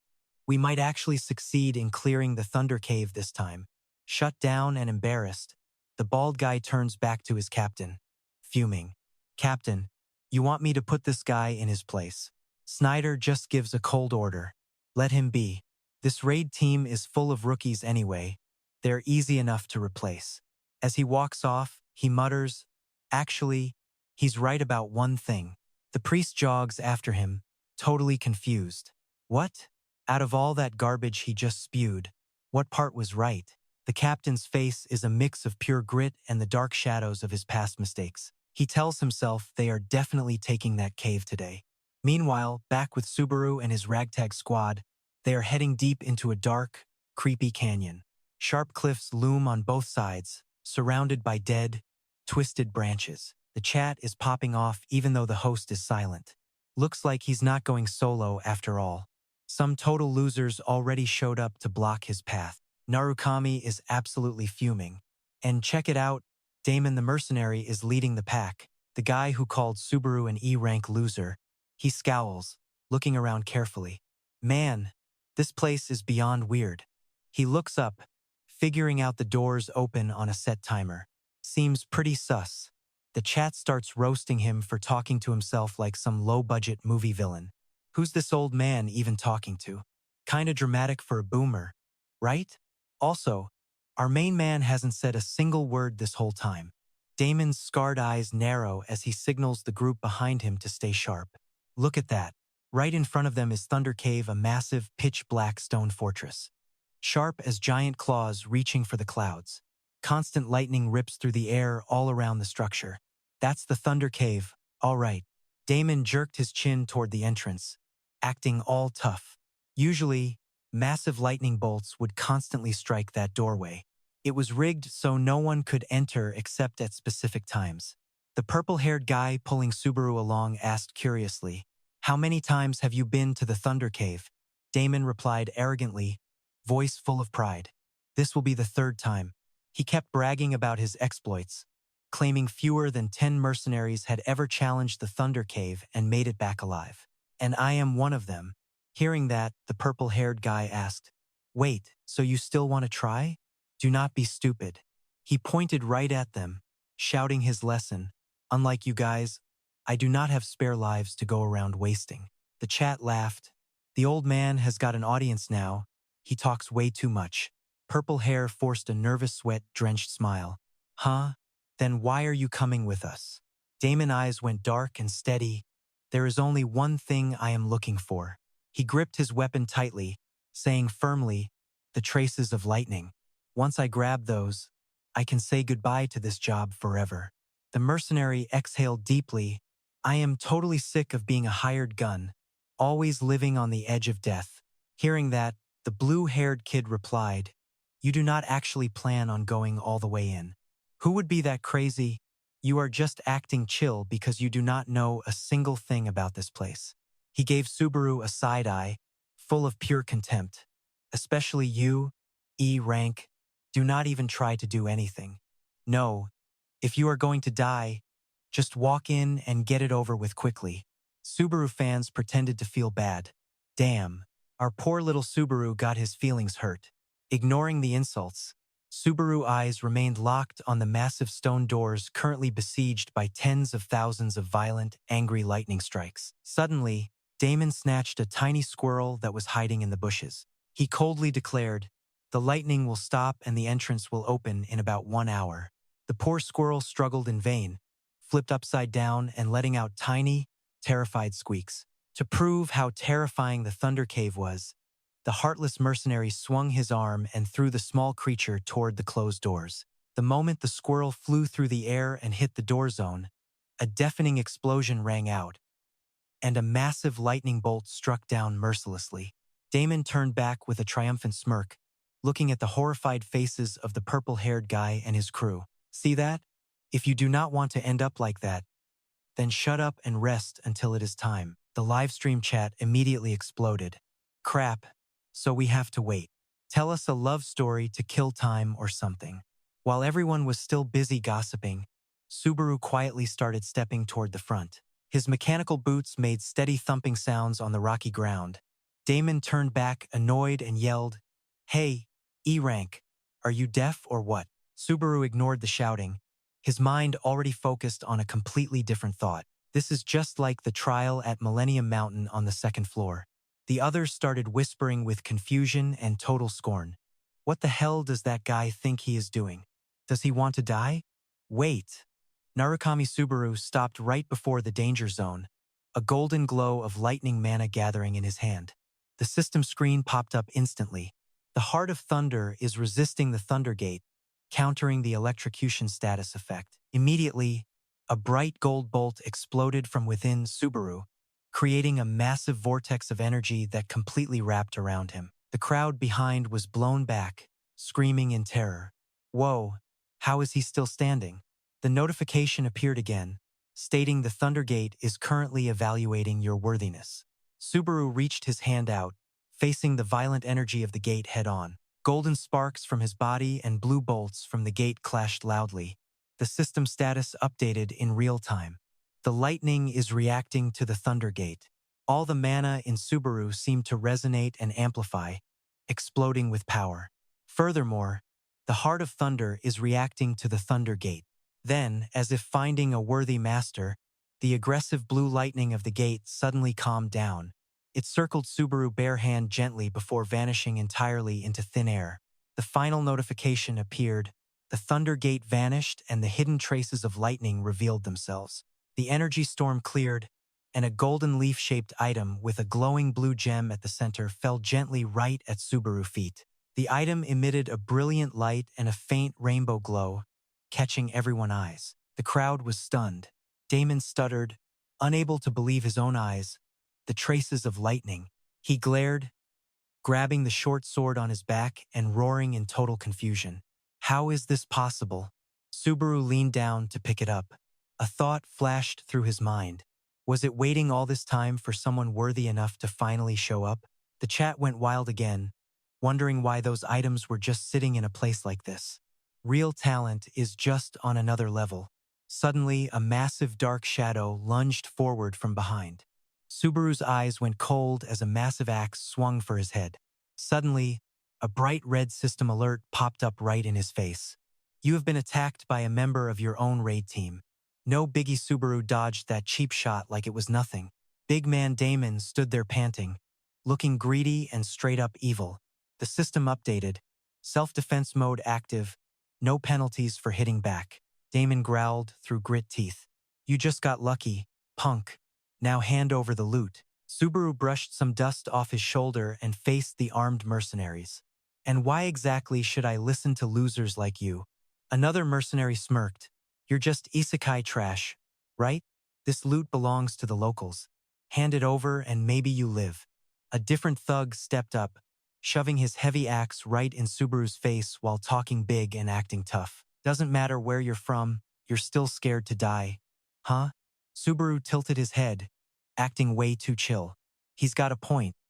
We might actually succeed in clearing the Thunder Cave this time." Shut down and embarrassed, the bald guy turns back to his captain, fuming. "Captain, you want me to put this guy in his place?" Snyder just gives a cold order. "Let him be. This raid team is full of rookies anyway. They're easy enough to replace." As he walks off, he mutters, "Actually, he's right about one thing." The priest jogs after him, totally confused. What? Out of all that garbage he just spewed, what part was right? The captain's face is a mix of pure grit and the dark shadows of his past mistakes. He tells himself they are definitely taking that cave today. Meanwhile, back with Subaru and his ragtag squad, they are heading deep into a dark, creepy canyon. Sharp cliffs loom on both sides, surrounded by dead, twisted branches. The chat is popping off even though the host is silent. Looks like he's not going solo after all. Some total losers already showed up to block his path. Narukami is absolutely fuming. And check it out, Damon the mercenary is leading the pack, the guy who called Subaru an E-rank loser. He scowls, looking around carefully. Man, this place is beyond weird. He looks up, figuring out the doors open on a set timer. Seems pretty sus. The chat starts roasting him for talking to himself like some low-budget movie villain. Who's this old man even talking to? Kinda dramatic for a boomer, right? Also, our main man hasn't said a single word this whole time. Damon's scarred eyes narrow as he signals the group behind him to stay sharp. Look at that. Right in front of them is Thunder Cave, a massive, pitch-black stone fortress. Sharp as giant claws reaching for the clouds. Constant lightning rips through the air all around the structure. That's the Thunder Cave, all right. Damon jerked his chin toward the entrance, acting all tough. Usually, massive lightning bolts would constantly strike that doorway. It was rigged so no one could enter except at specific times. The purple-haired guy pulling Subaru along asked curiously, "How many times have you been to the Thunder Cave?" Damon replied arrogantly, voice full of pride. "This will be the third time." He kept bragging about his exploits, claiming fewer than 10 mercenaries had ever challenged the Thunder Cave and made it back alive. "And I am one of them." Hearing that, the purple-haired guy asked, "Wait, so you still want to try? Do not be stupid." He pointed right at them, shouting his lesson. "Unlike you guys, I do not have spare lives to go around wasting." The chat laughed. The old man has got an audience now. He talks way too much. Purple hair forced a nervous sweat-drenched smile. "Huh? Then why are you coming with us?" Damon's eyes went dark and steady. "There is only one thing I am looking for." He gripped his weapon tightly, saying firmly, "The traces of lightning. Once I grab those, I can say goodbye to this job forever. The mercenary exhaled deeply. I am totally sick of being a hired gun, always living on the edge of death. Hearing that, the blue-haired kid replied, you do not actually plan on going all the way in. Who would be that crazy? You are just acting chill because you do not know a single thing about this place. He gave Subaru a side eye, full of pure contempt. Especially you, E-rank, do not even try to do anything. No, if you are going to die, just walk in and get it over with quickly. Subaru fans pretended to feel bad. Damn, our poor little Subaru got his feelings hurt. Ignoring the insults, Subaru eyes remained locked on the massive stone doors currently besieged by tens of thousands of violent, angry lightning strikes. Suddenly, Damon snatched a tiny squirrel that was hiding in the bushes. He coldly declared, the lightning will stop and the entrance will open in about 1 hour. The poor squirrel struggled in vain, flipped upside down and letting out tiny, terrified squeaks. To prove how terrifying the Thunder Cave was, the heartless mercenary swung his arm and threw the small creature toward the closed doors. The moment the squirrel flew through the air and hit the door zone, a deafening explosion rang out, and a massive lightning bolt struck down mercilessly. Damon turned back with a triumphant smirk, looking at the horrified faces of the purple-haired guy and his crew. See that? If you do not want to end up like that, then shut up and rest until it is time. The livestream chat immediately exploded. Crap, so we have to wait. Tell us a love story to kill time or something. While everyone was still busy gossiping, Subaru quietly started stepping toward the front. His mechanical boots made steady thumping sounds on the rocky ground. Damon turned back, annoyed, and yelled, Hey, E-rank, are you deaf or what? Subaru ignored the shouting, his mind already focused on a completely different thought. This is just like the trial at Millennium Mountain on the second floor. The others started whispering with confusion and total scorn. What the hell does that guy think he is doing? Does he want to die? Wait. Narukami Subaru stopped right before the danger zone, a golden glow of lightning mana gathering in his hand. The system screen popped up instantly. The Heart of Thunder is resisting the Thunder Gate, countering the electrocution status effect. Immediately, a bright gold bolt exploded from within Subaru, creating a massive vortex of energy that completely wrapped around him. The crowd behind was blown back, screaming in terror. Whoa, how is he still standing? The notification appeared again, stating the Thunder Gate is currently evaluating your worthiness. Subaru reached his hand out, facing the violent energy of the gate head-on. Golden sparks from his body and blue bolts from the gate clashed loudly. The system status updated in real time. The lightning is reacting to the Thunder Gate. All the mana in Subaru seemed to resonate and amplify, exploding with power. Furthermore, the Heart of Thunder is reacting to the Thunder Gate. Then, as if finding a worthy master, the aggressive blue lightning of the gate suddenly calmed down. It circled Subaru bare hand gently before vanishing entirely into thin air. The final notification appeared. The Thunder Gate vanished and the hidden traces of lightning revealed themselves. The energy storm cleared, and a golden leaf-shaped item with a glowing blue gem at the center fell gently right at Subaru's feet. The item emitted a brilliant light and a faint rainbow glow, catching everyone's eyes. The crowd was stunned. Damon stuttered, unable to believe his own eyes. The traces of lightning. He glared, grabbing the short sword on his back and roaring in total confusion. How is this possible? Subaru leaned down to pick it up. A thought flashed through his mind. Was it waiting all this time for someone worthy enough to finally show up? The chat went wild again, wondering why those items were just sitting in a place like this. Real talent is just on another level. Suddenly, a massive dark shadow lunged forward from behind. Subaru's eyes went cold as a massive axe swung for his head. Suddenly, a bright red system alert popped up right in his face. You have been attacked by a member of your own raid team. No biggie. Subaru dodged that cheap shot like it was nothing. Big man Damon stood there panting, looking greedy and straight up evil. The system updated. Self-defense mode active. No penalties for hitting back. Damon growled through grit teeth. You just got lucky, punk. Now hand over the loot. Subaru brushed some dust off his shoulder and faced the armed mercenaries. And why exactly should I listen to losers like you? Another mercenary smirked. You're just isekai trash, right? This loot belongs to the locals. Hand it over and maybe you live. A different thug stepped up, shoving his heavy axe right in Subaru's face while talking big and acting tough. Doesn't matter where you're from, you're still scared to die. Huh? Subaru tilted his head, acting way too chill. He's got a point.